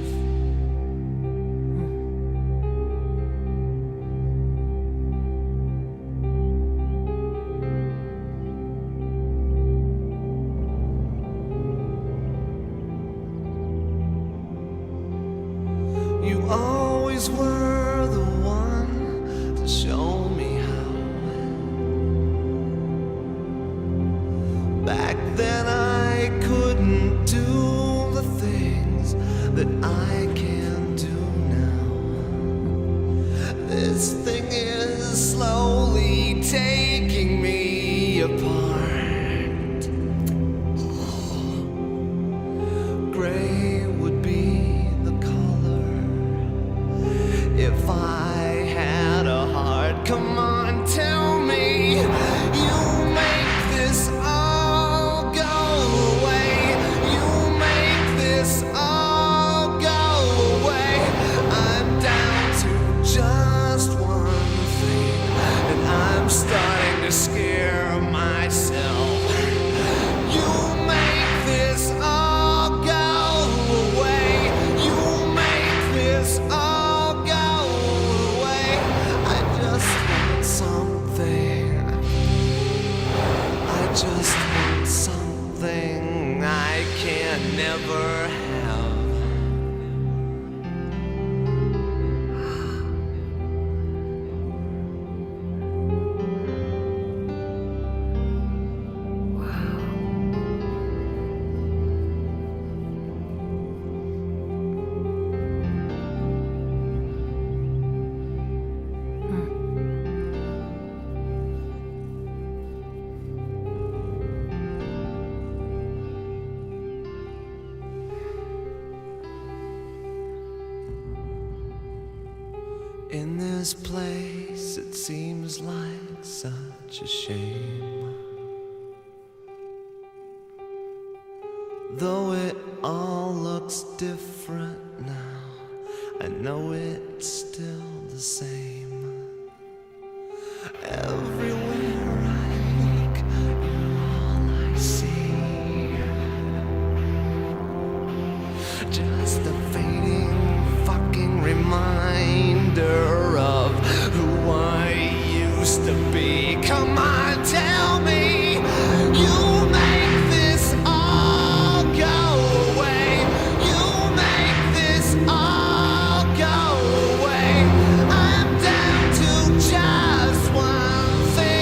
You always were the one to show me how. Back then I couldn't do the things that I can do now. This thing is slowly taking me apart. Gray would be the color if I had a heart. Come on, tell me you make this all go away. You make this all go away. I'm down to just one thing, and I'm starting to scare myself. You make this all go away. You make this all go away. I just want something. I just want something I can never have. In this place, it seems like such a shame. Though it all looks different now, I know it's still the same. Everywhere I look, you're all I see. Just a fading fucking reminder of who I used to be. Come on, tell me you make this all go away. You make this all go away. I'm down to just one thing.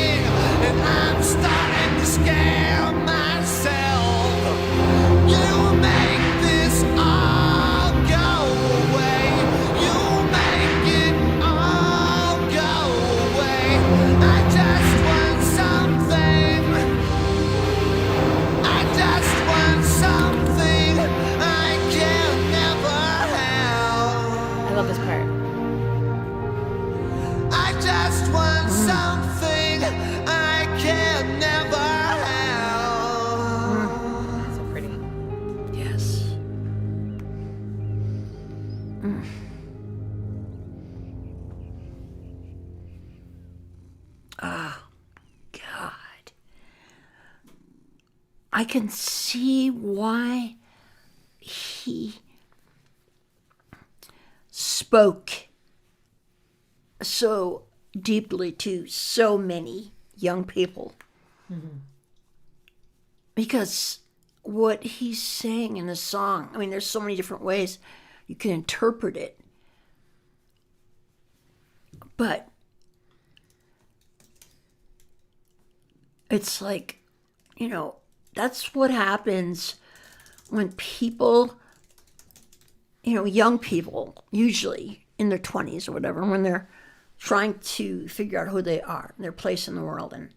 I can see why he spoke so deeply to so many young people. Because what he's saying in the song, I mean, there's so many different ways you can interpret it. But it's like, that's what happens when people, young people, usually in their 20s or whatever, when they're trying to figure out who they are, their place in the world, and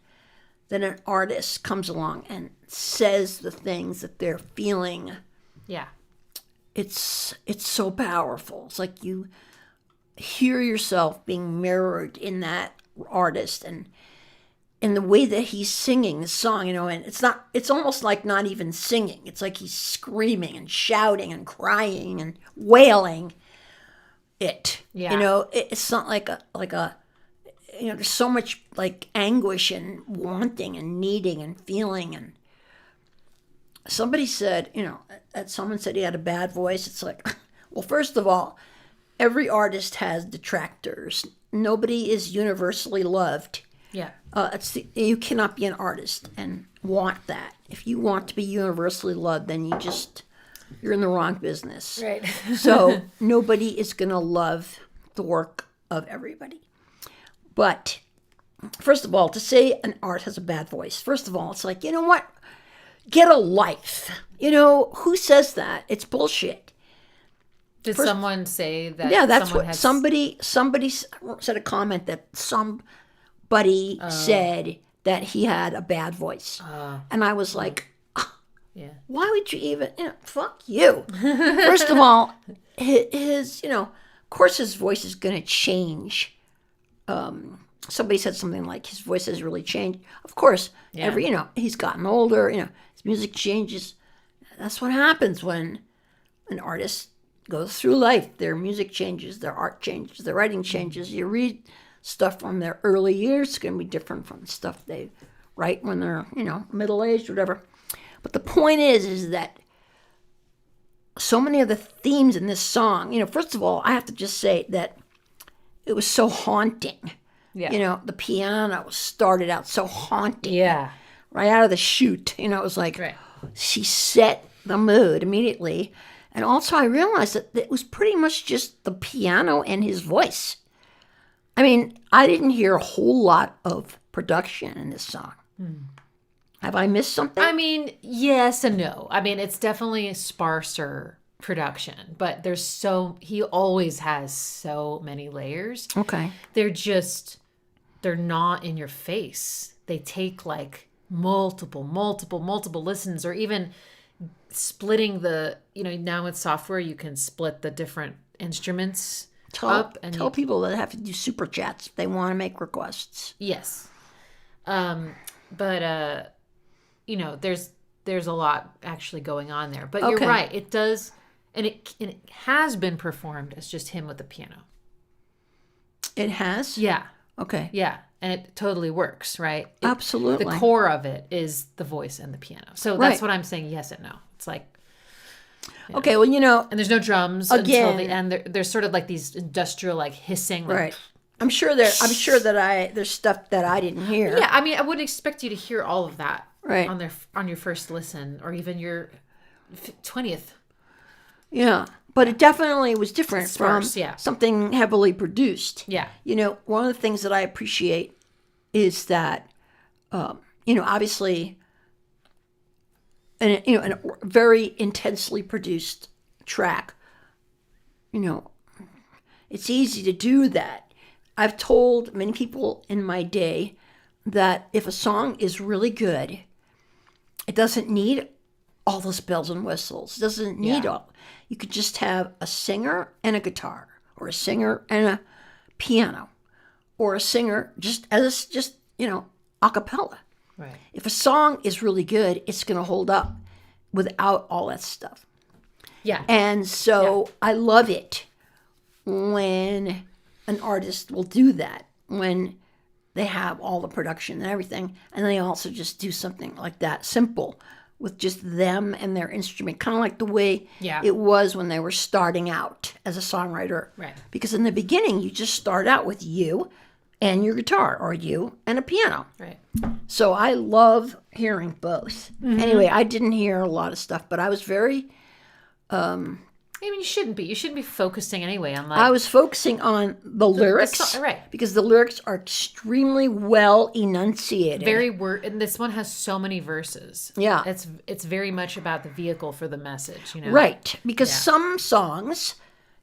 then an artist comes along and says the things that they're feeling. Yeah. It's so powerful. It's like you hear yourself being mirrored in that artist and in the way that he's singing the song, and it's almost like not even singing. It's like he's screaming and shouting and crying and wailing it. Yeah. It's not like a there's so much like anguish and wanting and needing and feeling. And somebody said, that someone said he had a bad voice. It's like, well, first of all, every artist has detractors. Nobody is universally loved. Yeah. You cannot be an artist and want that. If you want to be universally loved, then you're in the wrong business. Right. So nobody is going to love the work of everybody. But first of all, to say an art has a bad voice, first of all, it's like, you know what? Get a life. Who says that? It's bullshit. Did someone say that? Yeah, that's someone what somebody said a comment that somebody said that he had a bad voice. And I was like, Yeah. why would you even, fuck you. First of all, his, of course his voice is going to change. Somebody said something like his voice has really changed. Of course, he's gotten older, his music changes. That's what happens when an artist goes through life. Their music changes, their art changes, their writing changes. You read stuff from their early years, it's going to be different from stuff they write when they're, middle-aged, whatever. But the point is that so many of the themes in this song, first of all, I have to just say that it was so haunting. Yeah. The piano started out so haunting. Yeah. Right out of the chute. It was like, Right. She set the mood immediately. And also I realized that it was pretty much just the piano and his voice. I mean, I didn't hear a whole lot of production in this song. Have I missed something? I mean, yes and no. I mean, it's definitely a sparser production, but he always has so many layers. Okay. They're not in your face. They take like multiple listens, or even splitting now with software, you can split the different instruments up. And tell people that have to do super chats if they want to make requests. Yes. But there's a lot actually going on there. But you're right. It does, and it has been performed as just him with the piano. It has? Yeah. Okay. Yeah. And it totally works, right? Absolutely. The core of it is the voice and the piano. So that's what I'm saying, yes and no. It's like... Okay, well, And there's no drums until the end. There's sort of like these industrial, like hissing. Like, right. I'm sure that there's stuff that I didn't hear. Yeah, I mean, I wouldn't expect you to hear all of that right. on your first listen, or even your 20th. Yeah, but it definitely was different from something heavily produced. Yeah. One of the things that I appreciate is that, obviously, a very intensely produced track, it's easy to do that. I've told many people in my day that if a song is really good, it doesn't need all those bells and whistles. It doesn't need all. You could just have a singer and a guitar, or a singer and a piano, or a singer just a cappella. Right. If a song is really good, it's going to hold up without all that stuff. Yeah. And so I love it when an artist will do that, when they have all the production and everything, and they also just do something like that, simple, with just them and their instrument, kind of like the way Yeah. it was when they were starting out as a songwriter. Right. Because in the beginning, you just start out with you and your guitar, or you and a piano. Right. So I love hearing both. Anyway, I didn't hear a lot of stuff, but I was very, I mean, you shouldn't be. You shouldn't be focusing anyway on like. I was focusing on the lyrics. right. Because the lyrics are extremely well enunciated. Very word, and this one has so many verses. Yeah. It's very much about the vehicle for the message, you know. Right. Because some songs,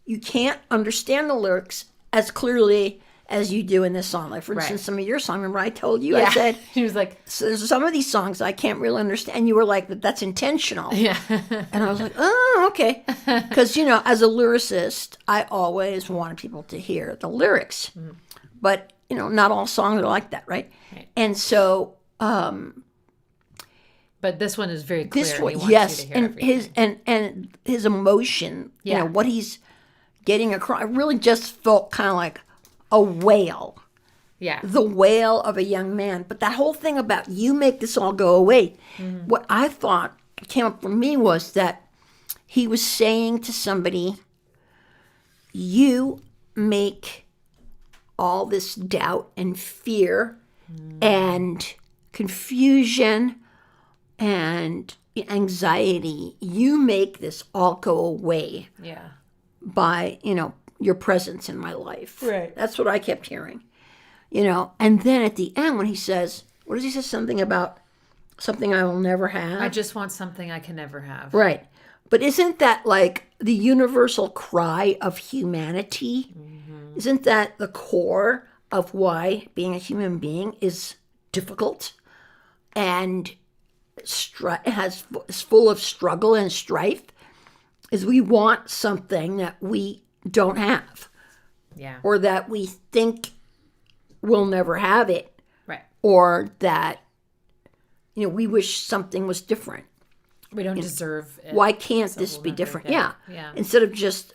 you can't understand the lyrics as clearly as you do in this song. Like, for instance, some of your songs, remember I told you, I said, He was like, so there's some of these songs I can't really understand. And you were like, that's intentional. yeah, And I was like, oh, okay. Because, as a lyricist, I always wanted people to hear the lyrics. But, not all songs are like that, right? And so but this one is very clear. this one, He wants yes, you to hear and his emotion, what he's getting across, I really just felt kind of like a wail. Yeah. The wail of a young man. But that whole thing about you make this all go away, what I thought came up for me was that he was saying to somebody, you make all this doubt and fear and confusion and anxiety, you make this all go away Yeah. by, your presence in my life. Right. That's what I kept hearing. And then at the end when he says, what does he say? Something about something I will never have. I just want something I can never have. Right. But isn't that like the universal cry of humanity? Isn't that the core of why being a human being is difficult and is full of struggle and strife? Is we want something that we don't have, Yeah. or that we think we'll never have it, Right. or that we wish something was different. We don't deserve it. Why can't so this we'll be never different? get it. Yeah. Yeah. Instead of just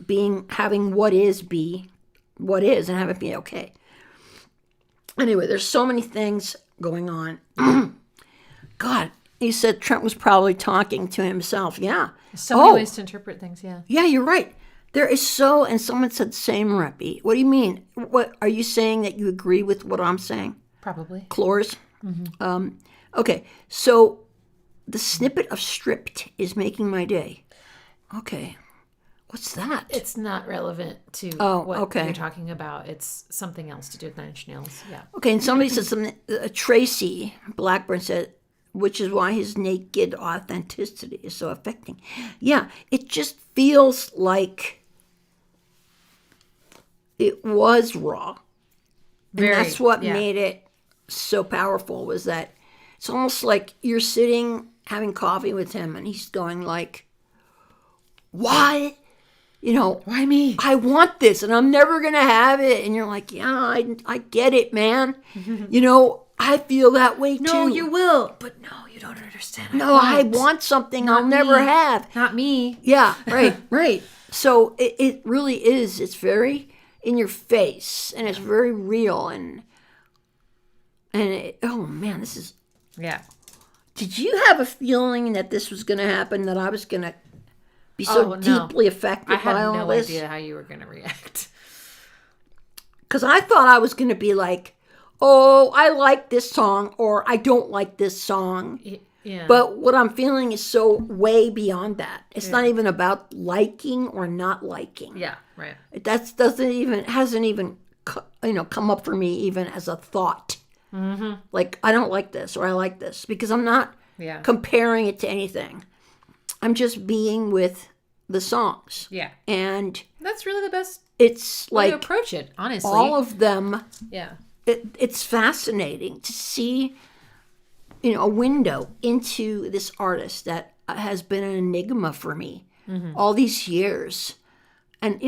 having what is be what is and have it be okay. Anyway, there's so many things going on. God, he said Trent was probably talking to himself. Yeah. So many ways to interpret things, yeah. Yeah, you're right. There is and someone said, same, Reppy. What do you mean? What are you saying, that you agree with what I'm saying? Probably. Chlors? Okay, so the snippet of Stripped is making my day. Okay, what's that? It's not relevant to what okay. you're talking about. It's something else to do with Nine Inch Nails. Yeah. Okay, and somebody said something, Tracy Blackburn said, which is why his naked authenticity is so affecting. Yeah, it just feels like it was raw. And that's what made it so powerful, was that it's almost like you're sitting having coffee with him and he's going like, why? Why me? I want this and I'm never going to have it. And you're like, yeah, I get it, man. I feel that way too. No, you will. But no, you don't understand. No, I want something I'll never have. Not me. Yeah, right, right. So it really is. It's very in your face and it's very real. And oh man, this is. Yeah. Did you have a feeling that this was going to happen, that I was going to be so deeply affected I had by all no this? idea how you were going to react. Because I thought I was going to be like, oh, I like this song, or I don't like this song. Yeah. But what I'm feeling is so way beyond that. It's not even about liking or not liking. Yeah, right. Hasn't even come up for me even as a thought. Mm-hmm. Like, I don't like this or I like this, because I'm not comparing it to anything. I'm just being with the songs. Yeah. And that's really the best it's way like to approach it, honestly. all of them. Yeah. It's fascinating to see, a window into this artist that has been an enigma for me all these years. And,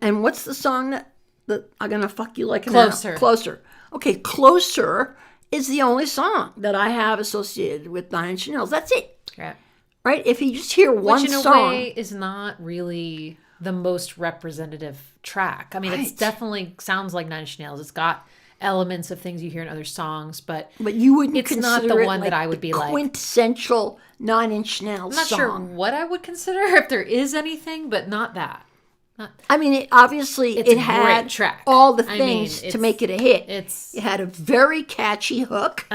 and what's the song that I'm going to fuck you like Closer. Closer. Okay, Closer is the only song that I have associated with Nine Inch Nails. That's it. Right. Right? If you just hear one Which in a song. way is not really the most representative track. I mean, it's definitely sounds like Nine Inch Nails. It's got elements of things you hear in other songs, but But you wouldn't it's consider not the it one like that I would the be like. quintessential Nine Inch Nails I'm not song. sure what I would consider if there is anything, but not that. I mean, it obviously It's a it had great track. all the I things mean, to make it a hit. it's- It had a very catchy hook.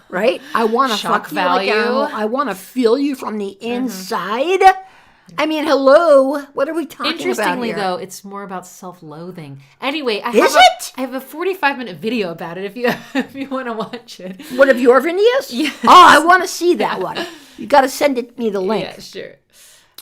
Right? I want to Shock fuck you like value. animal. I want to feel you from the inside. I mean, hello. What are we talking about Interestingly, here? though, it's more about self-loathing. Anyway, Is it? I have a 45-minute video about it if you if you want to watch it. One of your videos? Yes. Oh, I want to see that one. You got to send me the link. Yeah, sure.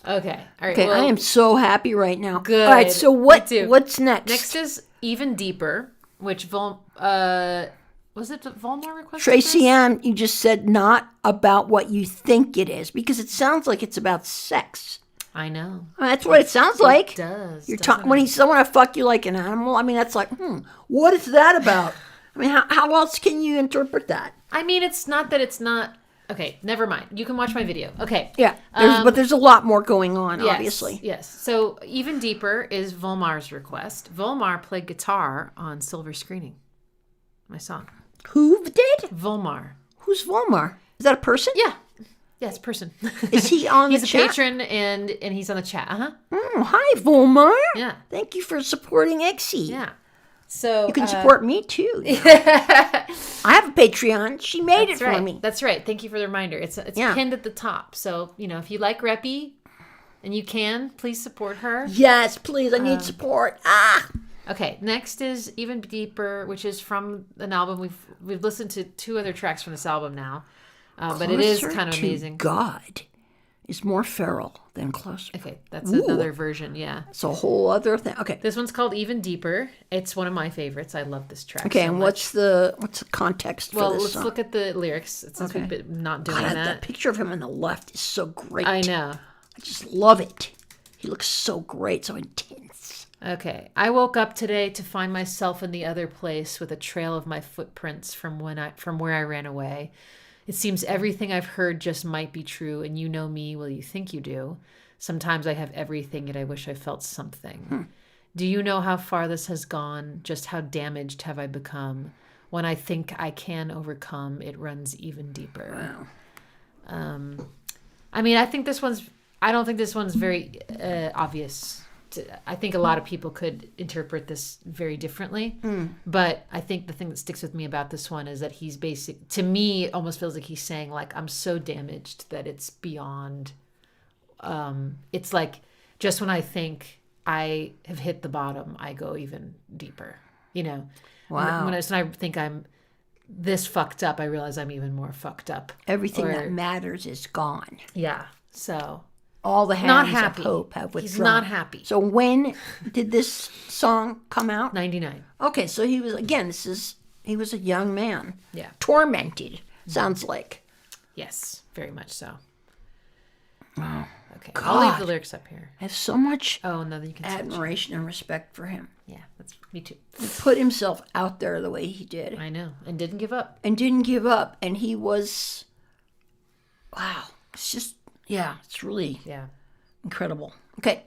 Okay. All right. Okay, well, I am so happy right now. Good. All right, so Me too. what's next? Next is Even Deeper, which was it Volmar requested? Tracy this? Ann, you just said not about what you think it is because it sounds like it's about sex. I know. That's what it sounds like. It does. You're doesn't talking when it? he said, "I want to fuck you like an animal." I mean, that's like, what is that about? I mean, how else can you interpret that? I mean, it's not that it's not. Okay, never mind. You can watch my video. Okay. Yeah, but there's a lot more going on, obviously. Yes. So Even Deeper is Volmar's request. Volmar played guitar on Silver Screening, my song. Who did? Volmar. Who's Volmar? Is that a person? Yeah. Yes, person. Is he on He's the a chat? patron and he's on the chat. Uh-huh. Oh, hi, Volmar. Yeah. Thank you for supporting Exy. Yeah. So You can support me too. I have a Patreon. She made it That's right. for me. That's right. Thank you for the reminder. It's Yeah. pinned at the top. So, if you like Reppy and you can, please support her. Yes, please. I need support. Ah. Okay, next is Even Deeper, which is from an album. We've listened to 2 other tracks from this album now. But it is Closer kind of to amazing. God is more feral than closer. Okay, that's Ooh. another version, yeah. It's a whole other thing. Okay. This one's called Even Deeper. It's one of my favorites. I love this track. Okay, so and much. what's the context for Well, this let's song? look at the lyrics since we've been not doing God, that. that picture of him on the left is so great. I know. I just love it. He looks so great, so intense. Okay. I woke up today to find myself in the other place with a trail of my footprints from where I ran away. It seems everything I've heard just might be true, and you know me, well, you think you do. Sometimes I have everything, yet I wish I felt something. Do you know how far this has gone? Just how damaged have I become? When I think I can overcome, it runs even deeper. Wow. I mean, I don't think this one's very obvious. I think a lot of people could interpret this very differently. But I think the thing that sticks with me about this one is that he's to me, it almost feels like he's saying, like, I'm so damaged that it's beyond. It's like, just when I think I have hit the bottom, I go even deeper. Wow. When I think I'm this fucked up, I realize I'm even more fucked up. Everything that matters is gone. Yeah. So All the not hands happy. of hope have withdrawn. He's not happy. So when did this song come out? 99. Okay, so he was he was a young man. Yeah. Tormented, sounds like. Yes, very much so. Wow. Okay. I'll leave the God. lyrics up here. I have so much Oh, no, then you can switch. admiration and respect for him. Yeah, that's me too. He put himself out there the way he did I know. And didn't give up. and didn't give up. And he was, wow. It's just, yeah, it's really Yeah. incredible. Okay.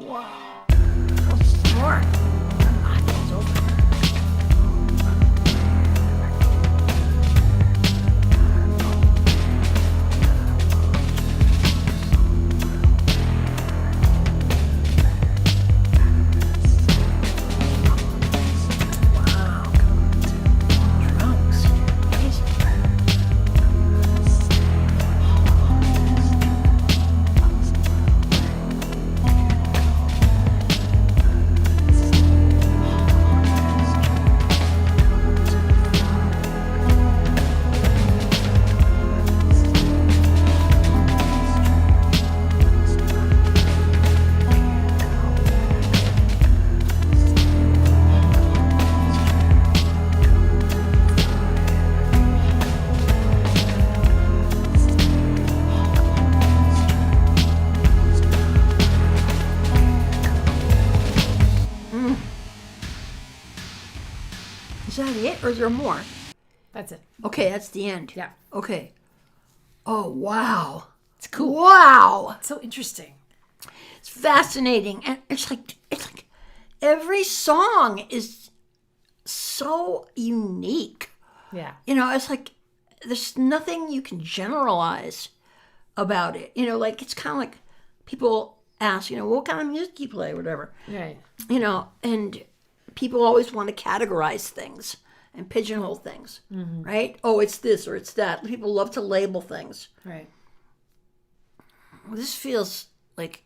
Wow. What's more? Ah, it's over. Wow. Drums. Amazing. Is that it, or is there more? That's it. Okay, that's the end. Yeah. Okay. Oh, wow. It's cool. Wow. It's so interesting. It's fascinating. And it's like every song is so unique. Yeah. You know, it's like there's nothing you can generalize about it. You know, like it's kind of like people ask, you know, what kind of music you play, whatever. Right. You know, and people always want to categorize things and pigeonhole things, right? Oh, it's this or it's that. People love to label things. Right. Well, this feels like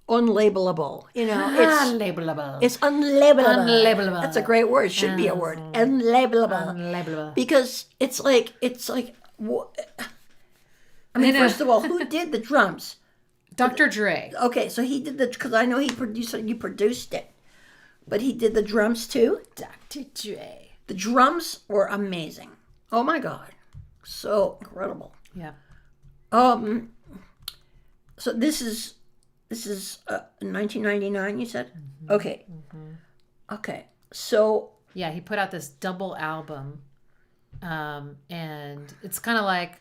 unlabelable. You know, it's Unlabelable. it's unlabelable. Unlabelable. That's a great word. It should be a word. Unlabelable. Unlabelable. Because it's like I mean, know. first of all, who did the drums? Dr. Dre. Okay, so he did because I know you produced it, but he did the drums too. Dr. Dre. The drums were amazing. Oh my God, so incredible. Yeah. So this is 1999. You said, okay, okay. So Yeah, he put out this double album. And it's kind of like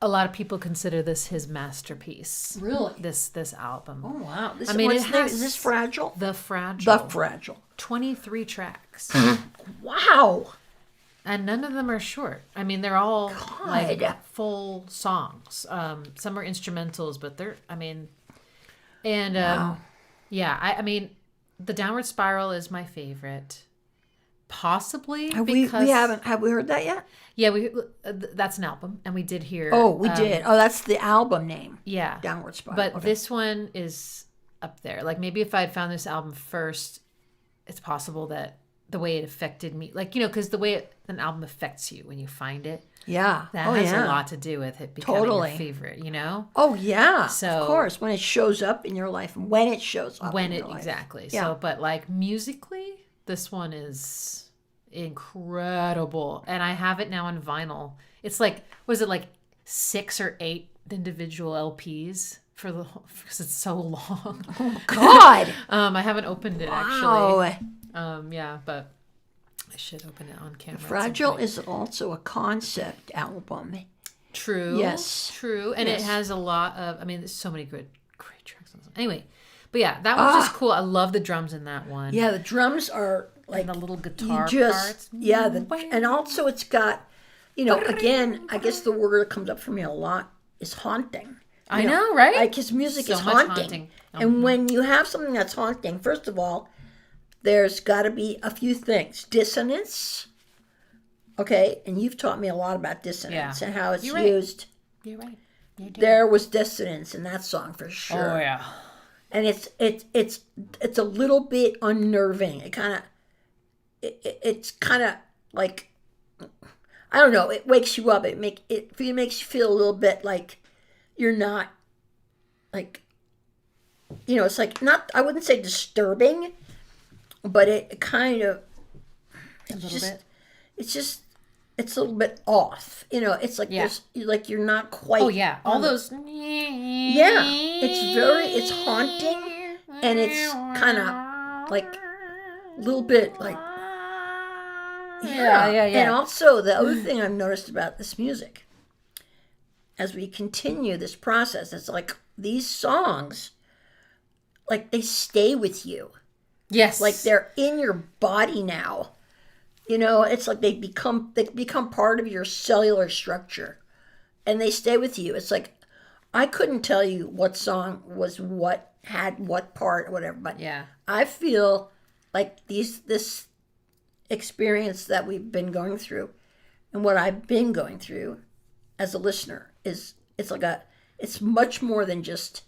a lot of people consider this his masterpiece. really, This album. oh wow. This, I mean, what's it name? has Is this Fragile? The Fragile. The Fragile. 23 tracks. Wow. And none of them are short. I mean, they're all like God. full songs. Some are instrumentals, but they're, I mean, and Wow. yeah, I mean, The Downward Spiral is my favorite. Possibly Have because have we heard that yet? yeah, that's an album, and we did hear. Oh, we did. Oh, that's the album name. Yeah, Downward Spiral. but Okay. this one is up there. Like maybe if I had found this album first, it's possible that the way it affected me, like, you know, because the way an album affects you when you find it, Yeah. that oh, has yeah. a lot to do with it becoming Totally. your favorite, you know? Oh, yeah. So- of course, when it shows up in your life, when it shows up When in it, your life. exactly. Yeah. So, but like musically, this one is incredible. And I have it now on vinyl. It's like, what is it, like 6 or 8 individual LPs for the, because it's so long. God. I haven't opened it actually. Wow. Yeah, but I should open it on camera. at some Fragile point. is also a concept album. True. Yes. True. And Yes. it has a lot of, I mean, there's so many great tracks on this. Anyway, but yeah, that was just cool. I love the drums in that one. Yeah, the drums are like And the little you guitar just parts. yeah, and also it's got, you know, again, I guess the word that comes up for me a lot is haunting. I You know, right? Like his music So is much haunting. haunting. And when you have something that's haunting, first of all, there's got to be a few things. Dissonance. Okay, and you've taught me a lot about dissonance Yeah. and how it's You're right. used. You're right. You do. There was dissonance in that song for sure. Oh, yeah. And it's a little bit unnerving. It kind of it's kind of like, I don't know. It wakes you up. It makes you feel a little bit like you're not, like, you know. It's like, not, I wouldn't say disturbing, but it kind of, A little bit. it's a little bit off. You know, it's like Yeah. there's, like, you're not quite. Oh, yeah. All on the- those. Yeah, it's haunting, and it's kind of like a little bit like, Yeah. And also the other thing I've noticed about this music, as we continue this process, it's like these songs, like they stay with you. Yes. Like they're in your body now. You know, it's like they become part of your cellular structure, and they stay with you. It's like I couldn't tell you what song was what, had what part or whatever, but Yeah. I feel like this experience that we've been going through, and what I've been going through as a listener is it's much more than just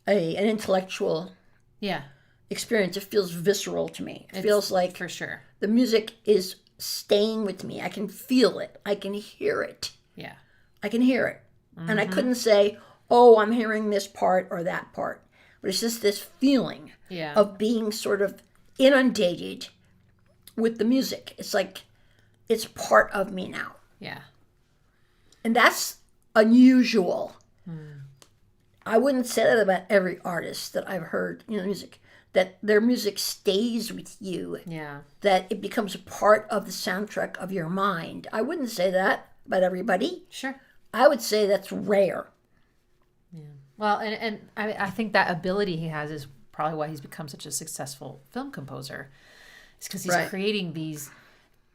an intellectual Yeah. experience. It feels visceral to me. It feels like for sure. the music is staying with me. I can feel it. I can hear it. Yeah. I can hear it. And I couldn't say, oh, I'm hearing this part or that part. But it's just this feeling Yeah. of being sort of inundated with the music. It's like it's part of me now. Yeah. And that's unusual. I wouldn't say that about every artist that I've heard, music, that their music stays with you, Yeah. that it becomes a part of the soundtrack of your mind. I wouldn't say that about everybody. Sure. I would say that's rare. Well, and I think that ability he has is probably why he's become such a successful film composer. It's because he's Right. creating these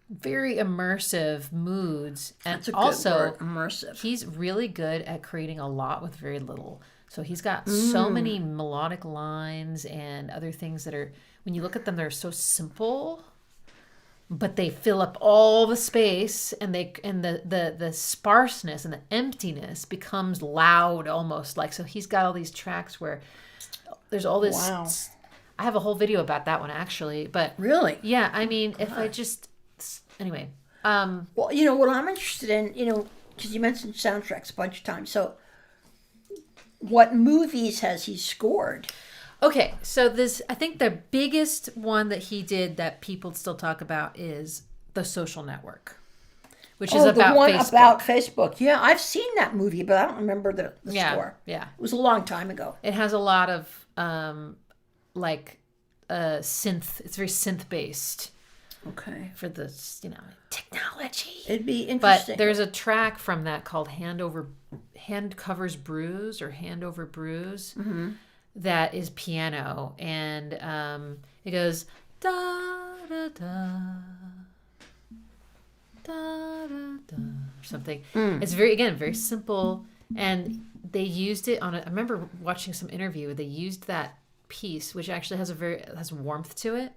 very immersive moods, and That's a also good word, immersive. he's really good at creating a lot with very little. So he's got so many melodic lines and other things that are, when you look at them, they're so simple, but they fill up all the space, and the sparseness and the emptiness becomes loud almost. Like, so he's got all these tracks where there's all this. Wow. I have a whole video about that one actually, but Really? yeah, I mean, if I just anyway, Well, what I'm interested in, because you mentioned soundtracks a bunch of times. So, what movies has he scored? okay, so this, I think the biggest one that he did that people still talk about is The Social Network, which is about the one Facebook. about Facebook. Yeah, I've seen that movie, but I don't remember the yeah, score. yeah. It was a long time ago. It has a lot of synth. It's very synth based Okay. for the technology. It'd be But interesting. there's a track from that called Hand Covers Bruise or Hand Over Bruise that is piano, and it goes da da da da da da or something. It's very simple, and they used it on I remember watching some interview where they used that piece, which actually has warmth to it.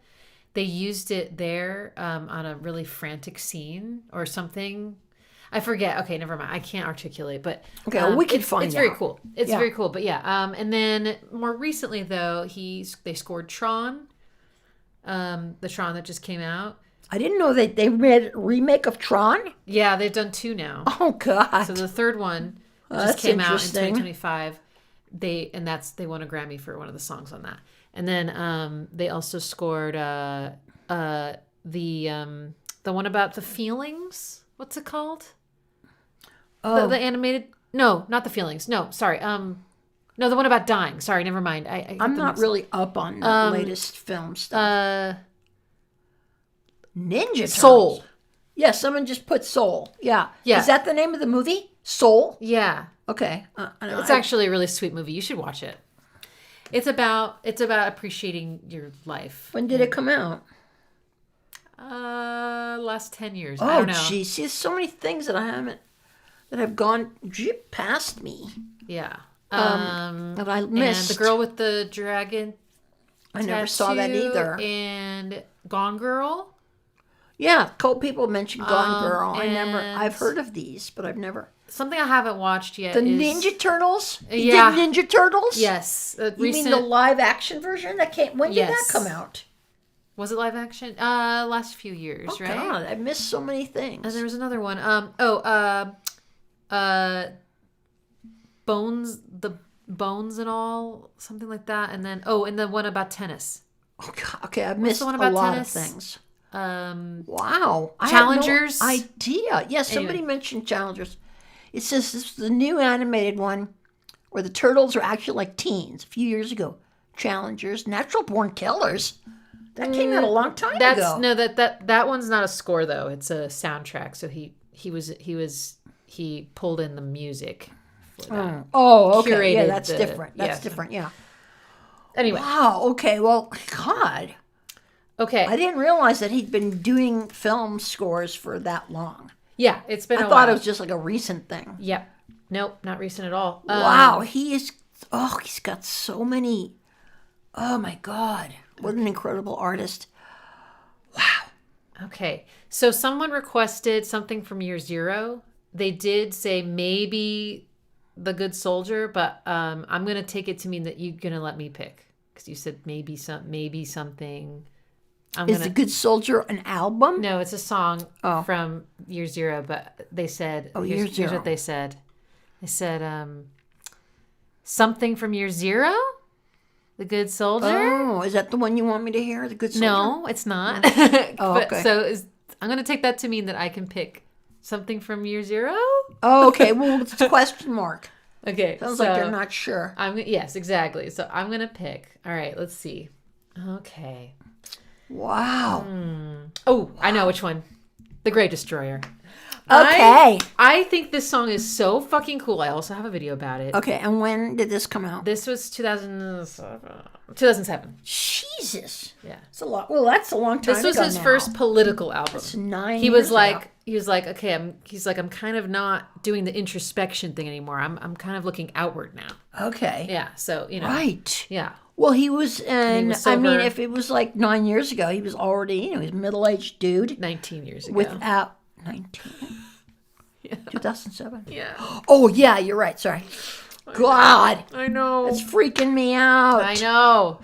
They used it there on a really frantic scene or something. I forget. Okay, never mind. I can't articulate, but Okay, well, we can it's, find It's very out. cool. It's Yeah. very cool. But yeah, and then more recently though, they scored Tron, the Tron that just came out. I didn't know that they made a remake of Tron. Yeah, they've done two now. Oh God. So the third one just that's came out in interesting. 2025. They won a Grammy for one of the songs on that. And then they also scored the one about the feelings. What's it called? Oh, The animated? No, not the feelings. No, sorry. No, the one about dying. Sorry, never mind. I'm not really up on the latest film stuff. Ninja Turtles. Soul. Yeah, someone just put Soul. Yeah. Yeah. Is that the name of the movie? Soul? Yeah. Okay. I know. It's actually a really sweet movie. You should watch it. It's about appreciating your life. When did it come out? Last 10 years. Oh, I don't know. geez. There's so many things that have gone past me Yeah. that I missed. And the girl with the dragon. I never saw that tattoo either. And Gone Girl. Yeah, people mentioned Gone Girl. and- I've heard of these, but I've never. Something I haven't watched yet. The is, Ninja Turtles? You Yeah. did Ninja Turtles? Yes. You Recent, mean the live action version that came? When did Yes. that come out? was it live action? Last few years, Oh, right? God, I missed so many things. And there was another one. Bones and all, something like that. And then and the one about tennis. Oh, God. Okay, I've missed the one a about lot tennis? of things. Wow. I had Challengers? no idea. Yes, somebody mentioned Challengers. It says this is the new animated one where the turtles are actually like teens a few years ago. Challengers, Natural Born Killers. That came out a long time ago. No, that one's not a score though. It's a soundtrack. So he pulled in the music for that. Oh, okay. Yeah, Curated that's the- different. That's yeah. different. Yeah. Anyway, Wow. Okay. Well, God, okay. I didn't realize that he'd been doing film scores for that long. Yeah, it's been I a thought while. it was just like a recent thing. Yep. Nope, not recent at all. Wow. He is. Oh, he's got so many. Oh my God. What an incredible artist. Okay. So someone requested something from Year Zero. They did say maybe The Good Soldier, but I'm going to take it to mean that you're going to let me pick. Because you said maybe something. Is The Good Soldier an album? No, it's a song from Year Zero, but they said, Year here's Zero. what they said. They said, something from Year Zero? The Good Soldier? Oh, is that the one you want me to hear? The Good Soldier? No, it's not. Oh, okay. So I'm going to take that to mean that I can pick something from Year Zero? Oh, okay. Well, it's a question mark. Okay. Sounds like they're not sure. Yes, exactly. So I'm going to pick. All right, let's see. Okay. Wow. Oh, I know which one. The Great Destroyer. Okay. I think this song is so fucking cool. I also have a video about it. Okay, and when did this come out? This was 2007. Jesus. Yeah. That's a lot. Well, that's a long time This was ago his now. first political album. It's 9 He was years like, ago. okay, I'm kind of not doing the introspection thing anymore. I'm kind of looking outward now. Okay. Yeah. So, Right. Yeah. Well, he was in, was I mean, sober. if it was like 9 years ago, he was already, he's a middle-aged dude 19 years ago. without 19. 2007. Yeah. Oh, yeah, you're right. Sorry. God, I know. it's freaking me out. I know.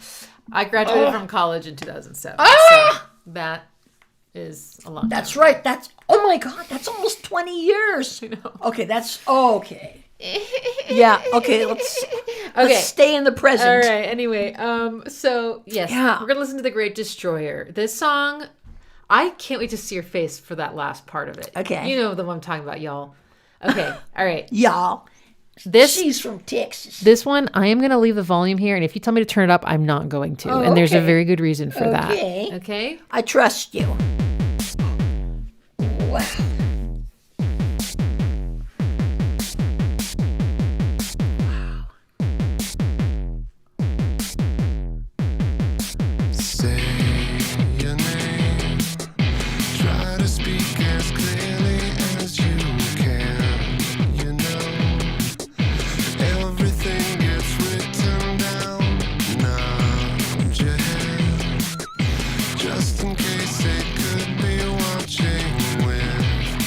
I graduated from college in 2007. Ah! So that is a long That's time. right. That's, oh my God, that's almost 20 years. I know. Okay, that's, okay. Yeah, okay, let's stay in the present. All right. Anyway, so yes, Yeah. we're gonna listen to The Great Destroyer. This song, I can't wait to see your face for that last part of it. Okay. You know the one I'm talking about, y'all. Okay. All right. Y'all, This she's from Texas. This one, I am going to leave the volume here, and if you tell me to turn it up, I'm not going to. And there's a okay. very good reason for Okay. that. Okay? I trust you. Wow. Say your name. Try to speak as clearly as you can. You know, everything gets written down. Nod your head, just in case they could be watching with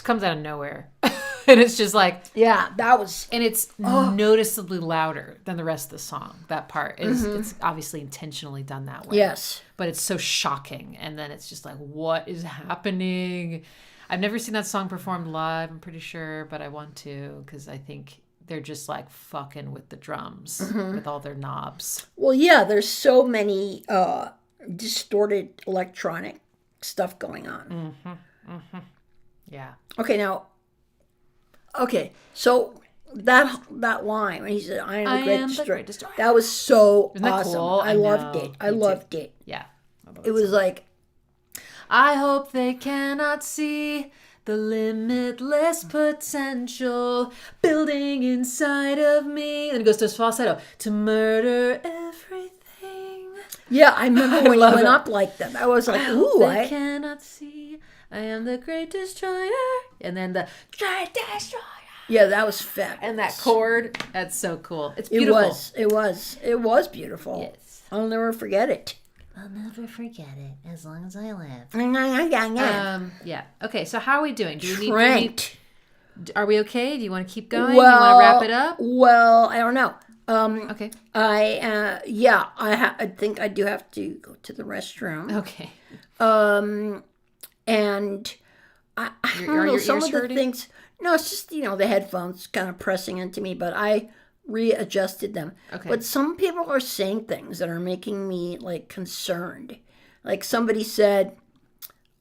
just comes out of nowhere. And it's just like, Yeah, that was. and it's noticeably louder than the rest of the song. That part is, it's obviously intentionally done that way. Yes. But it's so shocking. And then it's just like, what is happening? I've never seen that song performed live, I'm pretty sure, but I want to, because I think they're just like fucking with the drums with all their knobs. Well, yeah, there's so many distorted electronic stuff going on. Yeah. Okay, now. Okay, so that line when he said, "I am the greatest destroyer," that was so Isn't that awesome. cool? I I loved know. it. I Me too. loved it. Yeah. It was like, I hope they cannot see the limitless potential building inside of me. And it goes to his falsetto. To murder everything. yeah, I remember when he love went it. up like that. I was like, ooh, They cannot see. I am the great destroyer. And then the great destroyer. yeah, that was fabulous. And that chord. That's so cool. It's It beautiful. it was beautiful. Yes. I'll never forget it. I'll never forget it as long as I live. Yeah. Yeah. Okay, so how are we doing? Do we Tranked. are we okay? Do you want to keep going? Do you want to wrap it up? Well, I don't know. Okay. I think I do have to go to the restroom. Okay. And I Are don't know, your some ears of the hurting? things. No, it's just, the headphones kind of pressing into me, but I readjusted them. Okay. But some people are saying things that are making me like concerned. Like somebody said,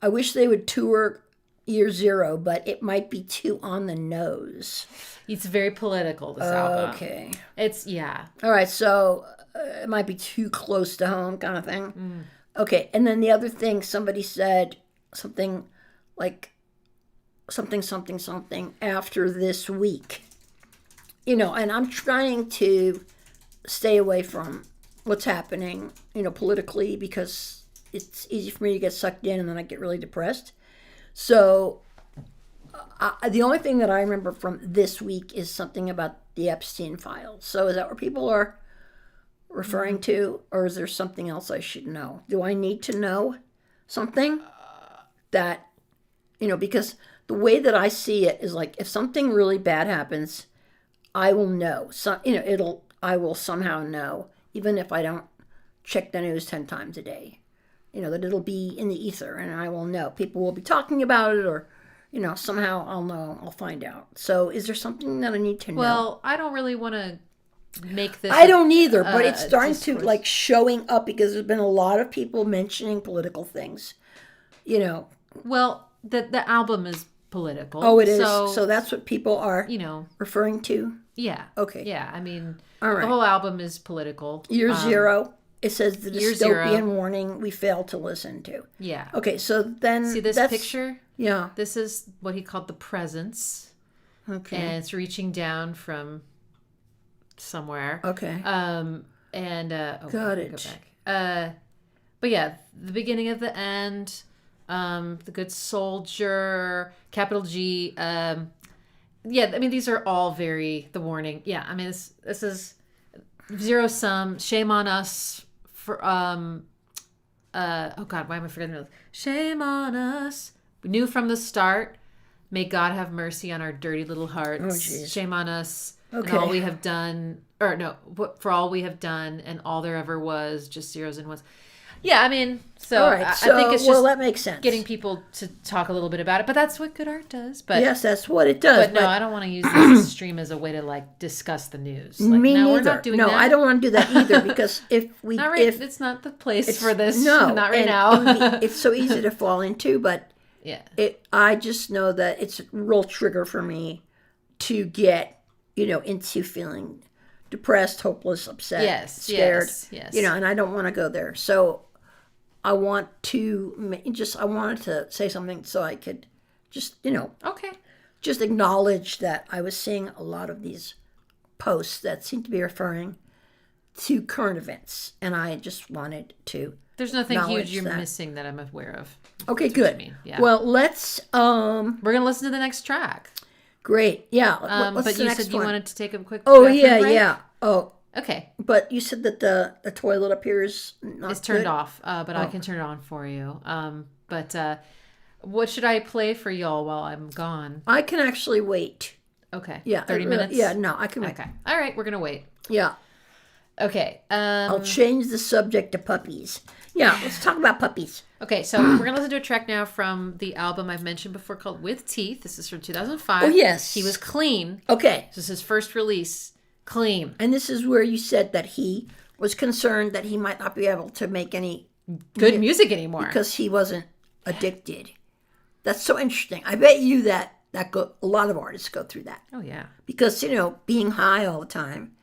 I wish they would tour Year Zero, but it might be too on the nose. It's very political, this album. Okay. It's, yeah. All right, so it might be too close to home kind of thing. Okay, and then the other thing, somebody said something like something after this week. And I'm trying to stay away from what's happening, politically, because it's easy for me to get sucked in and then I get really depressed. So the only thing that I remember from this week is something about the Epstein files. So is that what people are referring to, or is there something else I should know? Do I need to know something that, because the way that I see it is like if something really bad happens, I will know. So, I will somehow know, even if I don't check the news 10 times a day. That it'll be in the ether and I will know. People will be talking about it, or, somehow I'll know, I'll find out. So is there something that I need to know? Well, I don't really want to make this. I don't either, but it's starting to discourse. like showing up because there's been a lot of people mentioning political things. Well, the album is political. Oh, it is. So, So that's what people are referring to. yeah. Okay. Yeah, I mean, All right. the whole album is political. Year Zero. It says the Year Zero. dystopian warning we failed to listen to. Yeah. Okay, so then See this that's, picture? Yeah. This is what he called the presence. Okay. And it's reaching down from somewhere. Okay. Got Got it. Go back. But yeah, the beginning of the end, the good soldier, capital G. Yeah, I mean these are all very the warning. Yeah, I mean this is zero sum. Shame on us for oh God, why am I forgetting this? Shame on us. We knew from the start. May God have mercy on our dirty little hearts. Oh, jeez. Shame on us. Okay. And all we have done, or no, for all we have done, and all there ever was, just zeros and ones. Yeah, I mean, so, All right. I So, think it's well, just that makes sense. getting people to talk a little bit about it. But that's what good art does. But Yes, that's what it does. but no, I don't want to use this stream as a way to like discuss the news. Like, me no, neither. we're not doing no, that. I don't want to do that either because if we Not right. It's not the place for this. no, not right and now. it's so easy to fall into, but Yeah. I just know that it's a real trigger for me to get, into feeling depressed, hopeless, upset, Yes, scared, yes. and I don't want to go there. So I wanted to say something so I could just, Okay. just acknowledge that I was seeing a lot of these posts that seem to be referring to current events, and I just wanted to. There's nothing Acknowledge huge you're that. missing that I'm aware of. Okay, That's what good. you mean, yeah. Well, let's. We're gonna listen to the next track. Great. Yeah. What's But the you next said you one? wanted to take a quick. Oh bathroom yeah, break? yeah. Oh, Okay, but you said that the toilet up here is not it's turned good? off, but I can turn it on for you. What should I play for y'all while I'm gone? I can actually wait. Okay. Yeah. 30 minutes? Yeah, no, I can wait. Okay. All right, we're going to wait. Yeah. Okay. I'll change the subject to puppies. Yeah, let's talk about puppies. Okay, so we're going to listen to a track now from the album I've mentioned before called With Teeth. This is from 2005. Oh, yes. He was clean. Okay. This is his first release. Clean. And this is where you said that he was concerned that he might not be able to make any Good music anymore. because he wasn't addicted. That's so interesting. I bet you that a lot of artists go through that. Oh, yeah. Because, being high all the time,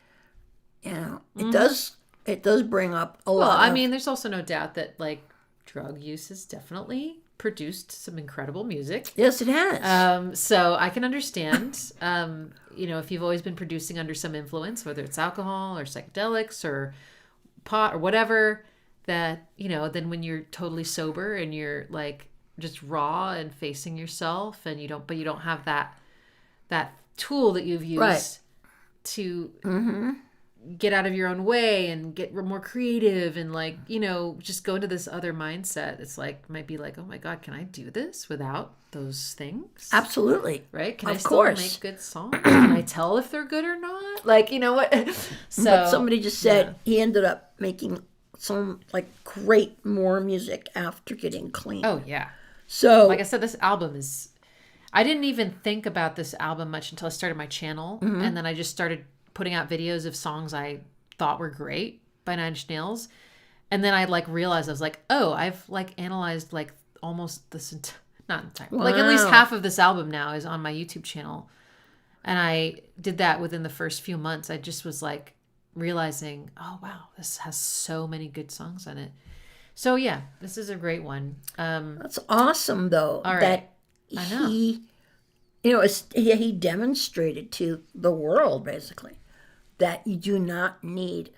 it does bring up a Well, lot I of, mean, there's also no doubt that, like, drug use has definitely produced some incredible music. yes, it has. So I can understand, if you've always been producing under some influence, whether it's alcohol or psychedelics or pot or whatever, that, then when you're totally sober and you're like just raw and facing yourself and you don't have that tool that you've used Right. to get out of your own way and get more creative and just go into this other mindset. It's like, might be like, oh my God, can I do this without those things? Absolutely. Right? Can I Of still course. make good songs? Can I tell if they're good or not? Like, you know what? So But somebody just said he ended up making some great more music after getting clean. Oh yeah. So Like I said, this album is, I didn't even think about this album much until I started my channel. And then I just started putting out videos of songs I thought were great by Nine Inch Nails. And then I realized, I was like, oh, I've analyzed almost this, not entire, at least Wow. half of this album now is on my YouTube channel. And I did that within the first few months. I just was realizing, oh wow, this has so many good songs on it. So yeah, this is a great one. that's awesome, though. All right. That I know. he demonstrated to the world basically that you do not need,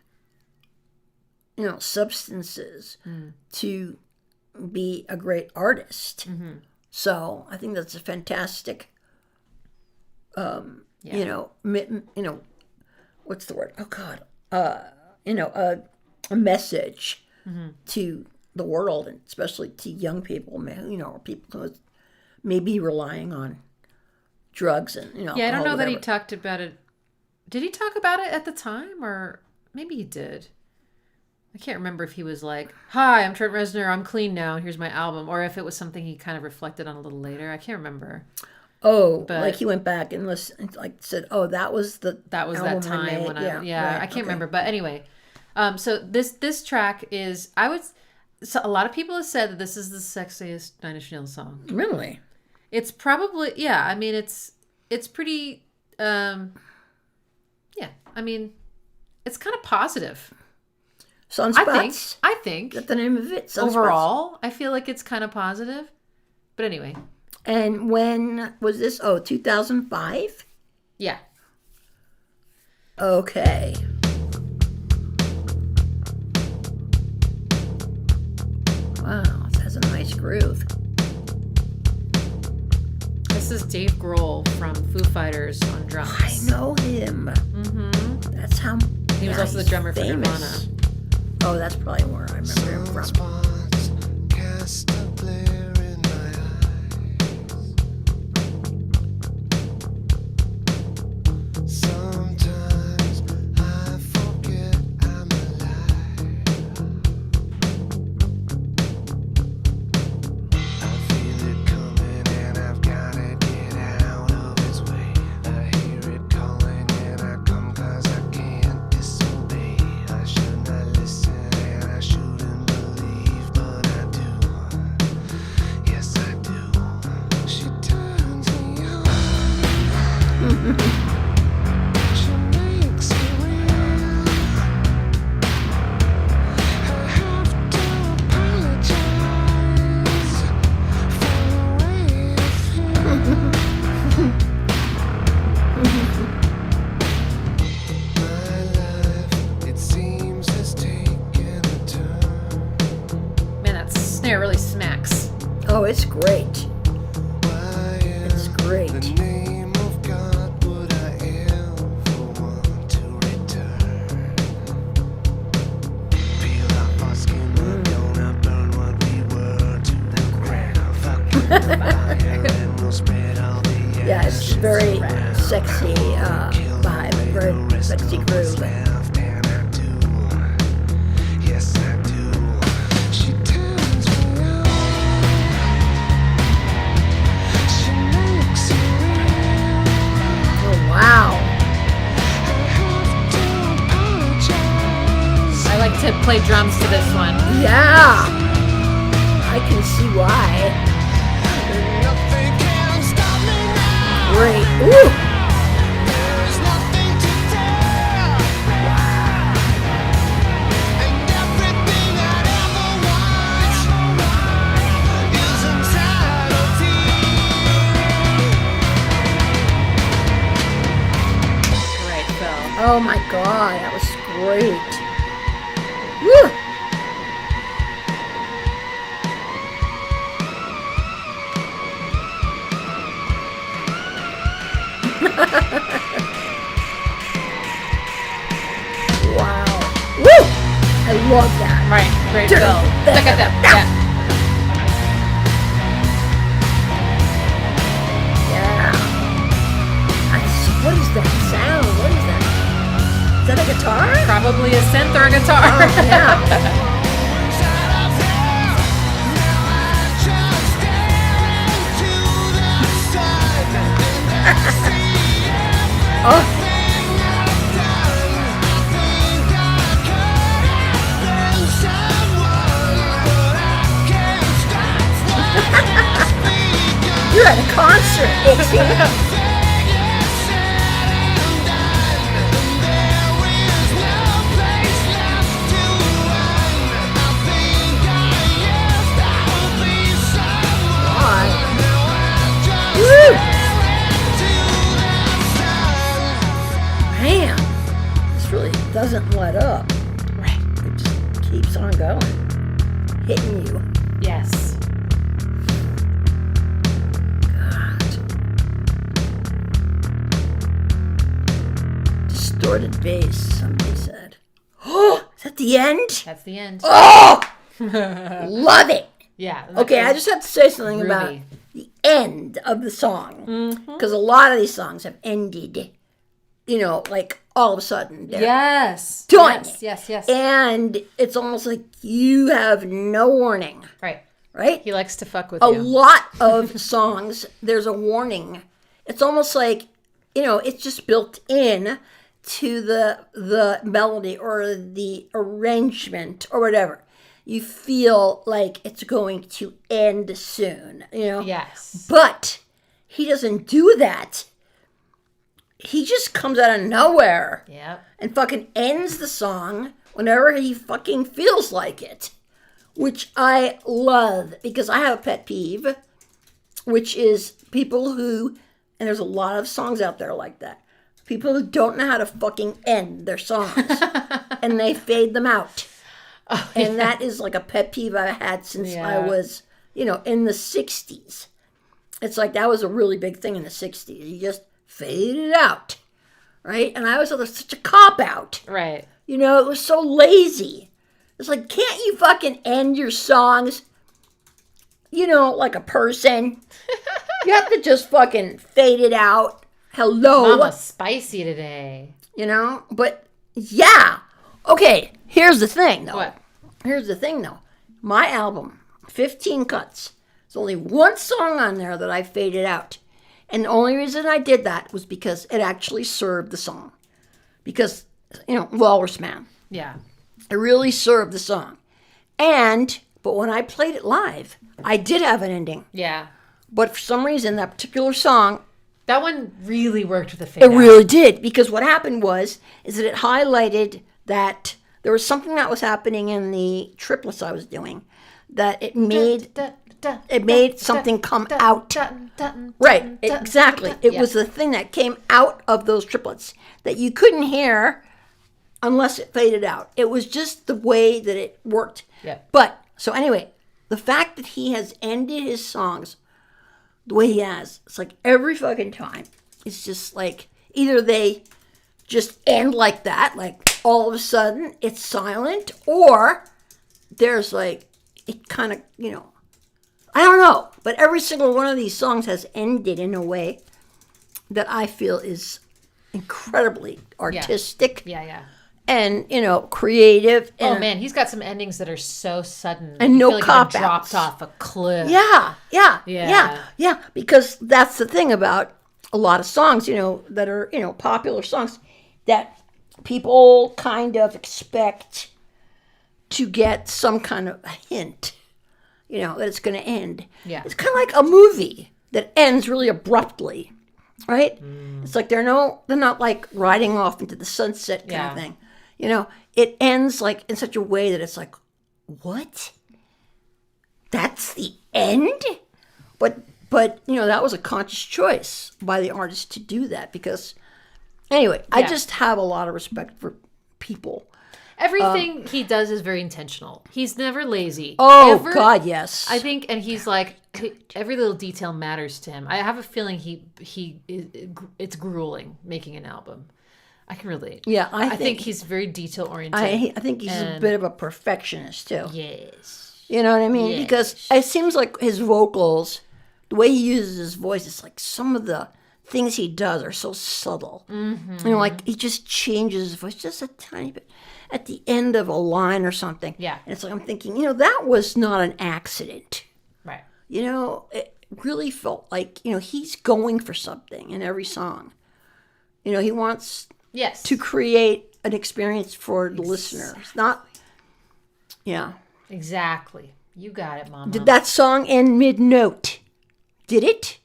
substances to be a great artist. So I think that's a fantastic, what's the word? Oh God, a message to the world, and especially to young people, or people who may be relying on drugs and Yeah, I don't alcohol, know that he whatever. talked about it. Did he talk about it at the time, or maybe he did? I can't remember if he was like, "Hi, I'm Trent Reznor. I'm clean now. And here's my album," or if it was something he kind of reflected on a little later. I can't remember. Oh, But- he went back and listened, said, "Oh, that was the That was album that time made." when I right, I can't okay. remember, but anyway. So this track is so a lot of people have said that this is the sexiest Nine Inch Nails song. Really? It's probably, yeah, I mean it's pretty yeah, I mean it's kind of positive. Sunspots. I think That's the name of it. Sunspots. overall I feel like it's kind of positive. But anyway, And when was this? Oh, 2005? yeah. Okay. Wow, it has a nice groove. This is Dave Grohl from Foo Fighters on drums. I know him. Mm-hmm. That's how He was also the drummer for famous. Nirvana. Oh, that's probably where I remember him from. Sunspots cast a glare in my eyes. Sometimes I forget I'm alive. I feel it coming and I've gotta get out of its way. I hear it calling and I come 'cause I can't disobey. I should not listen and I shouldn't believe, but I do. Yes, I do. She turns me on. She makes it real. I have to apologize for the way I feel. My life, it seems, has taken a turn. Man, that snare really smacks. Oh, it's great. Why It's in great. the name of God would I ever want to return? Peel off our skin, we're gonna burn what we were to the ground. Fucking Yeah, it's very sexy vibe, very sexy groove. Yes, I do. She turns around. She makes it real. Oh, wow. I have to apologize. I like to play drums to this one. Yeah. I can see why. Nothing can stop me now. Great. Ooh. There's nothing to tell. And everything I'd ever want is entirety. Right, Phil. Oh my God, that was great. Woo. Wow. Woo! I love that. Right, great, Turn Phil. that Look at them. down. Yeah. Yeah. What is that sound? What is that? Is that a guitar? Probably a synth or a guitar. Oh, yeah. Oh, you're at a concert, Dixie. Woo! Man, this really doesn't let up. Right. It just keeps on going, hitting you. Yes. Distorted bass, somebody said. Oh, is that the end? That's the end. Oh, love it. Yeah. Okay, I just have to say something about Groovy. the end of the song. Because a lot of these songs have ended, like all of a sudden. They're Yes. done. Yes. And it's almost like you have no warning, Right. right? He likes to fuck with A you. lot of songs, there's a warning. It's almost like, it's just built in to the melody or the arrangement or whatever. You feel like it's going to end soon, Yes. But he doesn't do that. He just comes out of nowhere Yep. and fucking ends the song whenever he fucking feels like it, which I love because I have a pet peeve, which is people who, and there's a lot of songs out there like that, people who don't know how to fucking end their songs and they fade them out. Oh, And that is like a pet peeve I've had since I Yeah. was, in the 60s. It's like that was a really big thing in the 60s. You just fade it out, right? And I always thought it was such a cop-out. Right. It was so lazy. It's like, can't you fucking end your songs, like a person? You have to just fucking fade it out. Hello. Mama's spicy today. But yeah. Okay, here's the thing, though. What? Here's the thing, though. My album, 15 cuts. There's only one song on there that I faded out. And the only reason I did that was because it actually served the song. Because, Walrus Man. Yeah. It really served the song. But when I played it live, I did have an ending. Yeah. But for some reason, that particular song, That one really worked with the fade it out. really did. Because what happened is that it highlighted that there was something that was happening in the triplets I was doing that it made something come out. Right, exactly. It was the thing that came out of those triplets that you couldn't hear unless it faded out. It was just the way that it worked. Yeah. But, so anyway, the fact that he has ended his songs the way he has, it's like every fucking time, it's just like either they just end like that, like all of a sudden it's silent, or there's like, it kind of, I don't know, but every single one of these songs has ended in a way that I feel is incredibly artistic Yeah. and, creative. Oh And, man, he's got some endings that are so sudden. And you no feel like you've been cop-outs. dropped off a cliff. Yeah. Because that's the thing about a lot of songs, that are, popular songs that people kind of expect to get some kind of a hint, that it's going to end. Yeah. It's kind of like a movie that ends really abruptly, right? It's like they're not like riding off into the sunset kind of thing. It ends like in such a way that it's like, what? That's the end? But that was a conscious choice by the artist to do that because anyway, I just have a lot of respect for people. Everything he does is very intentional. He's never lazy. Oh, God, yes. I think, and he's like, every little detail matters to him. I have a feeling it's grueling making an album. I can relate. Yeah, I think he's very detail oriented. I think he's a bit of a perfectionist too. Yes. You know what I mean? Yes. Because it seems like his vocals, the way he uses his voice, it's like some of the things he does are so subtle. Mm-hmm. Like he just changes his voice just a tiny bit at the end of a line or something. Yeah. And it's like I'm thinking, that was not an accident. Right. It really felt like, he's going for something in every song. He wants to create an experience for the listener. It's not, Exactly. You got it, Mama. Did that song end mid-note? Did it?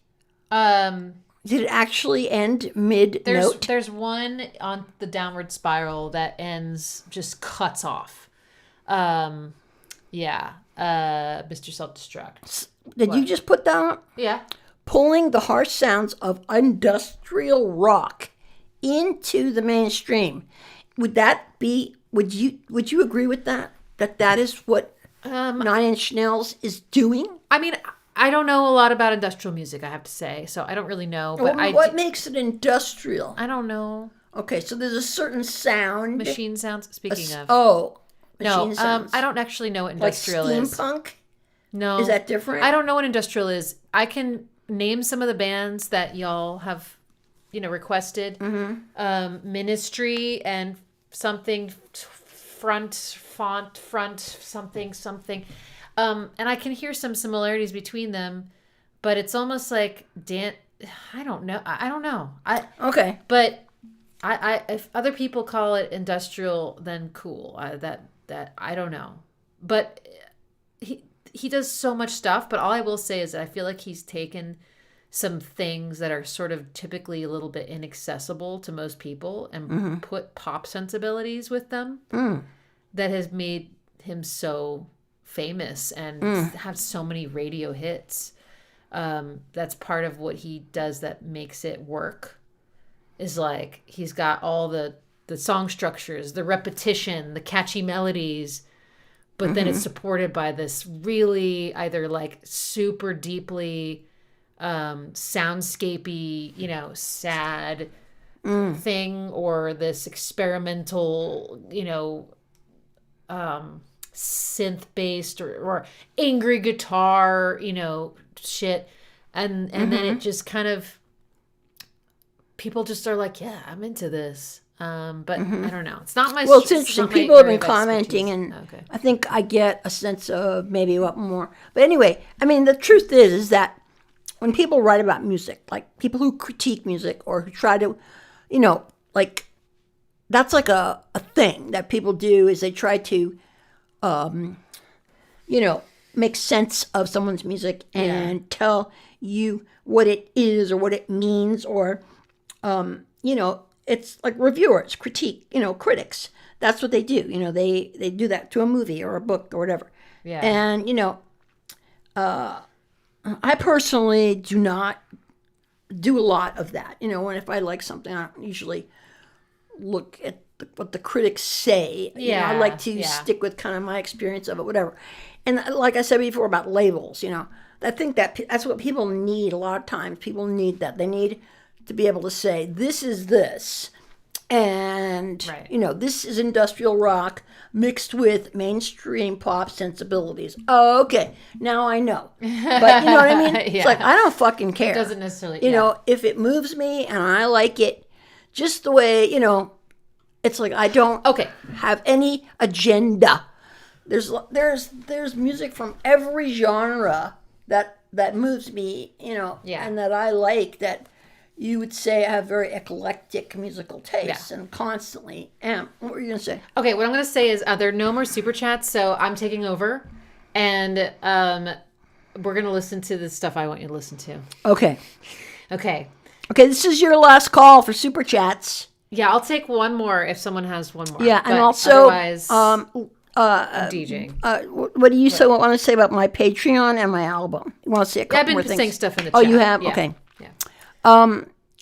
Did it actually end mid-note? There's one on the Downward Spiral that ends, just cuts off. Mr. Self-Destruct. Did you just put that on? Yeah. Pulling the harsh sounds of industrial rock into the mainstream. Would you agree with that? That is what 9 Inch Nails is doing? I mean, I don't know a lot about industrial music, I have to say, so I don't really know. But what makes it industrial? I don't know. Okay, so there's a certain sound. Machine sounds. Speaking of. Oh, no. machine sounds. I don't actually know what Like industrial is. steampunk? No. Is that different? I don't know what industrial is. I can name some of the bands that y'all have, requested. Mm-hmm. Ministry and something front something. And I can hear some similarities between them, but it's almost like I don't know. Okay. But if other people call it industrial, then cool. That I don't know. But he does so much stuff. But all I will say is that I feel like he's taken some things that are sort of typically a little bit inaccessible to most people and put pop sensibilities with them that has made him so famous and have so many radio hits. That's part of what he does that makes it work, is like he's got all the song structures, the repetition, the catchy melodies, but then it's supported by this really either like super deeply soundscapey, sad thing, or this experimental, synth based or angry guitar, shit. And then it just kind of, people just are like, yeah, I'm into this. But I don't know. It's not my. Well, it's interesting. People have been commenting, expertise. and Okay. I think I get a sense of maybe what more. But anyway, I mean, the truth is that when people write about music, like people who critique music or who try to, like, that's like a thing that people do, is they try to, make sense of someone's music and tell you what it is or what it means, or, it's like reviewers, critics. That's what they do. They do that to a movie or a book or whatever. Yeah. And, I personally do not do a lot of that. When if I like something, I don't usually look at what the critics say. Yeah. I like to stick with kind of my experience of it, whatever. And like I said before about labels, I think that's what people need a lot of times. People need that. They need to be able to say, this is this. And, Right. this is industrial rock mixed with mainstream pop sensibilities. Oh, okay. Now I know. But you know what I mean? It's like, I don't fucking care. Doesn't necessarily. You know, if it moves me and I like it, just the way, it's like I don't Okay. have any agenda. There's music from every genre that moves me, Yeah. and that I like, that you would say I have very eclectic musical tastes, Yeah. and constantly am. What were you going to say? Okay, what I'm going to say is there are no more super chats, so I'm taking over, and we're going to listen to the stuff I want you to listen to. Okay. Okay. Okay, this is your last call for super chats. Yeah, I'll take one more if someone has one more. Yeah, and But also, otherwise, I'm DJing. What do you want to say about my Patreon and my album? You want to say a couple I've more been things? saying stuff in the Oh, chat. you have? Yeah. Okay. Yeah.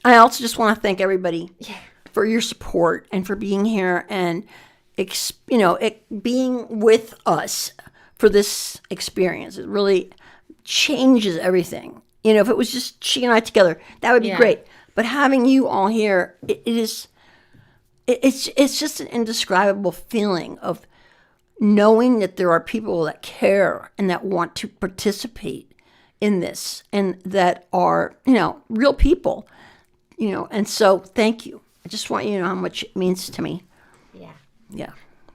I also just want to thank everybody for your support and for being here and being with us for this experience. It really changes everything. If it was just she and I together, that would be Yeah. great. But having you all here, it's just an indescribable feeling of knowing that there are people that care and that want to participate in this, and that are, real people, and so thank you. I just want you to know how much it means to me. Yeah. Yeah.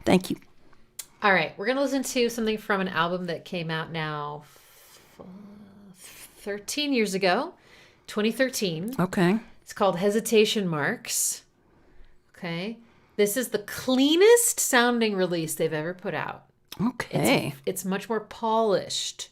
Thank you. All right, we're going to listen to something from an album that came out now 13 years ago, 2013. Okay. It's called Hesitation Marks. Okay. This is the cleanest sounding release they've ever put out. Okay. It's much more polished.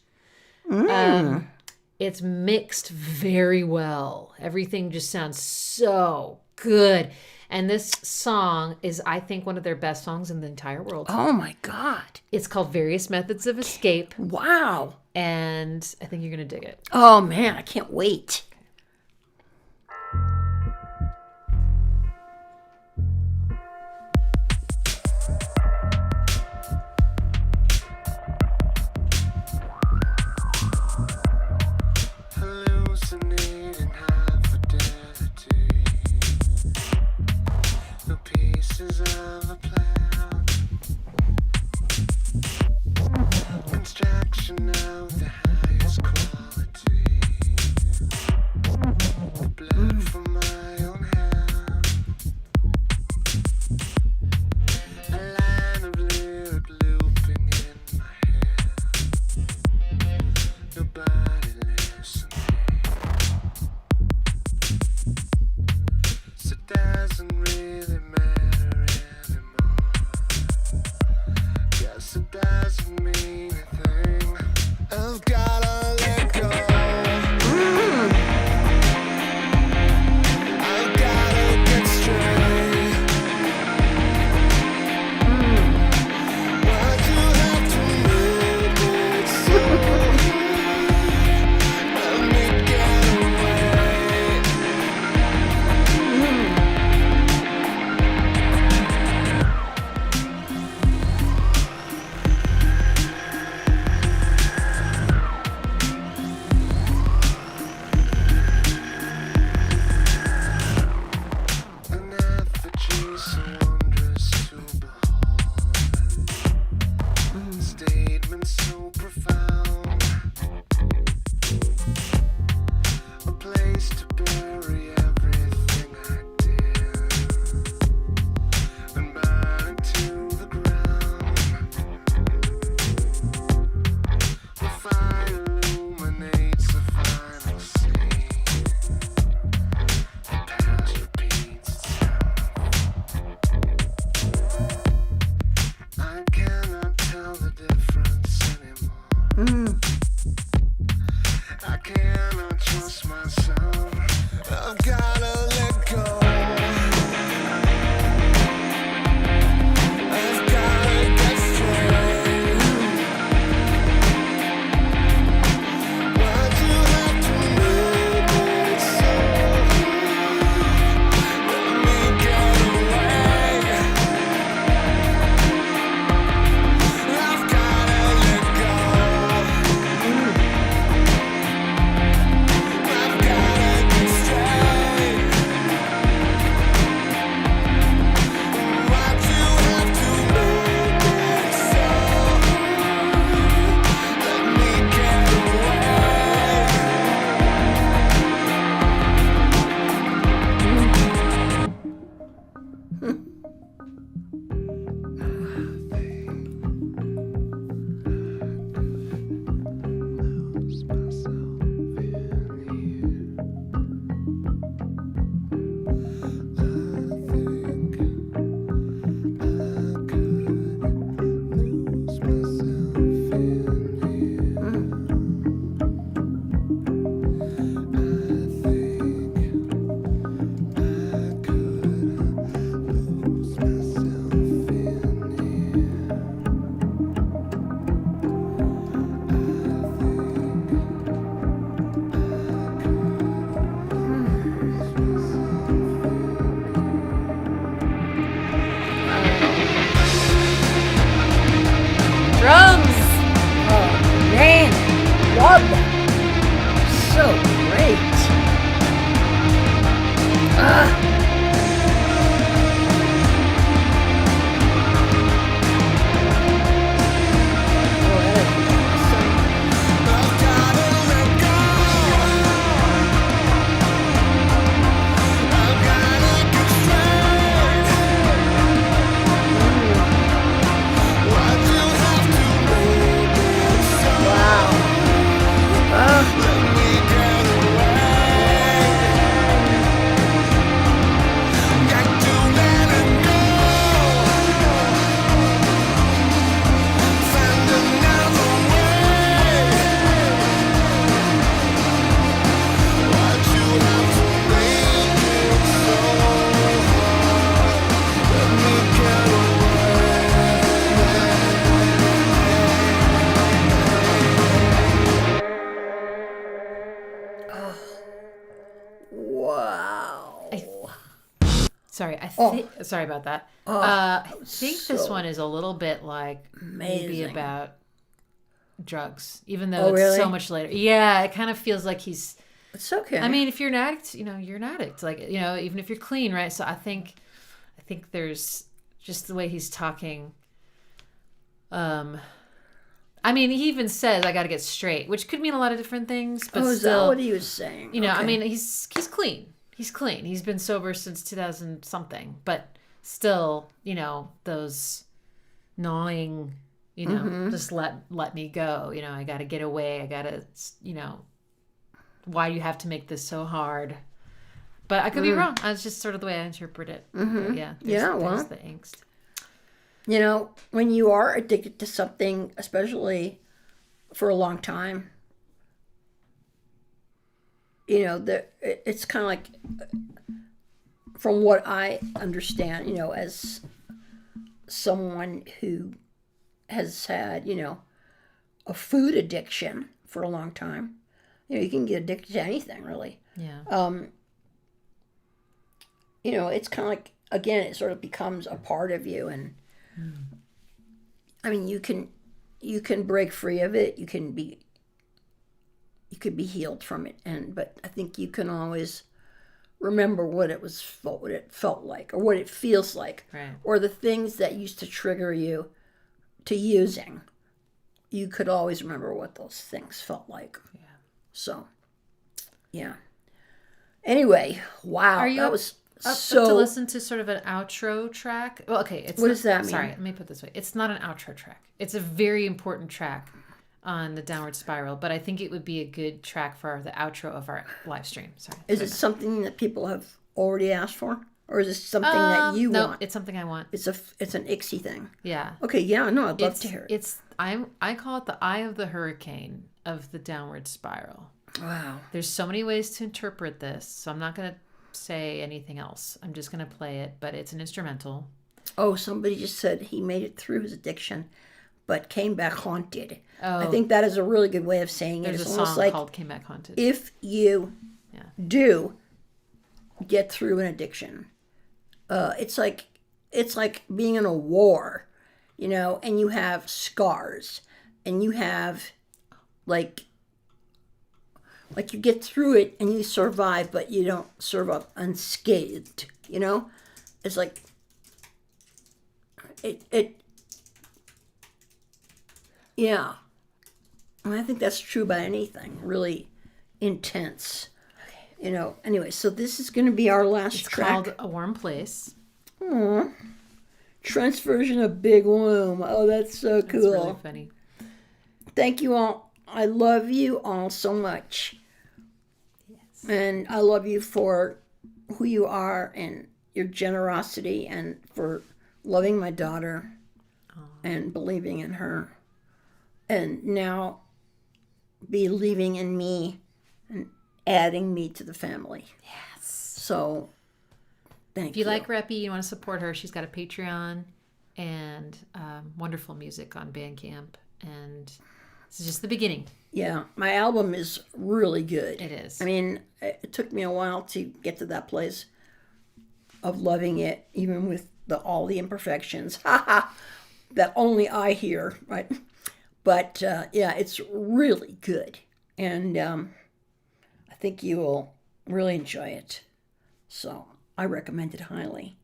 It's mixed very well. Everything just sounds so good. And this song is, I think, one of their best songs in the entire world. Oh my God. It's called Various Methods of Escape. Wow. And I think you're going to dig it. Oh man, I can't wait. Hallucinating high fidelity. The pieces of a plan. Construction of the highest quality. The blood from my own hand. A line of lyric looping in my head. Nobody listening. So it doesn't really matter anymore. Guess it doesn't mean a thing. I've gotta let go. I've gotta get straight. Why'd you have to make it so? Let me get away. An effigy so wondrous to behold. Statement so profound. A place to bury everything I did. And burn it to the ground. The fire illuminates the final scene. The past repeats itself. I cannot tell the difference anymore. I cannot trust myself. I've gotta let go. I've gotta get straight. Why'd you have to make it so? Let me get away. I've gotta let go. I've gotta get straight. I've gotta let go. I've gotta get straight. Why'd you have to make it so? Wow. Let me get away. Got to let it go. Find another way. Why'd you have to make it so hard? Let me get Wow. Sorry, sorry about that. Oh, I think this so one is a little bit like maybe amazing. about drugs, even though Oh, it's so really? much later. Yeah, it kind of feels like he's. It's okay. I mean, if you're an addict, you're an addict. Like, even if you're clean, right? So I think there's just the way he's talking. I mean, he even says, "I got to get straight," which could mean a lot of different things. But oh, is still, that what he was saying? I Okay. mean, he's clean. He's clean. He's been sober since 2000 something, but still, those gnawing, just let me go. I got to get away. I got to, why do you have to make this so hard? But I could be wrong. That's just sort of the way I interpret it. But yeah. There's the angst. When you are addicted to something, especially for a long time, it's kind of like, from what I understand, as someone who has had, a food addiction for a long time, you can get addicted to anything, really. Yeah. It's kind of like, again, it sort of becomes a part of you, and I mean, you can break free of it. You could be healed from it, but I think you can always remember what it felt like, or what it feels like, Right. or the things that used to trigger you to using. You could always remember what those things felt like. Yeah. So, yeah. Anyway, wow, Are you that was up so. to listen to sort of an outro track? Well, okay. What does that mean? Sorry, let me put it this way. It's not an outro track. It's a very important track on the Downward Spiral, but I think it would be a good track for the outro of our live stream. Sorry. Is it something that people have already asked for, or is it something that you no, want? it's something I want. It's an Ixie thing. Yeah. Okay, yeah, no, I'd love to hear it. I call it the eye of the hurricane of the Downward Spiral. Wow. There's so many ways to interpret this, so I'm not going to say anything else. I'm just going to play it, but it's an instrumental. Oh, somebody just said he made it through his addiction, but came back haunted. Oh, I think that is a really good way of saying it. there's It's a almost song like, called Came Back Haunted. if you do get through an addiction, it's like being in a war, and you have scars, and you have like you get through it and you survive, but you don't survive unscathed. It's like it. Yeah, and I think that's true about anything really intense. Anyway, so this is going to be our last It's track. called A Warm Place. Aww. Trent's version of Big Womb. Oh, that's so cool. It's really funny. Thank you all. I love you all so much. Yes. And I love you for who you are and your generosity, and for loving my daughter and believing in her. And now believing in me and adding me to the family. Yes. So, thank If you like Reppy, you want to support her, she's got a Patreon and wonderful music on Bandcamp. And this is just the beginning. Yeah, my album is really good. It is. I mean, it took me a while to get to that place of loving it, even with all the imperfections that only I hear, right? But yeah, it's really good, and I think you will really enjoy it. So I recommend it highly.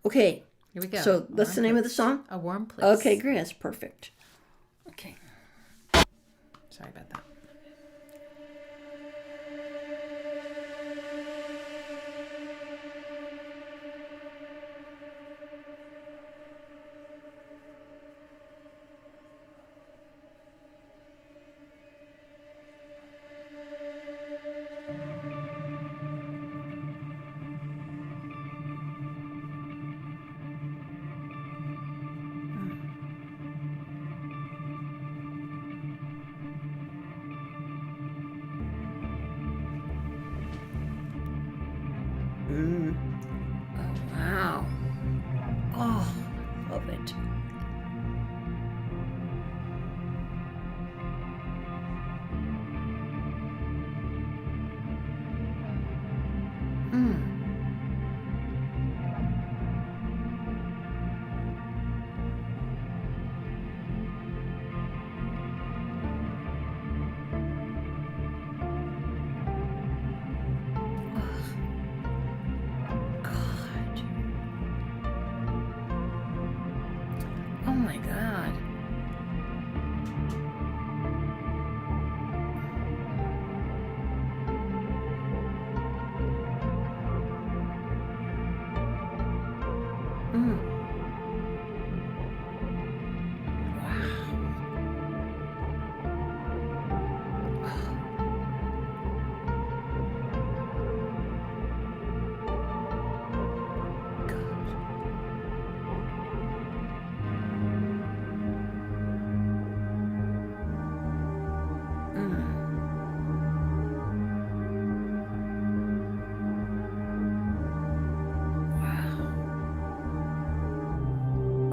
Okay. Here we go. So what's the name of the song? A Warm Place. Okay, great. That's perfect. Okay. Sorry about that. Oh, wow. Oh, love it. God. Oh my God.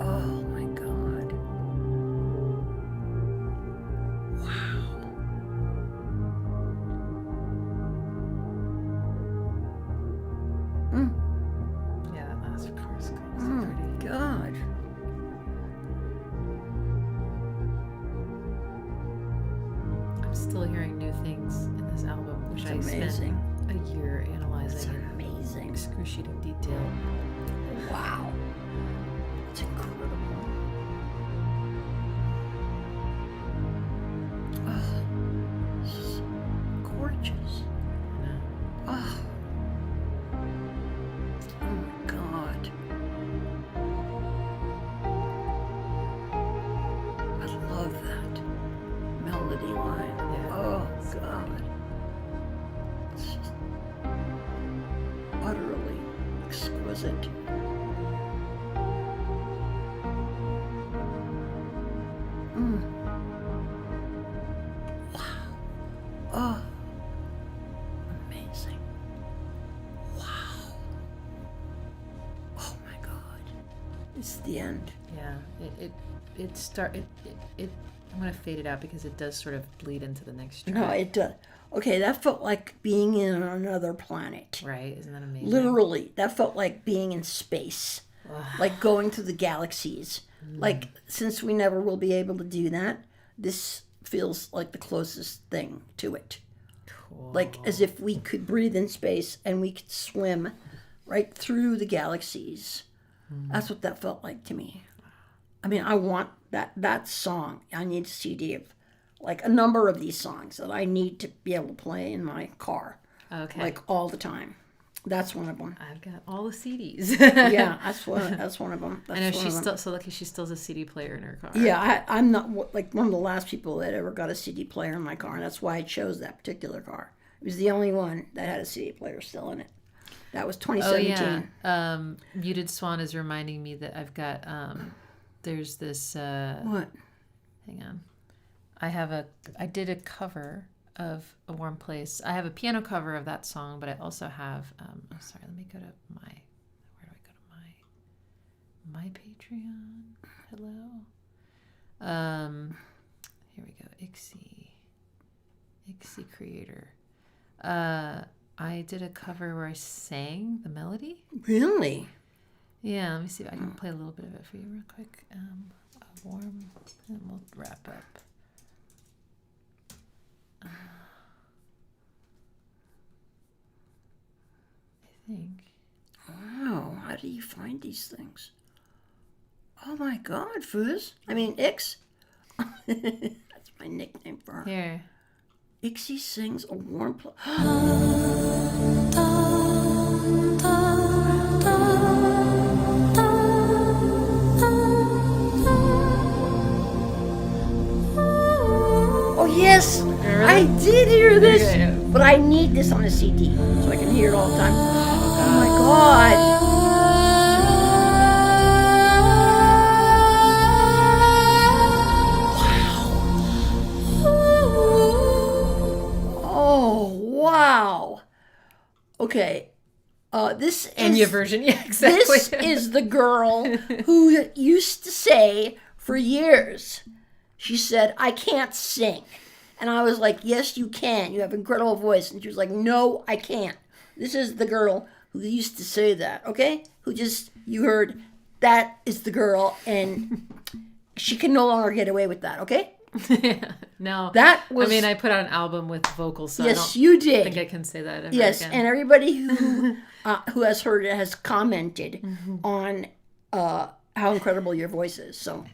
Oh my God. Yeah, that last chorus goes so Oh pretty. God. I'm still hearing new things in this album, which It's I spent amazing. a year It's analyzing in amazing. excruciating detail. Wow. It's incredible. Oh, this is gorgeous. Oh. Oh my God. I love that melody line. Yeah. Oh God. It's just utterly exquisite. Wow. Oh. Amazing. Wow. Oh my God. It's the end. Yeah, I'm gonna fade it out because it does sort of bleed into the next track. No, it does. Okay, that felt like being in another planet. Right? Isn't that amazing? Literally, that felt like being in space. Like going through the galaxies. Like, since we never will be able to do that, this feels like the closest thing to it. Cool. Like as if we could breathe in space and we could swim right through the galaxies. That's what that felt like to me. I mean, I want that song. I need a CD of like a number of these songs that I need to be able to play in my car, Okay. like all the time. That's one of them. I've got all the CDs. Yeah, that's one of them. That's I know one she's of them. still so lucky. She still has a CD player in her car. Yeah, I'm not like one of the last people that ever got a CD player in my car, and that's why I chose that particular car. It was the only one that had a CD player still in it. That was Oh 2017. yeah. Muted Swan is reminding me that I've got. There's this. What? Hang on. I did a cover of A Warm Place. I have a piano cover of that song, but I also have sorry, let me go to my where do I go to my Patreon? Hello. Here we go. Ixie Creator. I did a cover where I sang the melody. Really? Yeah, let me see if I can play a little bit of it for you real quick. A warm, and we'll wrap up. I think. Wow. do you find these things? Oh my God, Fuzz. I mean, Ix. That's my nickname for her. Here. Ixie sings a warm place. Oh yes, I did hear this, but I need this on a CD so I can hear it all the time. Oh my God. Oh wow. Okay. This is And your version, yeah, exactly. This is the girl who used to say for years, she said, I can't sing. And I was like, yes, you can. You have an incredible voice. And she was like, no, I can't. This is the girl who used to say that, okay? You heard, that is the girl, and she can no longer get away with that, okay? No. That was... I mean, I put out an album with vocals, so yes, you did. I think I can say that ever yes, again. and everybody who has heard it has commented on how incredible your voice is. So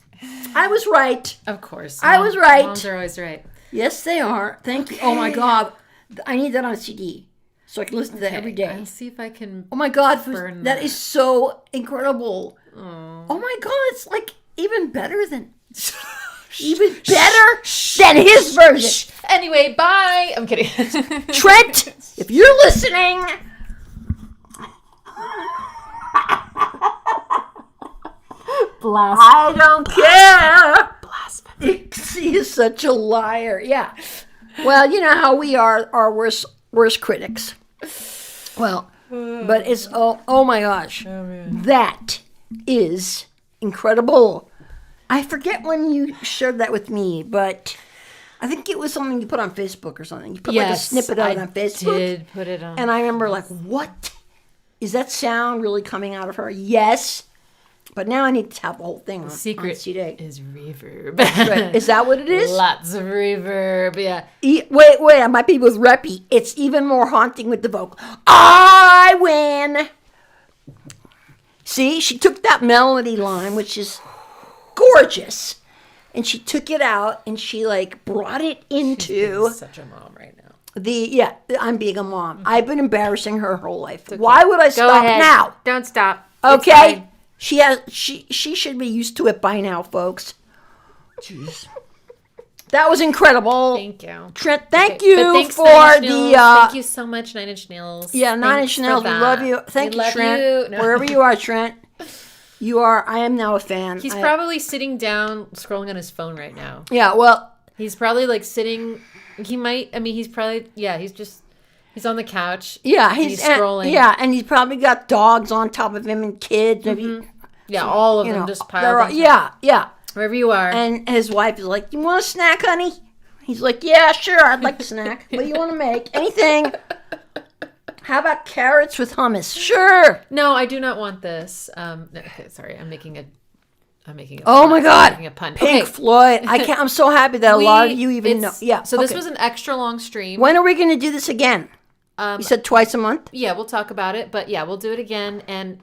I was right. Of course. I was right. Moms are always right. Yes, they are. Thank you. Oh my God, I need that on CD so I can listen to that every day. I'll see if I can. Oh my God, burn that that. is so incredible. Oh my God, it's like even better than his version. Anyway, bye. I'm kidding. Trent, if you're listening, I don't care. Blasphemy. He is such a liar. Yeah. Well, you know how we are our worst critics. Well, but it's oh my gosh. That is incredible. I forget when you shared that with me, but I think it was something you put on Facebook or something. You put like a snippet of it on Facebook. I did put it on. And I remember like, what? Is that sound really coming out of her? Yes. But now I need to have the whole thing on Secret CD. is reverb. Right. Is that what it is? Lots of reverb, yeah. Wait, I might be with Reppy. It's even more haunting with the vocal. I win. See, she took that melody line, which is gorgeous, and she took it out and she like brought it into Such a mom right now. I'm being a mom. I've been embarrassing her whole life. Why would I Go stop ahead. now? Don't stop. It's Okay. fine. She should be used to it by now, folks. Jeez. That was incredible. Thank you. Trent, thank Okay, you but thanks, for Nine Inch the Nails. Thank you so much, 9 Inch Nails. yeah, 9 Thanks Inch for Nails. We that. love you. Thank We you, love Trent. you. No. Wherever you are, Trent. I am now a fan. He's probably sitting down scrolling on his phone right now. Yeah, well, He's probably like sitting. He might. I mean, he's probably. Yeah, he's on the couch. yeah, and he's scrolling. yeah, and he's probably got dogs on top of him and kids. Maybe, Yeah, all of you them know, just they're piled. all- on top. yeah. Wherever you are. And his wife is like, "You want a snack, honey?" He's like, "Yeah, sure, I'd like a snack. What do you want to make? Anything? How about carrots with hummus? Sure." No, I do not want this. No, okay, sorry. I'm making a. Oh my God, making a pun. Pink Okay. Floyd. I'm so happy that a lot of you even know. Yeah. So this okay. was an extra long stream. When are we going to do this again? You said twice a month. Yeah, we'll talk about it, but yeah, we'll do it again, and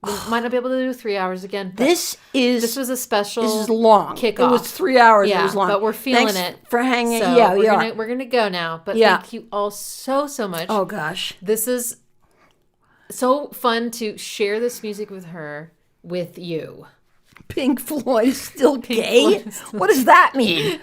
we might not be able to do 3 hours again. But This was a special. This is long. Kickoff. It was 3 hours. Yeah, it was long. but we're feeling Thanks it for hanging. So yeah, we are. we're gonna go now. But Yeah. thank you all so much. Oh gosh, This is so fun to share this music with her, with you. Pink Floyd is still gay. Floyd is still What does that mean?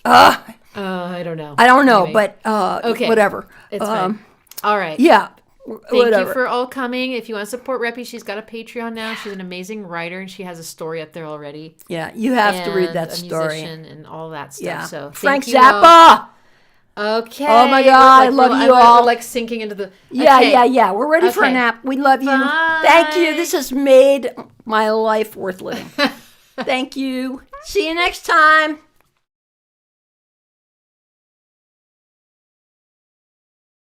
I don't know. I don't know, Anyway, but okay. whatever. It's fine. All right. Yeah. Thank whatever. you for all coming. If you want to support Reppy, she's got a Patreon now. She's an amazing writer, and she has a story up there already. Yeah, you have to read And that a story. musician and all that stuff. Yeah. So Frank thank you all. Zappa. Okay. Oh my God, I love you all. We're like sinking into the. Yeah, Okay. yeah. We're ready for a Okay. nap. We love you. Bye. Thank you. This has made my life worth living. Thank you. See you next time.